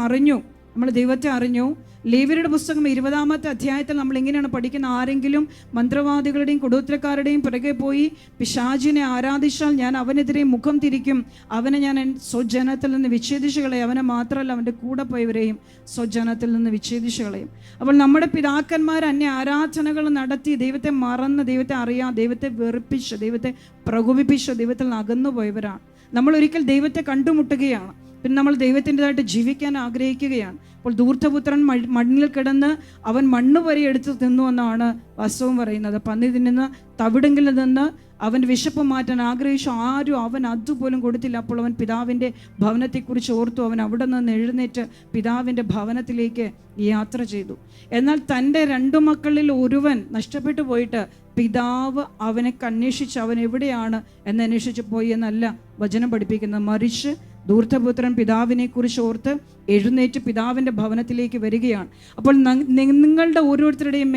അറിഞ്ഞു. ലേവ്യരുടെ പുസ്തകം 20-ാമത്തെ അധ്യായത്തിൽ നമ്മൾ ഇങ്ങനെയാണ് പഠിക്കുന്ന, ആരെങ്കിലും മന്ത്രവാദികളുടെയും കൊടുത്തരക്കാരുടെയും പിറകെ പോയി പിശാചിനെ ആരാധിച്ചാൽ ഞാൻ അവനെതിരെ മുഖം തിരിക്കും, അവനെ ഞാൻ സ്വജനത്തിൽ നിന്ന് വിച്ഛേദിച്ചു കളയും. അവനെ മാത്രമല്ല, അവൻ്റെ കൂടെ പോയവരെയും സ്വജനത്തിൽ നിന്ന് വിച്ഛേദിച്ചു കളയും. അപ്പോൾ നമ്മുടെ പിതാക്കന്മാർ അന്യ ആരാധനകൾ നടത്തി ദൈവത്തെ മറന്ന്, ദൈവത്തെ അറിയാതെ, ദൈവത്തെ വെറുപ്പിച്ച്, ദൈവത്തെ പ്രകോപിപ്പിച്ച് ദൈവത്തിൽ നിന്ന് അകന്നുപോയവരാണ്. നമ്മൾ ഒരിക്കൽ ദൈവത്തെ കണ്ടുമുട്ടുകയാണ്, പിന്നെ നമ്മൾ ദൈവത്തിൻ്റെതായിട്ട് ജീവിക്കാൻ ആഗ്രഹിക്കുകയാണ്. അപ്പോൾ ധൂർത്തപുത്രൻ മണ്ണിൽ കിടന്ന് അവൻ മണ്ണ് വരെ എടുത്ത് തിന്നു എന്നാണ് വാസ്തവം പറയുന്നത്. പന്നി തിന്നുന്ന തവിടെങ്കിൽ നിന്ന് അവൻ വിശപ്പ് മാറ്റാൻ ആഗ്രഹിച്ചു, ആരും അവൻ അതുപോലും കൊടുത്തില്ല. അപ്പോൾ അവൻ പിതാവിൻ്റെ ഭവനത്തെക്കുറിച്ച് ഓർത്തു. അവൻ അവിടെ നിന്ന് എഴുന്നേറ്റ് പിതാവിൻ്റെ ഭവനത്തിലേക്ക് യാത്ര ചെയ്തു. എന്നാൽ തൻ്റെ 2 മക്കളിൽ ഒരുവൻ നഷ്ടപ്പെട്ടു പോയിട്ട് പിതാവ് അവനെ അന്വേഷിച്ച്, അവൻ എവിടെയാണ് എന്നന്വേഷിച്ച് പോയി എന്നല്ല വചനം പഠിപ്പിക്കുന്നത്. മറിച്ച് ധൂർത്തപുത്രൻ പിതാവിനെ കുറിച്ച് ഓർത്ത് എഴുന്നേറ്റ് പിതാവിൻ്റെ ഭവനത്തിലേക്ക് വരികയാണ്. അപ്പോൾ നിങ്ങളുടെ ഓരോരുത്തരുടെയും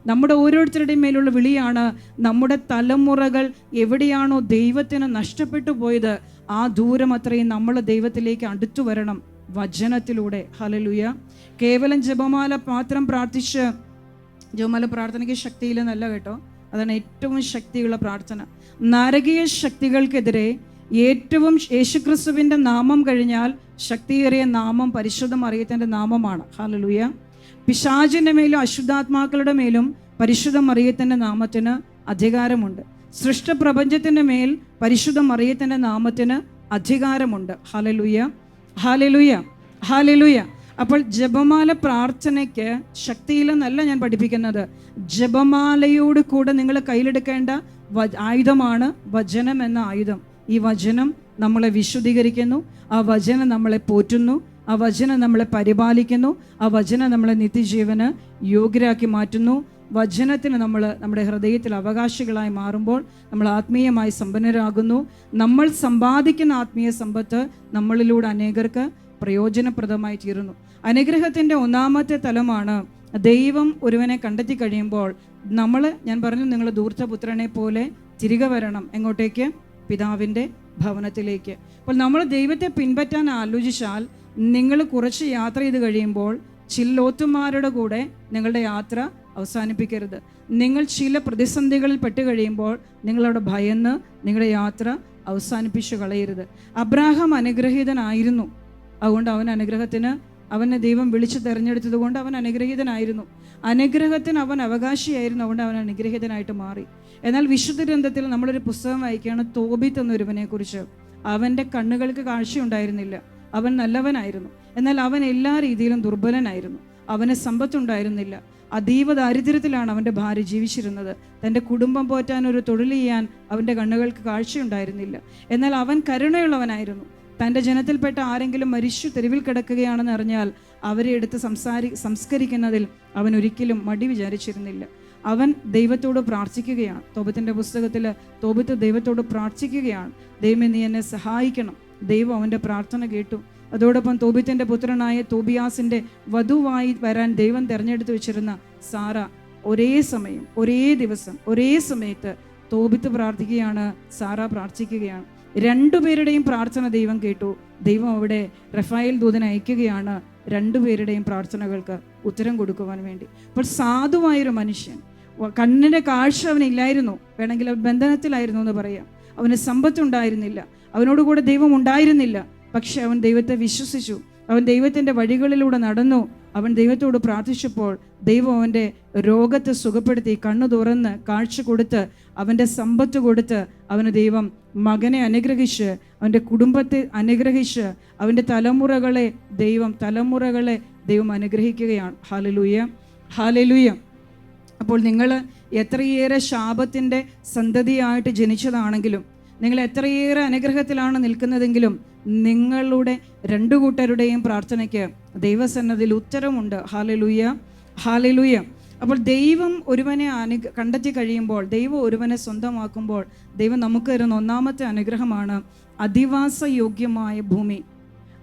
നമ്മുടെ ഓരോരുത്തരുടെയും മേലുള്ള വിളിയാണ്, നമ്മുടെ തലമുറകൾ എവിടെയാണോ ദൈവത്തിന് നഷ്ടപ്പെട്ടു പോയത്, ആ ദൂരം അത്രയും നമ്മൾ ദൈവത്തിലേക്ക് അടുത്തു വരണം വചനത്തിലൂടെ. ഹല്ലേലൂയ. കേവലം ജപമാല മാത്രം പ്രാർത്ഥിച്ച്, ജപമാല പ്രാർത്ഥനയ്ക്ക് ശക്തിയില്ലെന്നല്ല കേട്ടോ, അതാണ് ഏറ്റവും ശക്തിയുള്ള പ്രാർത്ഥന. നരകീയ ശക്തികൾക്കെതിരെ ഏറ്റവും യേശുക്രിസ്തുവിൻ്റെ നാമം കഴിഞ്ഞാൽ ശക്തിയേറിയ നാമം പരിശുദ്ധ മറിയത്തിൻ്റെ നാമമാണ്. ഹല്ലേലൂയ. പിശാചിൻ്റെ മേലും അശുദ്ധാത്മാക്കളുടെ മേലും പരിശുദ്ധ മറിയത്തിൻ്റെ നാമത്തിന് അധികാരമുണ്ട്. സൃഷ്ടപ്രപഞ്ചത്തിൻ്റെ മേൽ പരിശുദ്ധ മറിയത്തിൻ്റെ നാമത്തിന് അധികാരമുണ്ട്. Hallelujah, hallelujah, hallelujah. അപ്പോൾ ജപമാല പ്രാർത്ഥനയ്ക്ക് ശക്തിയില്ലെന്നല്ല ഞാൻ പഠിപ്പിക്കുന്നത്. ജപമാലയോട് കൂടെ നിങ്ങൾ കയ്യിലെടുക്കേണ്ട ആയുധമാണ് വചനം എന്ന ആയുധം. ഈ വചനം നമ്മളെ വിശുദ്ധീകരിക്കുന്നു, ആ വചനം നമ്മളെ പോറ്റുന്നു, ആ വചനം നമ്മളെ പരിപാലിക്കുന്നു, ആ വചനം നമ്മളെ നിത്യജീവന് യോഗ്യരാക്കി മാറ്റുന്നു. വചനത്തിന് നമ്മൾ നമ്മുടെ ഹൃദയത്തിൽ അവകാശികളായി മാറുമ്പോൾ നമ്മൾ ആത്മീയമായി സമ്പന്നരാകുന്നു. നമ്മൾ സമ്പാദിക്കുന്ന ആത്മീയ സമ്പത്ത് നമ്മളിലൂടെ അനേകർക്ക് പ്രയോജനപ്രദമായി തീരുന്നു. അനുഗ്രഹത്തിൻ്റെ 1-ാമത്തെ തലമാണ് ദൈവം ഒരുവനെ കണ്ടെത്തി കഴിയുമ്പോൾ ഞാൻ പറഞ്ഞു, നിങ്ങൾ ധൂർത്തപുത്രനെ പോലെ തിരികെ വരണം. എങ്ങോട്ടേക്ക്? പിതാവിൻ്റെ ഭവനത്തിലേക്ക്. അപ്പോൾ നമ്മൾ ദൈവത്തെ പിൻപറ്റാൻ ആലോചിച്ചാൽ, നിങ്ങൾ കുറച്ച് യാത്ര ചെയ്ത് കഴിയുമ്പോൾ ചില്ലോത്തുമാരുടെ കൂടെ നിങ്ങളുടെ യാത്ര അവസാനിപ്പിക്കരുത്. നിങ്ങൾ ചില പ്രതിസന്ധികളിൽ പെട്ട് കഴിയുമ്പോൾ നിങ്ങളവിടെ ഭയന്ന് നിങ്ങളുടെ യാത്ര അവസാനിപ്പിച്ചു കളയരുത്. അബ്രാഹാം അനുഗ്രഹീതനായിരുന്നു, അതുകൊണ്ട് അവനെ ദൈവം വിളിച്ച് തിരഞ്ഞെടുത്തത് കൊണ്ട് അവൻ അനുഗ്രഹീതനായിരുന്നു. അനുഗ്രഹത്തിന് അവൻ അവകാശിയായിരുന്നു, അതുകൊണ്ട് അവൻ അനുഗ്രഹീതനായിട്ട് മാറി. എന്നാൽ വിശുദ്ധ ഗ്രന്ഥത്തിൽ നമ്മളൊരു പുസ്തകം വായിക്കുകയാണ്, തോബിത്ത് എന്നൊരുവനെ കുറിച്ച്. അവൻ്റെ കണ്ണുകൾക്ക് കാഴ്ചയുണ്ടായിരുന്നില്ല, അവൻ നല്ലവനായിരുന്നു, എന്നാൽ അവൻ എല്ലാ രീതിയിലും ദുർബലനായിരുന്നു. അവന് സമ്പത്തുണ്ടായിരുന്നില്ല, അതീവ ദാരിദ്ര്യത്തിലാണ് അവൻ്റെ ഭാര്യ ജീവിച്ചിരുന്നത്. തൻ്റെ കുടുംബം പോറ്റാൻ, ഒരു തൊഴിൽ ചെയ്യാൻ അവൻ്റെ കണ്ണുകൾക്ക് കാഴ്ചയുണ്ടായിരുന്നില്ല. എന്നാൽ അവൻ കരുണയുള്ളവനായിരുന്നു, തൻ്റെ ജനത്തിൽപ്പെട്ട ആരെങ്കിലും മരിച്ചു തെരുവിൽ കിടക്കുകയാണെന്ന് അറിഞ്ഞാൽ അവരെ എടുത്ത് സംസ്കരിക്കുന്നതിൽ അവൻ ഒരിക്കലും മടി വിചാരിച്ചിരുന്നില്ല. അവൻ ദൈവത്തോട് പ്രാർത്ഥിക്കുകയാണ്. തോബിത്തിൻ്റെ പുസ്തകത്തിൽ തോബിത്ത് ദൈവത്തോട് പ്രാർത്ഥിക്കുകയാണ്, ദൈവമേ നീ എന്നെ സഹായിക്കണം. ദൈവം അവൻ്റെ പ്രാർത്ഥന കേട്ടു. അതോടൊപ്പം തോബിത്തിൻ്റെ പുത്രനായ തോബിയാസിൻ്റെ വധുവായി വരാൻ ദൈവം തിരഞ്ഞെടുത്ത് വെച്ചിരുന്ന സാറ ഒരേ സമയം, ഒരേ ദിവസം, ഒരേ സമയത്ത് തോബിത്ത് പ്രാർത്ഥിക്കുകയാണ്, സാറ പ്രാർത്ഥിക്കുകയാണ്. രണ്ടുപേരുടെയും പ്രാർത്ഥന ദൈവം കേട്ടു. ദൈവം അവിടെ റഫായേൽ ദൂതനെ അയക്കുകയാണ് രണ്ടുപേരുടെയും പ്രാർത്ഥനകൾക്ക് ഉത്തരം കൊടുക്കുവാൻ വേണ്ടി. അപ്പോൾ സാധുവായൊരു മനുഷ്യൻ, കണ്ണിൻ്റെ കാഴ്ച അവനില്ലായിരുന്നു, വേണമെങ്കിൽ അവൻ ബന്ധനത്തിലായിരുന്നു എന്ന് പറയാം. അവന് സമ്പത്തുണ്ടായിരുന്നില്ല, അവനോടുകൂടെ ദൈവം ഉണ്ടായിരുന്നില്ല. പക്ഷെ അവൻ ദൈവത്തെ വിശ്വസിച്ചു, അവൻ ദൈവത്തിൻ്റെ വഴികളിലൂടെ നടന്നു. അവൻ ദൈവത്തോട് പ്രാർത്ഥിച്ചപ്പോൾ ദൈവം അവൻ്റെ രോഗത്തെ സുഖപ്പെടുത്തി, കണ്ണു തുറന്ന് കാഴ്ച കൊടുത്ത്, അവൻ്റെ സമ്പത്ത് കൊടുത്ത് അവന് ദൈവം മകനെ അനുഗ്രഹിച്ച്, അവൻ്റെ കുടുംബത്തെ അനുഗ്രഹിച്ച്, അവൻ്റെ തലമുറകളെ ദൈവം അനുഗ്രഹിക്കുകയാണ്. Hallelujah, hallelujah. അപ്പോൾ നിങ്ങൾ എത്രയേറെ ശാപത്തിൻ്റെ സന്തതിയായിട്ട് ജനിച്ചതാണെങ്കിലും, നിങ്ങൾ എത്രയേറെ അനുഗ്രഹത്തിലാണ് നിൽക്കുന്നതെങ്കിലും, നിങ്ങളുടെ രണ്ടു കൂട്ടരുടെയും പ്രാർത്ഥനയ്ക്ക് ദൈവസന്നദ്ധിയിൽ ഉത്തരമുണ്ട്. Hallelujah, hallelujah. അപ്പോൾ ദൈവം ഒരുവനെ കണ്ടെത്തി കഴിയുമ്പോൾ, ദൈവം ഒരുവനെ സ്വന്തമാക്കുമ്പോൾ, ദൈവം നമുക്ക് തരുന്ന ഒന്നാമത്തെ അനുഗ്രഹമാണ് അധിവാസ യോഗ്യമായ ഭൂമി,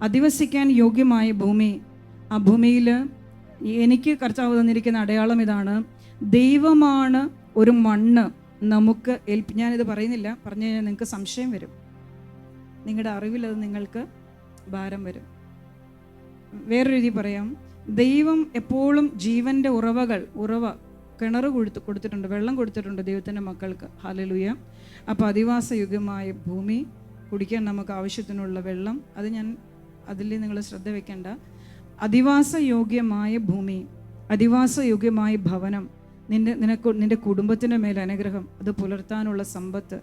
അധിവസിക്കാൻ യോഗ്യമായ ഭൂമി. ആ ഭൂമിയിൽ എനിക്ക് കർത്താവ് തന്നിരിക്കുന്ന അടയാളം ഇതാണ്: ദൈവമാണ് ഒരു മണ്ണ് നമുക്ക് ഞാനിത് പറയുന്നില്ല, പറഞ്ഞു കഴിഞ്ഞാൽ നിങ്ങൾക്ക് സംശയം വരും, നിങ്ങളുടെ അറിവിലത് നിങ്ങൾക്ക് ഭാരം വരും. വേറൊരു രീതി പറയാം, ദൈവം എപ്പോഴും ജീവൻ്റെ കിണർ കൊടുത്തിട്ടുണ്ട്, വെള്ളം കൊടുത്തിട്ടുണ്ട് ദൈവത്തിൻ്റെ മക്കൾക്ക്. ഹല്ലേലൂയ. അപ്പോൾ അധിവാസയോഗ്യമായ ഭൂമി, കുടിക്കാൻ നമുക്ക് ആവശ്യത്തിനുള്ള വെള്ളം, അതിൽ നിങ്ങൾ ശ്രദ്ധ വെക്കേണ്ട. അധിവാസയോഗ്യമായ ഭൂമി, അധിവാസയോഗ്യമായ ഭവനം, നിന്റെ കുടുംബത്തിൻ്റെ മേൽ അനുഗ്രഹം, അത് പുലർത്താനുള്ള സമ്പത്ത്,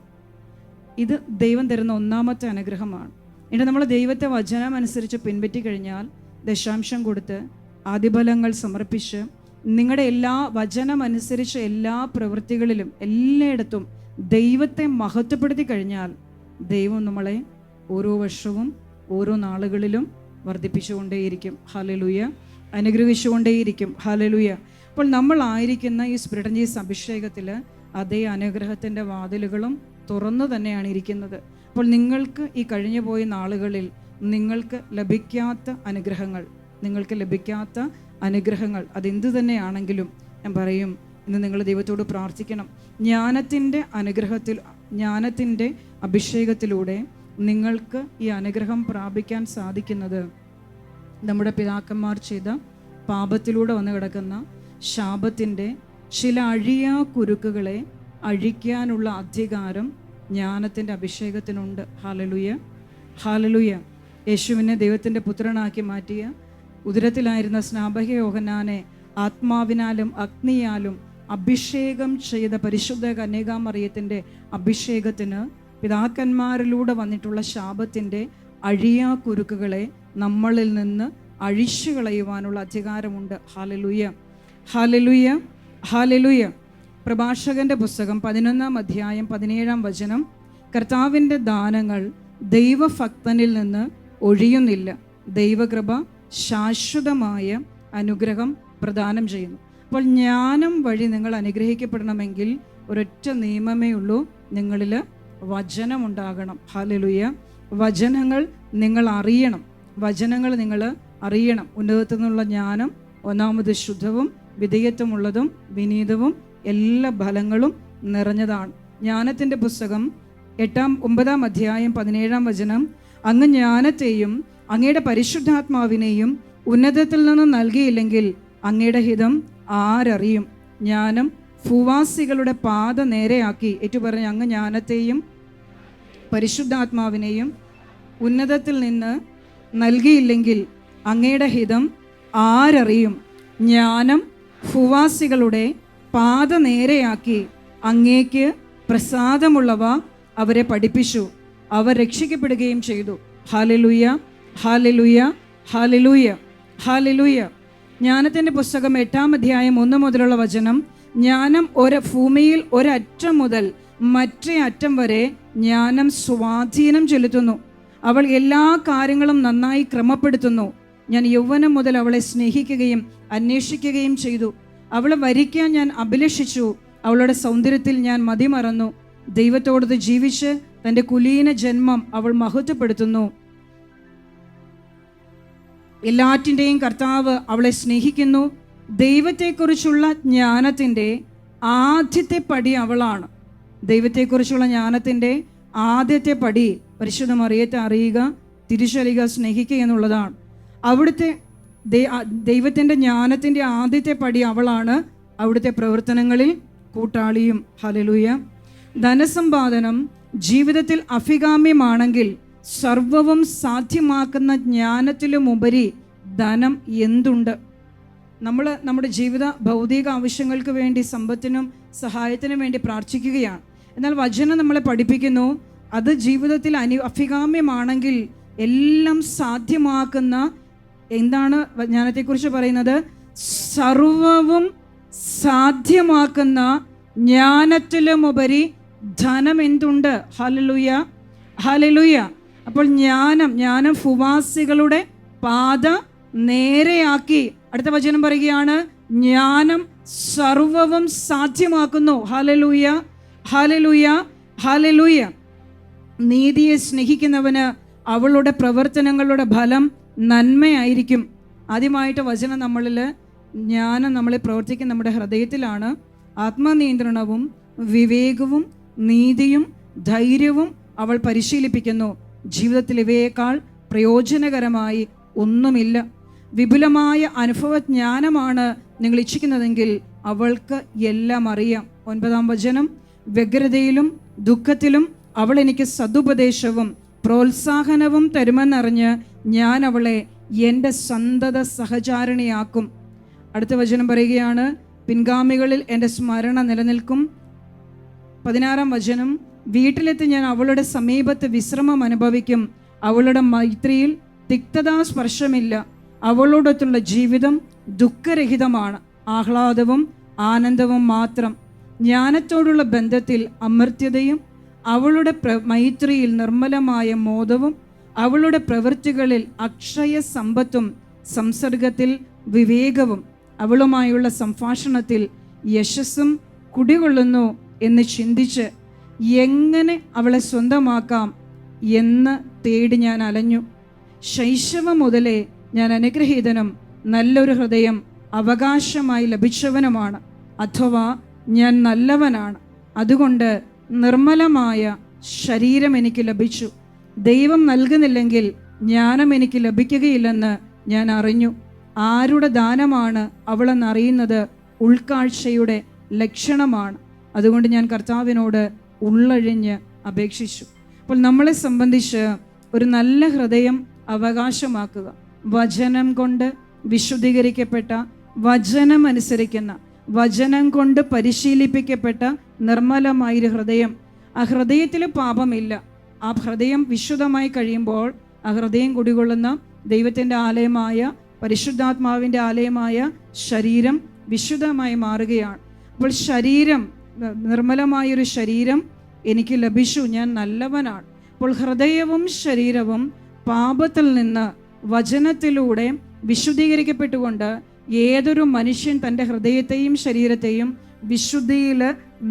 ഇത് ദൈവം തരുന്ന ഒന്നാമത്തെ അനുഗ്രഹമാണ്. ഇനി നമ്മൾ ദൈവത്തെ വചനം അനുസരിച്ച് പിൻപറ്റി കഴിഞ്ഞാൽ, ദശാംശം കൊടുത്ത് ആദിഫലങ്ങൾ സമർപ്പിച്ച്, നിങ്ങളുടെ എല്ലാ വചനം അനുസരിച്ച് എല്ലാ പ്രവൃത്തികളിലും എല്ലായിടത്തും ദൈവത്തെ മഹത്വപ്പെടുത്തി കഴിഞ്ഞാൽ, ദൈവം നമ്മളെ ഓരോ വർഷവും ഓരോ നാളുകളിലും വർദ്ധിപ്പിച്ചുകൊണ്ടേയിരിക്കും. ഹല്ലേലൂയ. അനുഗ്രഹിച്ചുകൊണ്ടേയിരിക്കും. ഹല്ലേലൂയ. അപ്പോൾ നമ്മളായിരിക്കുന്ന ഈ സ്പിരിറ്റൻജീസ് അഭിഷേകത്തിൽ അതേ അനുഗ്രഹത്തിൻ്റെ വാതിലുകളും തുറന്നു തന്നെയാണ് ഇരിക്കുന്നത്. അപ്പോൾ നിങ്ങൾക്ക് ഈ കഴിഞ്ഞു പോയ നാളുകളിൽ നിങ്ങൾക്ക് ലഭിക്കാത്ത അനുഗ്രഹങ്ങൾ അതെന്തു തന്നെയാണെങ്കിലും ഞാൻ പറയും, ഇന്ന് നിങ്ങൾ ദൈവത്തോട് പ്രാർത്ഥിക്കണം. ജ്ഞാനത്തിൻ്റെ അഭിഷേകത്തിലൂടെ നിങ്ങൾക്ക് ഈ അനുഗ്രഹം പ്രാപിക്കാൻ സാധിക്കുന്നത് നമ്മുടെ പിതാക്കന്മാർ ചെയ്ത പാപത്തിലൂടെ വന്നു കിടക്കുന്ന ശാപത്തിൻ്റെ ചില അഴിയാ കുരുക്കുകളെ അഴിക്കാനുള്ള അധികാരം ജ്ഞാനത്തിൻ്റെ അഭിഷേകത്തിനുണ്ട്. Hallelujah, hallelujah. യേശുവിനെ ദൈവത്തിൻ്റെ പുത്രനാക്കി മാറ്റിയ, ഉദരത്തിലായിരുന്ന സ്നാപക യോഹന്നാനെ ആത്മാവിനാലും അഗ്നിയാലും അഭിഷേകം ചെയ്ത പരിശുദ്ധ കന്യകാമറിയത്തിൻ്റെ അഭിഷേകത്തിന് പിതാക്കന്മാരിലൂടെ വന്നിട്ടുള്ള ശാപത്തിൻ്റെ അഴിയാ കുരുക്കുകളെ നമ്മളിൽ നിന്ന് അഴിച്ചു കളയുവാനുള്ള അധികാരമുണ്ട്. Hallelujah, hallelujah, hallelujah. പ്രഭാഷകന്റെ പുസ്തകം 11-ാം അധ്യായം 17-ാം വചനം, കർത്താവിൻ്റെ ദാനങ്ങൾ ദൈവഭക്തനിൽ നിന്ന് ഒഴിയുന്നില്ല, ദൈവകൃപ ശാശ്വതമായ അനുഗ്രഹം പ്രദാനം ചെയ്യുന്നു. അപ്പോൾ ജ്ഞാനം വഴി നിങ്ങൾ അനുഗ്രഹിക്കപ്പെടണമെങ്കിൽ ഒരൊറ്റ നിയമമേ ഉള്ളൂ, നിങ്ങളിൽ വചനമുണ്ടാകണം. ഹല്ലേലൂയ. വചനങ്ങൾ നിങ്ങൾ അറിയണം. ഉന്നതത്തിൽ നിന്നുള്ള ജ്ഞാനം ഒന്നാമത് ശുദ്ധവും വിധേയത്വമുള്ളതും വിനീതവും എല്ലാ ഫലങ്ങളും നിറഞ്ഞതാണ്. ജ്ഞാനത്തിൻ്റെ പുസ്തകം 9-ാം അധ്യായം 17-ാം വചനം, അങ്ങ് ജ്ഞാനത്തെയും അങ്ങയുടെ പരിശുദ്ധാത്മാവിനെയും ഉന്നതത്തിൽ നിന്ന് നൽകിയില്ലെങ്കിൽ അങ്ങയുടെ ഹിതം ആരറിയും? ജ്ഞാനം ഭൂവാസികളുടെ പാത നേരെയാക്കി. ഏറ്റുപറഞ്ഞ്, അങ്ങ് ജ്ഞാനത്തെയും പരിശുദ്ധാത്മാവിനെയും ഉന്നതത്തിൽ നിന്ന് നൽകിയില്ലെങ്കിൽ അങ്ങയുടെ ഹിതം ആരറിയും? ജ്ഞാനം ഭൂവാസികളുടെ പാത നേരെയാക്കി, അങ്ങേക്ക് പ്രസാദമുള്ളവ അവരെ പഠിപ്പിച്ചു, അവർ രക്ഷിക്കപ്പെടുകയും ചെയ്തു. Hallelujah, hallelujah, hallelujah, hallelujah. ജ്ഞാനത്തിൻ്റെ പുസ്തകം 8-ാം അധ്യായം 1 മുതലുള്ള വചനം, ജ്ഞാനം ഭൂമിയിൽ ഒരറ്റം മുതൽ മറ്റേ അറ്റം വരെ ജ്ഞാനം സ്വാധീനം ചെലുത്തുന്നു. അവൾ എല്ലാ കാര്യങ്ങളും നന്നായി ക്രമപ്പെടുത്തുന്നു. ഞാൻ യൗവനം മുതൽ അവളെ സ്നേഹിക്കുകയും അന്വേഷിക്കുകയും ചെയ്തു. അവളെ വരിക്കാൻ ഞാൻ അഭിലഷിച്ചു. അവളുടെ സൗന്ദര്യത്തിൽ ഞാൻ മതിമറന്നു. ദൈവത്തോടത് ജീവിച്ച് തൻ്റെ കുലീന ജന്മം അവൾ മഹത്വപ്പെടുത്തുന്നു. എല്ലാറ്റിൻ്റെയും കർത്താവ് അവളെ സ്നേഹിക്കുന്നു. ദൈവത്തെക്കുറിച്ചുള്ള ജ്ഞാനത്തിൻ്റെ ആദ്യത്തെ പടി അവളാണ്. ദൈവത്തെക്കുറിച്ചുള്ള ജ്ഞാനത്തിൻ്റെ ആദ്യത്തെ പടി പരിശുദ്ധ മറിയത്തെ അറിയുക, തിരിച്ചറിയുക, സ്നേഹിക്കുക എന്നുള്ളതാണ്. അവിടുത്തെ ദൈവത്തിൻ്റെ ജ്ഞാനത്തിൻ്റെ ആദ്യത്തെ പടി അവളാണ്. അവിടുത്തെ പ്രവർത്തനങ്ങളിൽ കൂട്ടാളിയും. ഹല്ലേലൂയ. ധനസമ്പാദനം ജീവിതത്തിൽ അഭികാമ്യമാണെങ്കിൽ സർവവും സാധ്യമാക്കുന്ന ജ്ഞാനത്തിലുമുപരി ധനം എന്തുണ്ട്? നമ്മൾ നമ്മുടെ ജീവിത ഭൗതിക ആവശ്യങ്ങൾക്ക് വേണ്ടി സമ്പത്തിനും സഹായത്തിനും വേണ്ടി പ്രാർത്ഥിക്കുകയാണ്. എന്നാൽ വചനം നമ്മളെ പഠിപ്പിക്കുന്നു, അത് ജീവിതത്തിൽ അഭികാമ്യമാണെങ്കിൽ എല്ലാം സാധ്യമാക്കുന്ന, എന്താണ് ജ്ഞാനത്തെക്കുറിച്ച് പറയുന്നത്? സർവവും സാധ്യമാക്കുന്ന ജ്ഞാനത്തിലുമുപരി ധനം എന്തുണ്ട്? Hallelujah, hallelujah. അപ്പോൾ ജ്ഞാനം ഭൂവാസികളുടെ പാത നേരെയാക്കി. അടുത്ത വചനം പറയുകയാണ്, ജ്ഞാനം സർവവും സാധ്യമാക്കുന്നു. Hallelujah, hallelujah, hallelujah. നീതിയെ സ്നേഹിക്കുന്നവന് അവളുടെ പ്രവർത്തനങ്ങളുടെ ഫലം നന്മയായിരിക്കും. ആദ്യമായിട്ട് വചനം ജ്ഞാനം നമ്മളെ പ്രവർത്തിക്കുന്ന നമ്മുടെ ഹൃദയത്തിലാണ്. ആത്മനിയന്ത്രണവും വിവേകവും നീതിയും ധൈര്യവും അവൾ പരിശീലിപ്പിക്കുന്നു. ജീവിതത്തിൽ ഇവയേക്കാൾ പ്രയോജനകരമായി ഒന്നുമില്ല. വിപുലമായ അനുഭവജ്ഞാനമാണ് നിങ്ങൾ ഇച്ഛിക്കുന്നതെങ്കിൽ അവൾക്ക് എല്ലാം അറിയാം. 9-ാം വചനം, വ്യഗ്രതയിലും ദുഃഖത്തിലും അവൾ എനിക്ക് സതുപദേശവും പ്രോത്സാഹനവും തരുമെന്നറിഞ്ഞ് ഞാൻ അവളെ എൻ്റെ സന്തത സഹചാരിണിയാക്കും. അടുത്ത വചനം പറയുകയാണ്, പിൻഗാമികളിൽ എൻ്റെ സ്മരണ നിലനിൽക്കും. 16-ാം വചനം, വീട്ടിലെത്തി ഞാൻ അവളുടെ സമീപത്ത് വിശ്രമം അനുഭവിക്കും. അവളുടെ മൈത്രിയിൽ തിക്തതാ സ്പർശമില്ല. അവളോടൊത്തുള്ള ജീവിതം ദുഃഖരഹിതമാണ്, ആഹ്ലാദവും ആനന്ദവും മാത്രം. ജ്ഞാനത്തോടുള്ള ബന്ധത്തിൽ അമർത്യതയും അവളുടെ മൈത്രിയിൽ നിർമ്മലമായ മോദവും അവളുടെ പ്രവൃത്തികളിൽ അക്ഷയ സമ്പത്തും സംസർഗത്തിൽ വിവേകവും അവളുമായുള്ള സംഭാഷണത്തിൽ യശസ്സും കുടികൊള്ളുന്നു എന്ന് ചിന്തിച്ച് എങ്ങനെ അവളെ സ്വന്തമാക്കാം എന്ന് തേടി ഞാൻ അലഞ്ഞു. ശൈശവം മുതലേ ഞാൻ അനുഗ്രഹീതനും നല്ലൊരു ഹൃദയം അവകാശമായി ലഭിച്ചവനുമാണ്. അഥവാ ഞാൻ നല്ലവനാണ്. അതുകൊണ്ട് നിർമ്മലമായ ശരീരം എനിക്ക് ലഭിച്ചു. ദൈവം നൽകുന്നില്ലെങ്കിൽ ജ്ഞാനം എനിക്ക് ലഭിക്കുകയില്ലെന്ന് ഞാൻ അറിഞ്ഞു. ആരുടെ ദാനമാണ് അവളെന്നറിയുന്നത് ഉൾക്കാഴ്ചയുടെ ലക്ഷണമാണ്. അതുകൊണ്ട് ഞാൻ കർത്താവിനോട് ഉള്ളഴിഞ്ഞ് അപേക്ഷിച്ചു. അപ്പോൾ നമ്മളെ സംബന്ധിച്ച് ഒരു നല്ല ഹൃദയം അവകാശമാക്കുക, വചനം കൊണ്ട് വിശുദ്ധീകരിക്കപ്പെട്ട, വചനം അനുസരിക്കുന്ന, വചനം കൊണ്ട് പരിശീലിപ്പിക്കപ്പെട്ട നിർമ്മലമായൊരു ഹൃദയം. ആ ഹൃദയത്തിൽ പാപമില്ല. ആ ഹൃദയം വിശുദ്ധമായി കഴിയുമ്പോൾ ആ ഹൃദയം കുടികൊള്ളുന്ന ദൈവത്തിൻ്റെ ആലയമായ, പരിശുദ്ധാത്മാവിൻ്റെ ആലയമായ ശരീരം വിശുദ്ധമായി മാറുകയാണ്. അപ്പോൾ നിർമ്മലമായൊരു ശരീരം എനിക്ക് ലഭിച്ചു, ഞാൻ നല്ലവനാണ്. അപ്പോൾ ഹൃദയവും ശരീരവും പാപത്തിൽ നിന്ന് വചനത്തിലൂടെ വിശുദ്ധീകരിക്കപ്പെട്ടുകൊണ്ട് ഏതൊരു മനുഷ്യൻ തൻ്റെ ഹൃദയത്തെയും ശരീരത്തെയും വിശുദ്ധിയിൽ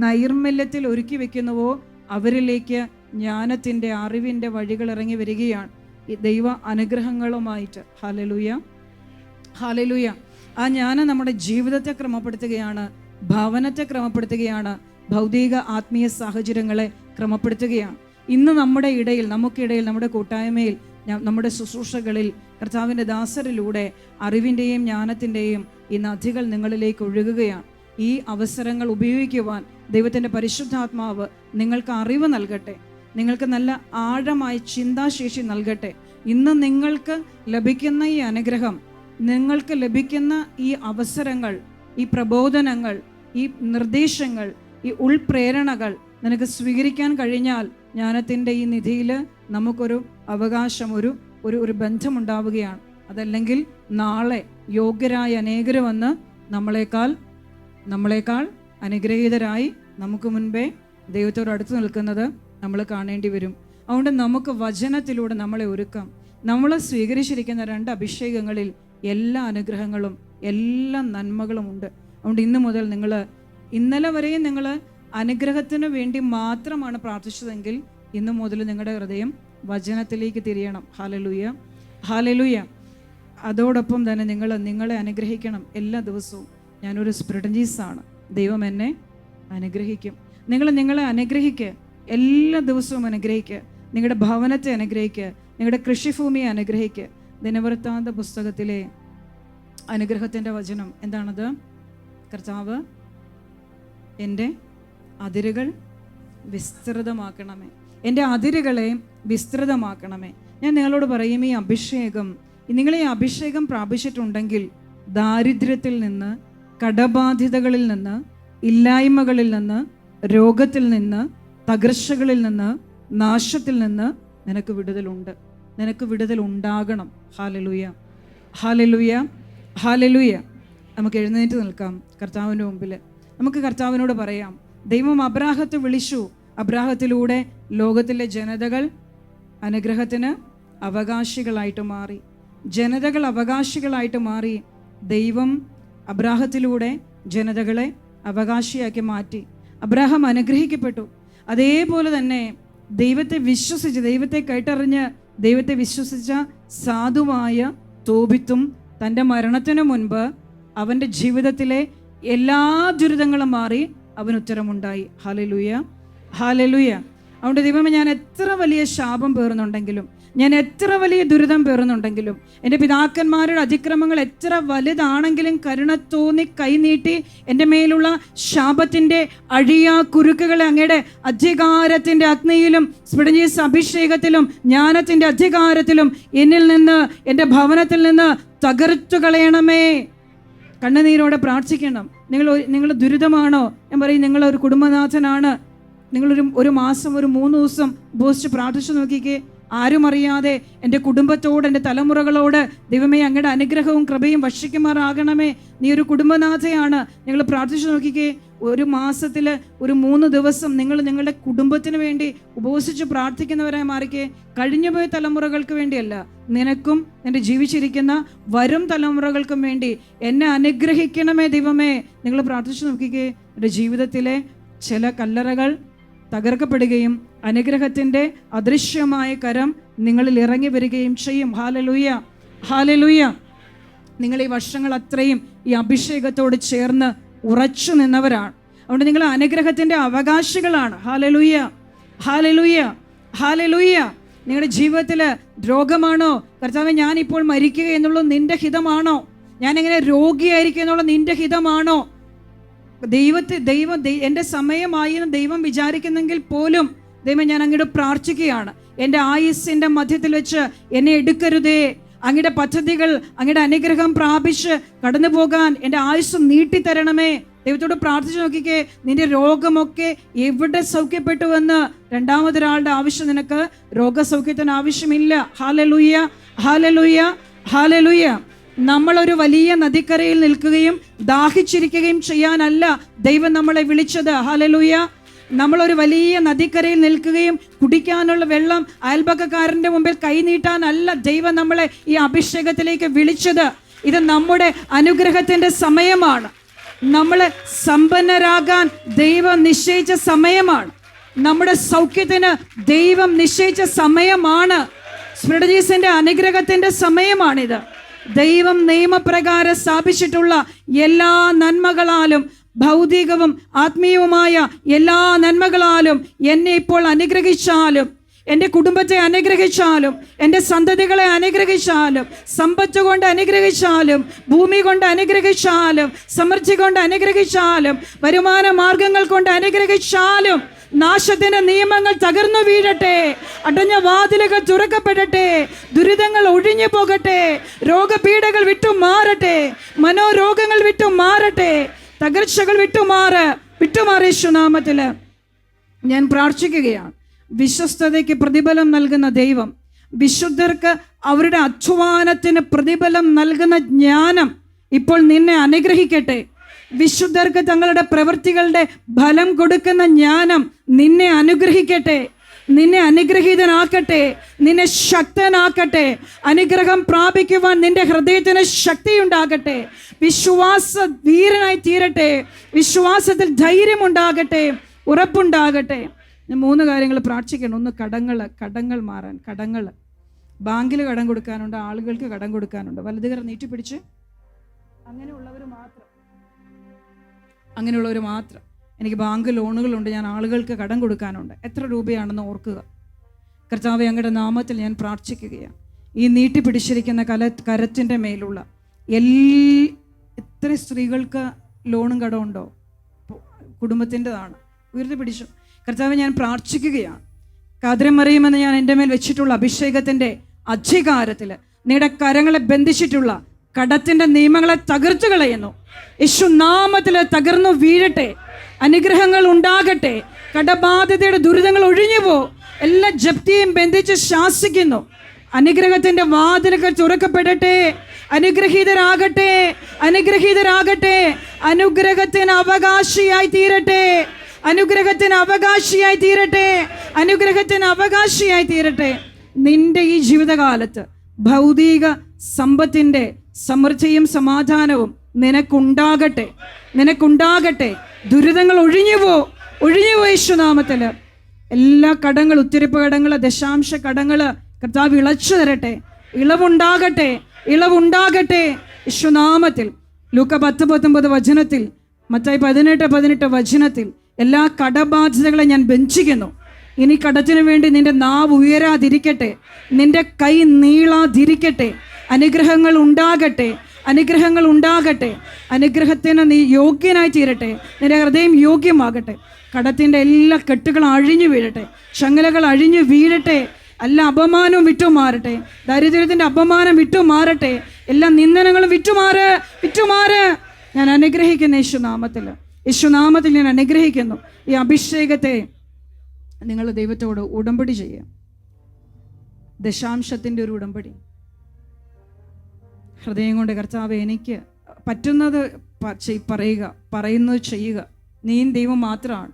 നൈർമല്യത്തിൽ ഒരുക്കി വെക്കുന്നുവോ അവരിലേക്ക് ജ്ഞാനത്തിൻ്റെ അറിവിൻ്റെ വഴികൾ ഇറങ്ങി വരികയാണ് ഈ ദൈവ അനുഗ്രഹങ്ങളുമായിട്ട്. Hallelujah, hallelujah. ആ ജ്ഞാനം നമ്മുടെ ജീവിതത്തെ ക്രമപ്പെടുത്തുകയാണ്, ഭവനത്തെ ക്രമപ്പെടുത്തുകയാണ്, ഭൗതിക ആത്മീയ സാഹചര്യങ്ങളെ ക്രമപ്പെടുത്തുകയാണ്. ഇന്ന് നമ്മുടെ ഇടയിൽ, നമുക്കിടയിൽ, നമ്മുടെ കൂട്ടായ്മയിൽ, നമ്മുടെ ശുശ്രൂഷകളിൽ കർത്താവിൻ്റെ ദാസരിലൂടെ അറിവിൻ്റെയും ജ്ഞാനത്തിൻ്റെയും ഈ നദികൾ നിങ്ങളിലേക്ക് ഒഴുകുകയാണ്. ഈ അവസരങ്ങൾ ഉപയോഗിക്കുവാൻ ദൈവത്തിൻ്റെ പരിശുദ്ധാത്മാവ് നിങ്ങൾക്ക് അറിവ് നൽകട്ടെ, നിങ്ങൾക്ക് നല്ല ആഴമായ ചിന്താശേഷി നൽകട്ടെ. ഇന്ന് നിങ്ങൾക്ക് ലഭിക്കുന്ന ഈ അനുഗ്രഹം, നിങ്ങൾക്ക് ലഭിക്കുന്ന ഈ അവസരങ്ങൾ, ഈ പ്രബോധനങ്ങൾ, ഈ നിർദ്ദേശങ്ങൾ, ഈ ഉൾപ്രേരണകൾ നിനക്ക് സ്വീകരിക്കാൻ കഴിഞ്ഞാൽ ജ്ഞാനത്തിൻ്റെ ഈ നിധിയിൽ നമുക്കൊരു അവകാശം, ഒരു ബന്ധമുണ്ടാവുകയാണ്. അതല്ലെങ്കിൽ നാളെ യോഗ്യരായ അനേകർ വന്ന് നമ്മളെക്കാൾ അനുഗ്രഹീതരായി നമുക്ക് മുൻപേ ദൈവത്തോട് അടുത്ത് നിൽക്കുന്നത് നമ്മൾ കാണേണ്ടി വരും. അതുകൊണ്ട് നമുക്ക് വചനത്തിലൂടെ നമ്മളെ ഒരുക്കാം. നമ്മൾ സ്വീകരിച്ചിരിക്കുന്ന 2 അഭിഷേകങ്ങളിൽ എല്ലാ അനുഗ്രഹങ്ങളും എല്ലാ നന്മകളും ഉണ്ട്. അതുകൊണ്ട് ഇന്ന് മുതൽ ഇന്നലെ വരെയും നിങ്ങൾ അനുഗ്രഹത്തിന് വേണ്ടി മാത്രമാണ് പ്രാർത്ഥിച്ചതെങ്കിൽ ഇന്ന് മുതൽ നിങ്ങളുടെ ഹൃദയം വചനത്തിലേക്ക് തിരിയണം. Hallelujah, hallelujah. അതോടൊപ്പം തന്നെ നിങ്ങളെ അനുഗ്രഹിക്കണം. എല്ലാ ദിവസവും ഞാനൊരു സ്പ്രിഡഞ്ചീസാണ്, ദൈവം എന്നെ അനുഗ്രഹിക്കും. നിങ്ങളെ അനുഗ്രഹിക്കുക, എല്ലാ ദിവസവും അനുഗ്രഹിക്കുക. നിങ്ങളുടെ ഭവനത്തെ അനുഗ്രഹിക്കുക, നിങ്ങളുടെ കൃഷിഭൂമിയെ അനുഗ്രഹിക്കുക. ദിനവൃത്താന്ത പുസ്തകത്തിലെ അനുഗ്രഹത്തിൻ്റെ വചനം എന്താണത്? കർത്താവ് എൻ്റെ അതിരുകൾ വിസ്തൃതമാക്കണമേ, എൻ്റെ അതിരുകളെ വിസ്തൃതമാക്കണമേ. ഞാൻ നിങ്ങളോട് പറയും, ഈ അഭിഷേകം, നിങ്ങൾ ഈ അഭിഷേകം പ്രാപിച്ചിട്ടുണ്ടെങ്കിൽ ദാരിദ്ര്യത്തിൽ നിന്ന്, കടബാധ്യതകളിൽ നിന്ന്, ഇല്ലായ്മകളിൽ നിന്ന്, രോഗത്തിൽ നിന്ന്, തകർച്ചകളിൽ നിന്ന്, നാശത്തിൽ നിന്ന് നിനക്ക് വിടുതലുണ്ട്. നിനക്ക് വിടുതൽ ഉണ്ടാകണം. Hallelujah, hallelujah, hallelujah. നമുക്ക് എഴുന്നേറ്റ് നിൽക്കാം കർത്താവിൻ്റെ മുമ്പിൽ. നമുക്ക് കർത്താവിനോട് പറയാം, ദൈവം അബ്രാഹത്തെ വിളിച്ചു. അബ്രാഹത്തിലൂടെ ലോകത്തിലെ ജനതകൾ അനുഗ്രഹത്തിന് അവകാശികളായിട്ട് മാറി. ജനതകൾ അവകാശികളായിട്ട് മാറി. ദൈവം അബ്രാഹത്തിലൂടെ ജനതകളെ അവകാശിയാക്കി മാറ്റി. അബ്രാഹാം അനുഗ്രഹിക്കപ്പെട്ടു. അതേപോലെ തന്നെ ദൈവത്തെ വിശ്വസിച്ച്, ദൈവത്തെ കേട്ടറിഞ്ഞ് ദൈവത്തെ വിശ്വസിച്ച സാധുവായ തോബിത്തും തൻ്റെ മരണത്തിനു മുൻപ് അവൻ്റെ ജീവിതത്തിലെ എല്ലാ ദുരിതങ്ങളും മാറി അവന് ഉത്തരമുണ്ടായി. Hallelujah, hallelujah. അതുകൊണ്ട് ദൈവമേ, ഞാൻ എത്ര വലിയ ശാപം പേറുന്നുണ്ടെങ്കിലും, ഞാൻ എത്ര വലിയ ദുരിതം പേറുന്നുണ്ടെങ്കിലും, എൻ്റെ പിതാക്കന്മാരുടെ അതിക്രമങ്ങൾ എത്ര വലുതാണെങ്കിലും കരുണ തോന്നി കൈനീട്ടി എൻ്റെ മേലുള്ള ശാപത്തിൻ്റെ അഴിയാ കുരുക്കുകളെ അങ്ങയുടെ അധികാരത്തിൻ്റെ അഗ്നിയിലും സ്പിഡനീസ് അഭിഷേകത്തിലും ജ്ഞാനത്തിൻ്റെ അധികാരത്തിലും എന്നിൽ നിന്ന്, എൻ്റെ ഭവനത്തിൽ നിന്ന് തകർത്തു കളയണമേ. കണ്ണുനീരോടെ പ്രാർത്ഥിക്കണം. നിങ്ങൾ ദുരിതമാണോ? ഞാൻ പറയും, നിങ്ങളൊരു കുടുംബനാഥനാണ്. ഒരു മാസം, ഒരു 3 ദിവസം ഉപവസിച്ച് പ്രാർത്ഥിച്ചു നോക്കിക്കേ. ആരും അറിയാതെ എൻ്റെ കുടുംബത്തോട്, എൻ്റെ തലമുറകളോട് ദൈവമേ അങ്ങയുടെ അനുഗ്രഹവും കൃപയും വർഷിക്കുമാറാകണമേ. നീ ഒരു കുടുംബനാഥയാണ്. നിങ്ങൾ പ്രാർത്ഥിച്ചു നോക്കിക്കേ. ഒരു മാസത്തിൽ ഒരു 3 ദിവസം നിങ്ങളുടെ കുടുംബത്തിന് വേണ്ടി ഉപവസിച്ച് പ്രാർത്ഥിക്കുന്നവരായി മാറിക്കേ. കഴിഞ്ഞുപോയ തലമുറകൾക്ക് വേണ്ടിയല്ല, നിനക്കും നിന്റെ ജീവിച്ചിരിക്കുന്ന വരും തലമുറകൾക്കും വേണ്ടി എന്നെ അനുഗ്രഹിക്കണമേ ദൈവമേ. നിങ്ങൾ പ്രാർത്ഥിച്ചു നോക്കിക്കേ. എൻ്റെ ജീവിതത്തിലെ ചില കല്ലറകൾ തകർക്കപ്പെടുകയും അനുഗ്രഹത്തിൻ്റെ അദൃശ്യമായ കരം നിങ്ങളിൽ ഇറങ്ങി വരികയും ചെയ്യും. Hallelujah, hallelujah. നിങ്ങൾ ഈ വർഷങ്ങൾ അത്രയും ഈ അഭിഷേകത്തോട് ചേർന്ന് ഉറച്ചു നിന്നവരാണ്. അതുകൊണ്ട് നിങ്ങൾ അനുഗ്രഹത്തിൻ്റെ അവകാശികളാണ്. Hallelujah, hallelujah, hallelujah. നിങ്ങളുടെ ജീവിതത്തിൽ രോഗമാണോ? കർത്താവേ, ഞാനിപ്പോൾ മരിക്കുക എന്നുള്ളത് നിന്റെ ഹിതമാണോ? ഞാനെങ്ങനെ രോഗിയായിരിക്കും എന്നുള്ളത് നിന്റെ ഹിതമാണോ? ദൈവം എൻ്റെ സമയമായി എന്ന് ദൈവം വിചാരിക്കുന്നെങ്കിൽ പോലും ദൈവം, ഞാൻ അങ്ങോട്ട് പ്രാർത്ഥിക്കുകയാണ്, എൻ്റെ ആയുസ്സിൻ്റെ മധ്യത്തിൽ വെച്ച് എന്നെ എടുക്കരുതേ. അങ്ങയുടെ പദ്ധതികൾ, അങ്ങയുടെ അനുഗ്രഹം പ്രാപിച്ച് കടന്നു പോകാൻ എൻ്റെ ആയുസ് നീട്ടിത്തരണമേ. ദൈവത്തോട് പ്രാർത്ഥിച്ചു നോക്കിക്കേ. നിന്റെ രോഗമൊക്കെ എവിടെ സൗഖ്യപ്പെട്ടുവെന്ന് രണ്ടാമതൊരാളുടെ ആവശ്യം നിനക്ക് രോഗസൗഖ്യത്തിന് ആവശ്യമില്ല. Hallelujah, hallelujah, hallelujah. നമ്മളൊരു വലിയ നദിക്കരയിൽ നിൽക്കുകയും ദാഹിച്ചിരിക്കുകയും ചെയ്യാനല്ല ദൈവം നമ്മളെ വിളിച്ചത്. ഹല്ലേലൂയ. നമ്മളൊരു വലിയ നദിക്കരയിൽ നിൽക്കുകയും കുടിക്കാനുള്ള വെള്ളം അയൽപക്കക്കാരൻ്റെ മുമ്പിൽ കൈനീട്ടാനല്ല ദൈവം നമ്മളെ ഈ അഭിഷേകത്തിലേക്ക് വിളിച്ചത്. ഇത് നമ്മുടെ അനുഗ്രഹത്തിൻ്റെ സമയമാണ്. നമ്മളെ സമ്പന്നരാകാൻ ദൈവം നിശ്ചയിച്ച സമയമാണ്. നമ്മുടെ സൗഖ്യത്തിന് ദൈവം നിശ്ചയിച്ച സമയമാണ്. സ്പിഡനീസിൻ്റെ അനുഗ്രഹത്തിൻ്റെ സമയമാണിത്. ദൈവം നിയമപ്രകാരം സ്ഥാപിച്ചിട്ടുള്ള എല്ലാ നന്മകളാലും, ഭൗതികവും ആത്മീയവുമായ എല്ലാ നന്മകളാലും എന്നെ ഇപ്പോൾ അനുഗ്രഹിച്ചാലും, എൻ്റെ കുടുംബത്തെ അനുഗ്രഹിച്ചാലും, എൻ്റെ സന്തതികളെ അനുഗ്രഹിച്ചാലും, സമ്പത്ത് കൊണ്ട് അനുഗ്രഹിച്ചാലും, ഭൂമി കൊണ്ട് അനുഗ്രഹിച്ചാലും, സമൃദ്ധി കൊണ്ട് അനുഗ്രഹിച്ചാലും, വരുമാന മാർഗങ്ങൾ കൊണ്ട് അനുഗ്രഹിച്ചാലും, നാശത്തിന്റെ നിയമങ്ങൾ തകർന്നു വീഴട്ടെ, അടഞ്ഞ വാതിലുകൾ തുറക്കപ്പെടട്ടെ, ദുരിതങ്ങൾ ഒഴിഞ്ഞു പോകട്ടെ, രോഗപീഠകൾ വിട്ടുമാറട്ടെ, മനോരോഗങ്ങൾ വിട്ടുമാറട്ടെ, തകർച്ചകൾ വിട്ടുമാറ് യേശുനാമത്തില് ഞാൻ പ്രാർത്ഥിക്കുകയാണ്. വിശ്വസ്തതയ്ക്ക് പ്രതിഫലം നൽകുന്ന ദൈവം, വിശുദ്ധർക്ക് അവരുടെ അധ്വാനത്തിന് പ്രതിഫലം നൽകുന്ന ജ്ഞാനം ഇപ്പോൾ നിന്നെ അനുഗ്രഹിക്കട്ടെ. വിശുദ്ധർക്ക് തങ്ങളുടെ പ്രവൃത്തികളുടെ ഫലം കൊടുക്കുന്ന ജ്ഞാനം നിന്നെ അനുഗ്രഹിക്കട്ടെ. നിന്നെ അനുഗ്രഹീതനാക്കട്ടെ, നിന്നെ ശക്തനാക്കട്ടെ. അനുഗ്രഹം പ്രാപിക്കുവാൻ നിന്റെ ഹൃദയത്തിന് ശക്തിയുണ്ടാകട്ടെ. വിശ്വാസ വീരനായി തീരട്ടെ. വിശ്വാസത്തിൽ ധൈര്യമുണ്ടാകട്ടെ, ഉറപ്പുണ്ടാകട്ടെ. ഞാൻ 3 കാര്യങ്ങൾ പ്രാർത്ഥിക്കണം. ഒന്ന്, കടങ്ങൾ മാറാൻ. കടങ്ങൾ, ബാങ്കിൽ കടം കൊടുക്കാനുണ്ട്, ആളുകൾക്ക് കടം കൊടുക്കാനുണ്ട്. വലതുകരം നീട്ടിപ്പിടിച്ച് അങ്ങനെയുള്ളവർ മാത്രം. എനിക്ക് ബാങ്ക് ലോണുകളുണ്ട്, ഞാൻ ആളുകൾക്ക് കടം കൊടുക്കാനുണ്ട്. എത്ര രൂപയാണെന്ന് ഓർക്കുക. കർത്താവേ, അങ്ങയുടെ നാമത്തിൽ ഞാൻ പ്രാർത്ഥിക്കുകയാണ്. ഈ നീട്ടിപ്പിടിച്ചിരിക്കുന്ന കരത്തിൻ്റെ മേലുള്ള എത്ര സ്ത്രീകൾക്ക് ലോണും കടമുണ്ടോ? കുടുംബത്തിൻ്റെതാണ്. ഉയർത്തിപ്പിടിച്ചു. കർത്താവേ, ഞാൻ പ്രാർത്ഥിക്കുകയാണ്. കാദ്രമറിയുമെന്ന് ഞാൻ എൻ്റെ മേൽ വെച്ചിട്ടുള്ള അഭിഷേകത്തിൻ്റെ അധികാരത്തിൽ നിങ്ങളുടെ കരങ്ങളെ ബന്ധിച്ചിട്ടുള്ള കടത്തിൻ്റെ നിയമങ്ങളെ തകർത്തു കളയുന്നു. യേശു നാമത്തിൽ തകർന്നു വീഴട്ടെ. അനുഗ്രഹങ്ങൾ ഉണ്ടാകട്ടെ. കടബാധ്യതയുടെ ദുരിതങ്ങൾ ഒഴിഞ്ഞുപോ. എല്ലാ ജപ്തിയും ബന്ധിച്ച് ശാസിക്കുന്നു. അനുഗ്രഹത്തിന്റെ വാതിലുകൾ തുറക്കപ്പെടട്ടെ. അനുഗ്രഹീതരാകട്ടെ, അനുഗ്രഹീതരാകട്ടെ. അനുഗ്രഹത്തിന് അവകാശിയായി തീരട്ടെ, അനുഗ്രഹത്തിന് അവകാശിയായി തീരട്ടെ, അനുഗ്രഹത്തിന് അവകാശിയായി തീരട്ടെ. നിന്റെ ഈ ജീവിതകാലത്ത് ഭൗതിക സമ്പത്തിന്റെ സമൃദ്ധിയും സമാധാനവും നിനക്കുണ്ടാകട്ടെ, നിനക്കുണ്ടാകട്ടെ. ദുരിതങ്ങൾ ഒഴിഞ്ഞുപോ, ഒഴിഞ്ഞുപോ യേശുനാമത്തില്. എല്ലാ കടങ്ങൾ, ഉത്തിരിപ്പ് കടങ്ങൾ, ദശാംശ കടങ്ങൾ കർത്താവ് ഇളച്ചു തരട്ടെ. ഇളവുണ്ടാകട്ടെ, ഇളവുണ്ടാകട്ടെ യേശുനാമത്തിൽ. ലൂക്ക 10:19 വചനത്തിൽ, മത്തായി 18:18 വചനത്തിൽ എല്ലാ കടബാധ്യതകളെ ഞാൻ ബന്ധിക്കുന്നു. ഇനി കടത്തിനു വേണ്ടി നിന്റെ നാവ് ഉയരാതിരിക്കട്ടെ, നിന്റെ കൈ നീളാതിരിക്കട്ടെ. അനുഗ്രഹങ്ങൾ ഉണ്ടാകട്ടെ, അനുഗ്രഹങ്ങൾ ഉണ്ടാകട്ടെ. അനുഗ്രഹത്തിന് നീ യോഗ്യനായി തീരട്ടെ. നിന്റെ ഹൃദയം യോഗ്യമാകട്ടെ. കടത്തിൻ്റെ എല്ലാ കെട്ടുകളും അഴിഞ്ഞു വീഴട്ടെ, ചങ്ങലകൾ അഴിഞ്ഞു വീഴട്ടെ. എല്ലാ അപമാനവും വിട്ടുമാറട്ടെ. ദാരിദ്ര്യത്തിൻ്റെ അപമാനം വിട്ടുമാറട്ടെ. എല്ലാ നിന്ദനങ്ങളും വിട്ടുമാറ്, വിട്ടുമാറ്. ഞാൻ അനുഗ്രഹിക്കുന്നു യേശുനാമത്തിൽ, യേശുനാമത്തിൽ ഞാൻ അനുഗ്രഹിക്കുന്നു. ഈ അഭിഷേകത്തെ നിങ്ങൾ ദൈവത്തോട് ഉടമ്പടി ചെയ്യുക. ദശാംശത്തിൻ്റെ ഒരു ഉടമ്പടി. ഹൃദയം കൊണ്ട് കർത്താവേ, എനിക്ക് പറ്റുന്നത് പറയുക, പറയുന്നത് ചെയ്യുക. നീ ദൈവം മാത്രമാണ്.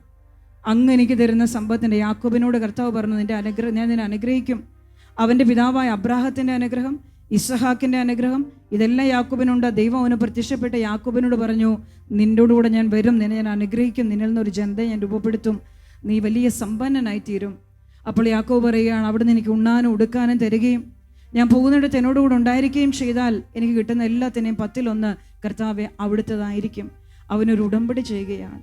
അങ്ങ് എനിക്ക് തരുന്ന സമ്പത്തിൻ്റെ, യാക്കോബിനോട് കർത്താവ് പറഞ്ഞു, ഞാൻ നിന്നെ അനുഗ്രഹിക്കും. അവൻ്റെ പിതാവായ അബ്രാഹത്തിൻ്റെ അനുഗ്രഹം, ഇസഹാക്കിൻ്റെ അനുഗ്രഹം, ഇതെല്ലാം യാക്കോബിനുണ്ട്. ദൈവം അവന് പ്രത്യക്ഷപ്പെട്ട് യാക്കോബിനോട് പറഞ്ഞു, നിന്നോടുകൂടെ ഞാൻ വരും, നിന്നെ ഞാൻ അനുഗ്രഹിക്കും, നിന്നിൽ നിന്നൊരു ജനതയെ ഞാൻ രൂപപ്പെടുത്തും, നീ വലിയ സമ്പന്നനായി തീരും. അപ്പോൾ യാക്കോബ് പറയുകയാണ്, അവിടുന്ന് എനിക്ക് ഉണ്ണാനും ഉടുക്കാനും തരികയും ഞാൻ പോകുന്നിടത്ത് എന്നോടുകൂടെ ഉണ്ടായിരിക്കുകയും ചെയ്താൽ എനിക്ക് കിട്ടുന്ന എല്ലാത്തിനെയും 10-1 കർത്താവെ അവിടുത്തേതായിരിക്കും. അവനൊരു ഉടമ്പടി ചെയ്യുകയാണ്.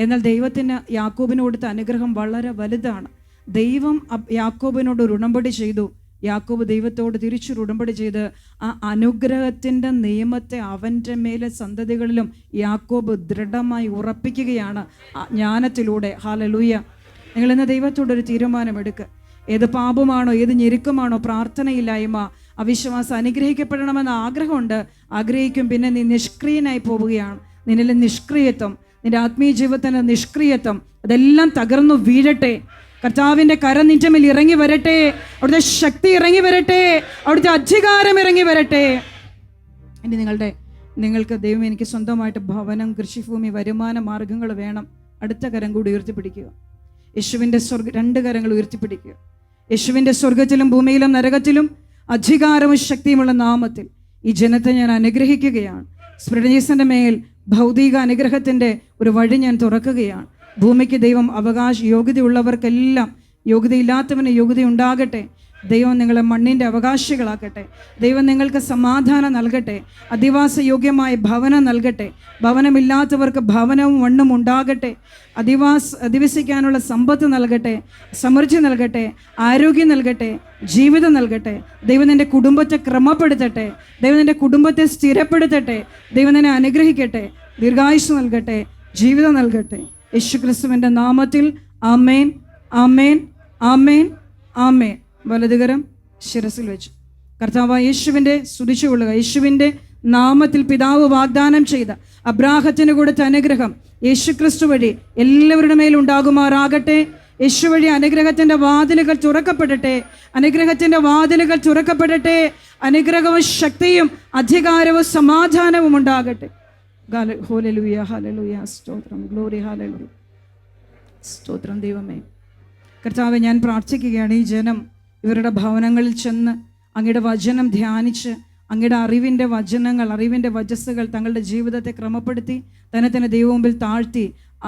എന്നാൽ ദൈവത്തിന് യാക്കോബിന് കൊടുത്ത അനുഗ്രഹം വളരെ വലുതാണ്. ദൈവം യാക്കോബിനോട് ഒരു ഉടമ്പടി ചെയ്തു. യാക്കോബ് ദൈവത്തോട് തിരിച്ചൊരു ഉടമ്പടി ചെയ്ത് ആ അനുഗ്രഹത്തിൻ്റെ നിയമത്തെ അവൻ്റെ മേലെ സന്തതികളിലും യാക്കോബ് ദൃഢമായി ഉറപ്പിക്കുകയാണ് ജ്ഞാനത്തിലൂടെ. ഹല്ലേലൂയ. നിങ്ങൾ ഇന്ന് ദൈവത്തോടൊരു തീരുമാനമെടുക്കുക. ഏത് പാപമാണോ, ഏത് ഞെരുക്കമാണോ, പ്രാർത്ഥനയില്ലായ്മ, അവിശ്വാസം, അനുഗ്രഹിക്കപ്പെടണമെന്ന ആഗ്രഹമുണ്ട്, ആഗ്രഹിക്കും. പിന്നെ നീ നിഷ്ക്രിയനായി പോവുകയാണ്. നിന്നിലെ നിഷ്ക്രിയത്വം, നിന്റെ ആത്മീയ ജീവിതത്തിൻ്റെ നിഷ്ക്രിയത്വം, അതെല്ലാം തകർന്നു വീഴട്ടെ. കർത്താവിൻ്റെ കരം നിന്റെ മേൽ ഇറങ്ങി വരട്ടെ. അവിടുത്തെ ശക്തി ഇറങ്ങി വരട്ടെ. അവിടുത്തെ അധികാരം ഇറങ്ങി വരട്ടെ. ഇനി നിങ്ങൾക്ക് ദൈവം, എനിക്ക് സ്വന്തമായിട്ട് ഭവനം, കൃഷിഭൂമി, വരുമാന മാർഗങ്ങൾ വേണം. അടുത്ത കരം കൂടി ഉയർത്തിപ്പിടിക്കുക. യേശുവിൻ്റെ 2 കരങ്ങൾ ഉയർത്തിപ്പിടിക്കുക. യേശുവിൻ്റെ സ്വർഗത്തിലും ഭൂമിയിലും നരകത്തിലും അധികാരവും ശക്തിയുമുള്ള നാമത്തിൽ ഈ ജനത്തെ ഞാൻ അനുഗ്രഹിക്കുകയാണ്. സ്പ്രിഡനീസിൻ്റെ മേൽ ഭൗതിക അനുഗ്രഹത്തിൻ്റെ ഒരു വഴി ഞാൻ തുറക്കുകയാണ്. ഭൂമിക്ക് ദൈവം യോഗ്യതയുള്ളവർക്കെല്ലാം, യോഗ്യതയില്ലാത്തവന് യോഗ്യത ഉണ്ടാകട്ടെ. ദൈവം നിങ്ങളെ മണ്ണിൻ്റെ അവകാശികളാക്കട്ടെ. ദൈവം നിങ്ങൾക്ക് സമാധാനം നൽകട്ടെ. അധിവാസയോഗ്യമായ ഭവനം നൽകട്ടെ. ഭവനമില്ലാത്തവർക്ക് ഭവനവും മണ്ണും ഉണ്ടാകട്ടെ. അധിവസിക്കാനുള്ള സമ്പത്ത് നൽകട്ടെ, സമൃദ്ധി നൽകട്ടെ, ആരോഗ്യം നൽകട്ടെ, ജീവിതം നൽകട്ടെ. ദൈവം നിൻ്റെ കുടുംബത്തെ ക്രമപ്പെടുത്തട്ടെ. ദൈവം നിൻ്റെ കുടുംബത്തെ സ്ഥിരപ്പെടുത്തട്ടെ. ദൈവം നിന്നെ അനുഗ്രഹിക്കട്ടെ, ദീർഘായുസ് നൽകട്ടെ, ജീവിതം നൽകട്ടെ. യേശുക്രിസ്തുവിൻ്റെ നാമത്തിൽ ആമേൻ, ആമേൻ, ആമേൻ, ആമേൻ. വലതുകരം ശിരസിൽ വെച്ചു. കർത്താവായ യേശുവിൻ്റെ സ്തുതിച്ചുകൊള്ളുക. യേശുവിൻ്റെ നാമത്തിൽ പിതാവ് വാഗ്ദാനം ചെയ്ത അബ്രാഹത്തിന് കൊടുത്ത അനുഗ്രഹം യേശുക്രിസ്തു വഴി എല്ലാവരുടെ മേലുണ്ടാകുമാറാകട്ടെ. യേശു വഴി അനുഗ്രഹത്തിൻ്റെ വാതിലുകൾ തുറക്കപ്പെടട്ടെ. അനുഗ്രഹത്തിൻ്റെ വാതിലുകൾ തുറക്കപ്പെടട്ടെ. അനുഗ്രഹവും ശക്തിയും അധികാരവും സമാധാനവും ഉണ്ടാകട്ടെ. ഹല്ലേലൂയ, ഹല്ലേലൂയ, സ്തോത്രം, ഗ്ലോറി, ഹല്ലേലൂയ, സ്തോത്രം ദൈവമേ. കർത്താവെ, ഞാൻ പ്രാർത്ഥിക്കുകയാണ്, ഈ ജനം ഇവരുടെ ഭവനങ്ങളിൽ ചെന്ന് അങ്ങയുടെ വചനം ധ്യാനിച്ച് അങ്ങയുടെ അറിവിൻ്റെ വചനങ്ങൾ, അറിവിൻ്റെ വചസ്സുകൾ തങ്ങളുടെ ജീവിതത്തെ ക്രമപ്പെടുത്തി തന്നെ ദൈവം മുമ്പിൽ താഴ്ത്തി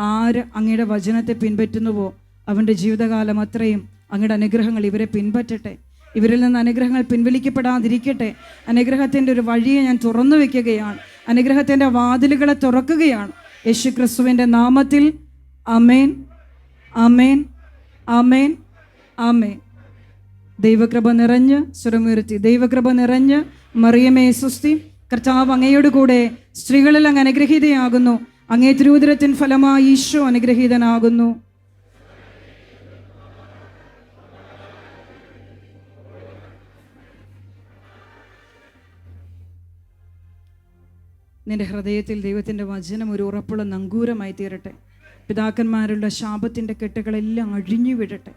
ആര് അങ്ങയുടെ വചനത്തെ പിൻപറ്റുന്നുവോ അവൻ്റെ ജീവിതകാലം അത്രയും അങ്ങയുടെ അനുഗ്രഹങ്ങൾ ഇവരെ പിൻപറ്റട്ടെ. ഇവരിൽ നിന്ന് അനുഗ്രഹങ്ങൾ പിൻവലിക്കപ്പെടാതിരിക്കട്ടെ. അനുഗ്രഹത്തിൻ്റെ ഒരു വഴിയെ ഞാൻ തുറന്നു വയ്ക്കുകയാണ്. അനുഗ്രഹത്തിൻ്റെ വാതിലുകളെ തുറക്കുകയാണ് യേശു ക്രിസ്തുവിൻ്റെ നാമത്തിൽ. ആമേൻ, ആമേൻ, ആമേൻ, ആമേൻ. ദൈവകൃപ നിറഞ്ഞ് സ്വരമുയർത്തി, ദൈവകൃപ നിറഞ്ഞ് മറിയമേ സ്വസ്തി, കർത്താവ് അങ്ങയോട് കൂടെ സ്ത്രീകളിൽ അങ്ങ് അനുഗ്രഹീതയാകുന്നു. അങ്ങേ തിരുവുദരത്തിൻ ഫലമായി ഈശോ അനുഗ്രഹീതനാകുന്നു. നിന്റെ ഹൃദയത്തിൽ ദൈവത്തിൻ്റെ വചനം ഒരു ഉറപ്പുള്ള നങ്കൂരമായി തീരട്ടെ. പിതാക്കന്മാരുടെ ശാപത്തിൻ്റെ കെട്ടുകളെല്ലാം അഴിഞ്ഞു വീഴട്ടെ.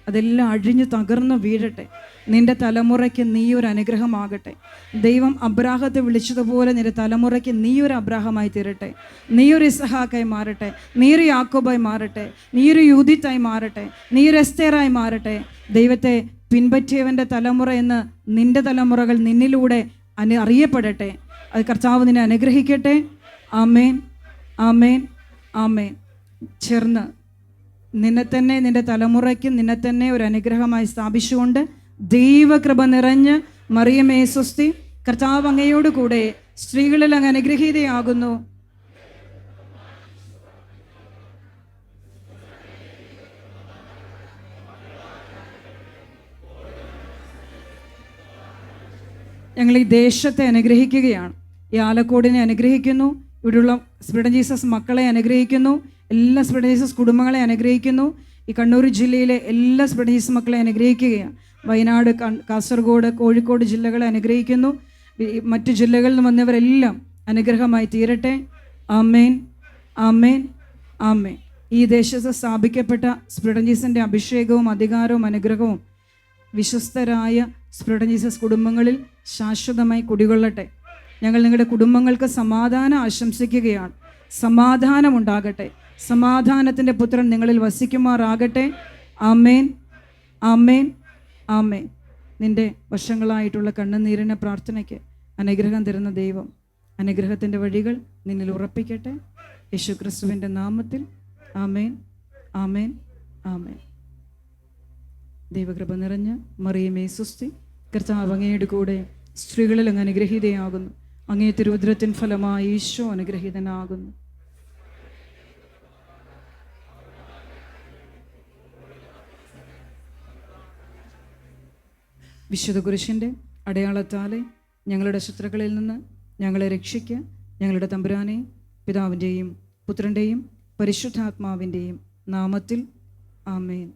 അതെല്ലാം അഴിഞ്ഞു തകർന്നു വീഴട്ടെ. നിന്റെ തലമുറയ്ക്ക് നീ ഒരു അനുഗ്രഹമാകട്ടെ. ദൈവം അബ്രാഹത്തെ വിളിച്ചതുപോലെ നിന്റെ തലമുറയ്ക്ക് നീ ഒരു അബ്രാഹമായി തീരട്ടെ. നീ ഒരു ഇസഹാക്കായി മാറട്ടെ. നീ ഒരു യാക്കോബായി മാറട്ടെ. നീ ഒരു യൂദിത്തായി മാറട്ടെ. നീ ഒരു എസ്തേറായി മാറട്ടെ. ദൈവത്തെ പിൻപറ്റിയവൻ്റെ തലമുറ എന്ന് നിന്റെ തലമുറകൾ നിന്നിലൂടെ അറിയപ്പെടട്ടെ. അത് കർത്താവ് നിന്നെ അനുഗ്രഹിക്കട്ടെ. ആമേൻ, ആമേൻ, ആമേൻ. ചേർന്ന് നിന്നെ തന്നെ, നിന്റെ തലമുറയ്ക്ക് നിന്നെ തന്നെ ഒരു അനുഗ്രഹമായി സ്ഥാപിച്ചുകൊണ്ട് ദൈവകൃപ നിറഞ്ഞ് മറിയമേ സ്വസ്തി, കർത്താവ് അങ്ങയോട് കൂടെ സ്ത്രീകളിൽ അങ്ങ് അനുഗ്രഹീതയാകുന്നു. ഞങ്ങൾ ഈ ദേശത്തെ അനുഗ്രഹിക്കുകയാണ്. ഈ ആലക്കോടിനെ അനുഗ്രഹിക്കുന്നു. ഇവിടെയുള്ള സ്പിരിറ്റ് ജീസസ് മക്കളെ അനുഗ്രഹിക്കുന്നു. എല്ലാ സ്പിരിറ്റ് ജീസസ് കുടുംബങ്ങളെ അനുഗ്രഹിക്കുന്നു. ഈ കണ്ണൂർ ജില്ലയിലെ എല്ലാ സ്പിരിറ്റ് ജീസസ് മക്കളെ അനുഗ്രഹിക്കുകയാണ്. വയനാട്, കാസർഗോഡ്, കോഴിക്കോട് ജില്ലകളെ അനുഗ്രഹിക്കുന്നു. മറ്റു ജില്ലകളിൽ നിന്ന് വന്നവരെല്ലാം അനുഗ്രഹമായി തീരട്ടെ. ആമേൻ, ആമേൻ, ആമേൻ. ഈ ദേശത്ത് സ്ഥാപിക്കപ്പെട്ട സ്പിരിറ്റ് ജീസസിൻ്റെ അഭിഷേകവും അധികാരവും അനുഗ്രഹവും വിശ്വസ്തരായ സ്പിരിറ്റ് ജീസസ് കുടുംബങ്ങളിൽ ശാശ്വതമായി കുടികൊള്ളട്ടെ. ഞങ്ങൾ നിങ്ങളുടെ കുടുംബങ്ങൾക്ക് സമാധാനം ആശംസിക്കുകയാണ്. സമാധാനമുണ്ടാകട്ടെ. സമാധാനത്തിൻ്റെ പുത്രൻ നിങ്ങളിൽ വസിക്കുമാറാകട്ടെ. ആമേൻ, ആമേൻ, ആമേൻ. നിൻ്റെ വർഷങ്ങളായിട്ടുള്ള കണ്ണുനീരിന് പ്രാർത്ഥനയ്ക്ക് അനുഗ്രഹം തരുന്ന ദൈവം അനുഗ്രഹത്തിൻ്റെ വഴികൾ നിന്നിൽ ഉറപ്പിക്കട്ടെ. യേശു ക്രിസ്തുവിൻ്റെ നാമത്തിൽ. ആമേൻ, ആമേൻ, ആമേൻ. ദൈവകൃപ നിറഞ്ഞ് മറിയമേ സ്വസ്തി, കർത്താവ് അങ്ങയുടെ കൂടെ സ്ത്രീകളിൽ അങ്ങ് അനുഗ്രഹീതയാകുന്നു. അങ്ങേ തിരുവുദരത്തിൻ ഫലമായി ഈശോ അനുഗ്രഹീതനാകുന്നു. വിശുദ്ധ കുരിശിൻ്റെ അടയാളത്താലെ ഞങ്ങളുടെ ശത്രുക്കളിൽ നിന്ന് ഞങ്ങളെ രക്ഷിക്കുക. ഞങ്ങളുടെ തമ്പുരാനെ, പിതാവിൻ്റെയും പുത്രൻ്റെയും പരിശുദ്ധാത്മാവിൻ്റെയും നാമത്തിൽ. ആമേൻ.